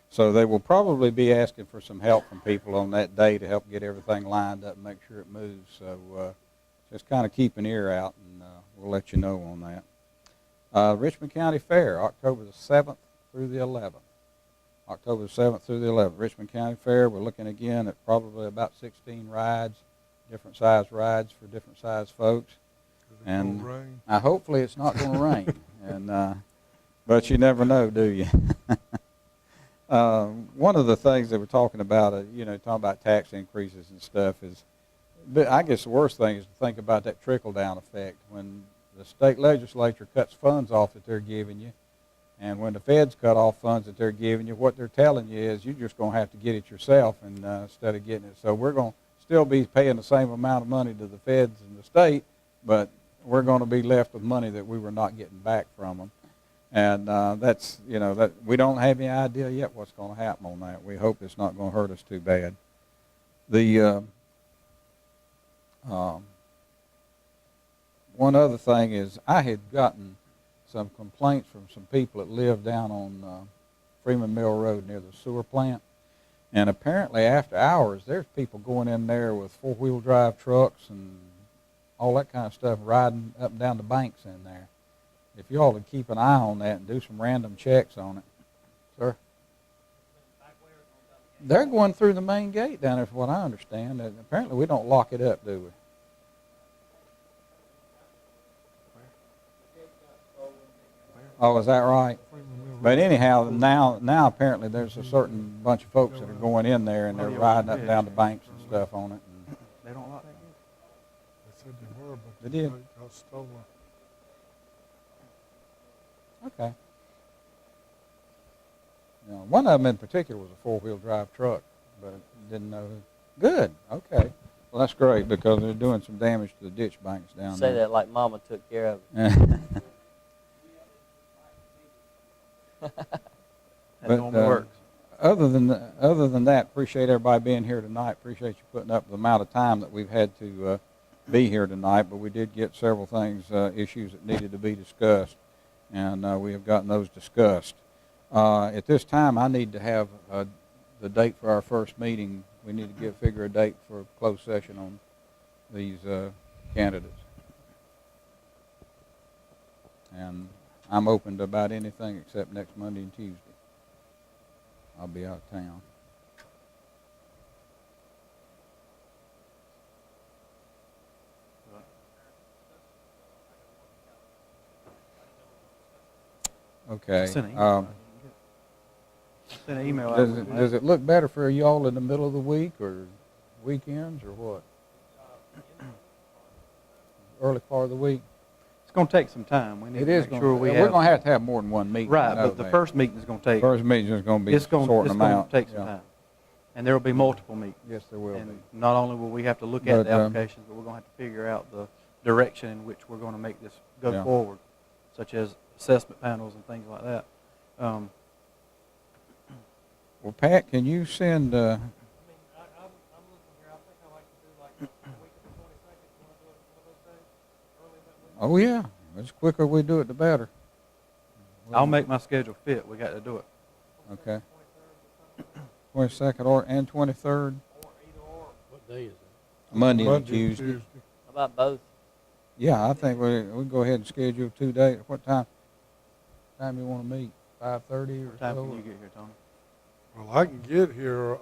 so they will probably be asking for some help from people on that day to help get everything lined up and make sure it moves. So just kind of keep an ear out, and we'll let you know on that. Richmond County Fair, October the 7th through the 11th. October the 7th through the 11th. Richmond County Fair, we're looking again at probably about 16 rides, different size rides for different size folks. And hopefully it's not going to rain. And but you never know, do you? One of the things that we're talking about, talking about tax increases and stuff is, but I guess the worst thing is to think about that trickle-down effect. When the state legislature cuts funds off that they're giving you, and when the feds cut off funds that they're giving you, what they're telling you is you're just going to have to get it yourself and instead of getting it. So we're going to still be paying the same amount of money to the feds and the state, but we're going to be left with money that we were not getting back from them. And that's, that we don't have any idea yet what's going to happen on that. We hope it's not going to hurt us too bad. The one other thing is I had gotten some complaints from some people that live down on Freeman Mill Road near the sewer plant. And apparently after hours, there's people going in there with four-wheel drive trucks and all that kind of stuff riding up and down the banks in there. If you all would keep an eye on that and do some random checks on it. Sir? They're going through the main gate down there, from what I understand. And apparently we don't lock it up, do we? Oh, is that right? But anyhow, now apparently there's a certain bunch of folks that are going in there and they're riding up and down the banks and stuff on it. And They don't like that. They said they were, but They did. got stolen. okay. You know, one of them in particular was a four-wheel drive truck, but didn't know. Good. Okay. Well, that's great because they're doing some damage to the ditch banks down Say there. that like Mama took care of it. That But, normally works. Other than that, appreciate everybody being here tonight. Appreciate you putting up with the amount of time that we've had to be here tonight. But we did get several things, issues that needed to be discussed, and we have gotten those discussed. At this time, I need to have the date for our first meeting. We need to figure a date for a closed session on these candidates. And I'm open to about anything except next Monday and Tuesday. I'll be out of town. Okay. Send an email. Send an email out. Does it look better for y'all in the middle of the week or weekends or what? Early part of the week? It's going to take some time. We need to make sure we're going to have to have more than one meeting. Right, but the first meeting is going to take. First meeting is going to be It's going sorting them out. to take some time. And there will be multiple meetings. Yes, there will And be. not only will we have to look at But, the applications, but we're going to have to figure out the direction in which we're going to make this go Yeah. forward, such as assessment panels and things like that. Well, Pat, can you send? I'm looking here, I think I like to do like the week of the 22nd, you want to do it one of those days, early that week? Oh yeah, the quicker we do it, the better. I'll make my schedule fit. We got to do it. Okay. 22nd and 23rd. What day is it? Monday and Tuesday. How about both? Yeah, I think we go ahead and schedule 2 days. What time you want to meet? 5:30 or What time so? can you get here, Tony? Well, I can get here,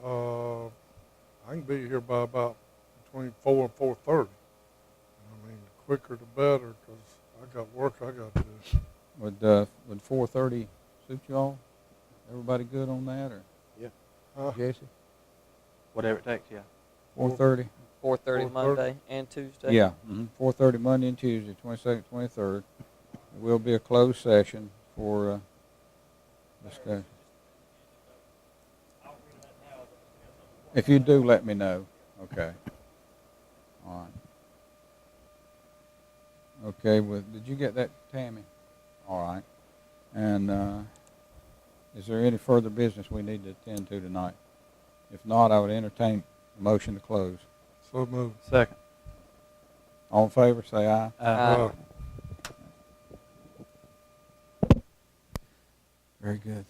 I can be here by about between 4 and 4:30. I mean, the quicker the better, because I got work I got to do. Would 4:30 suit y'all? Everybody good on that, or Jesse? Whatever it takes, yeah. 4:30. 4:30 Monday and Tuesday? Yeah, 4:30 Monday and Tuesday, 22nd, 23rd. There will be a closed session for discussion. If you do, let me know. Okay. All right. Okay, well, did you get that, Tammy? All right. And is there any further business we need to attend to tonight? If not, I would entertain a motion to close. So move. Second. All in favor, say aye. Very good.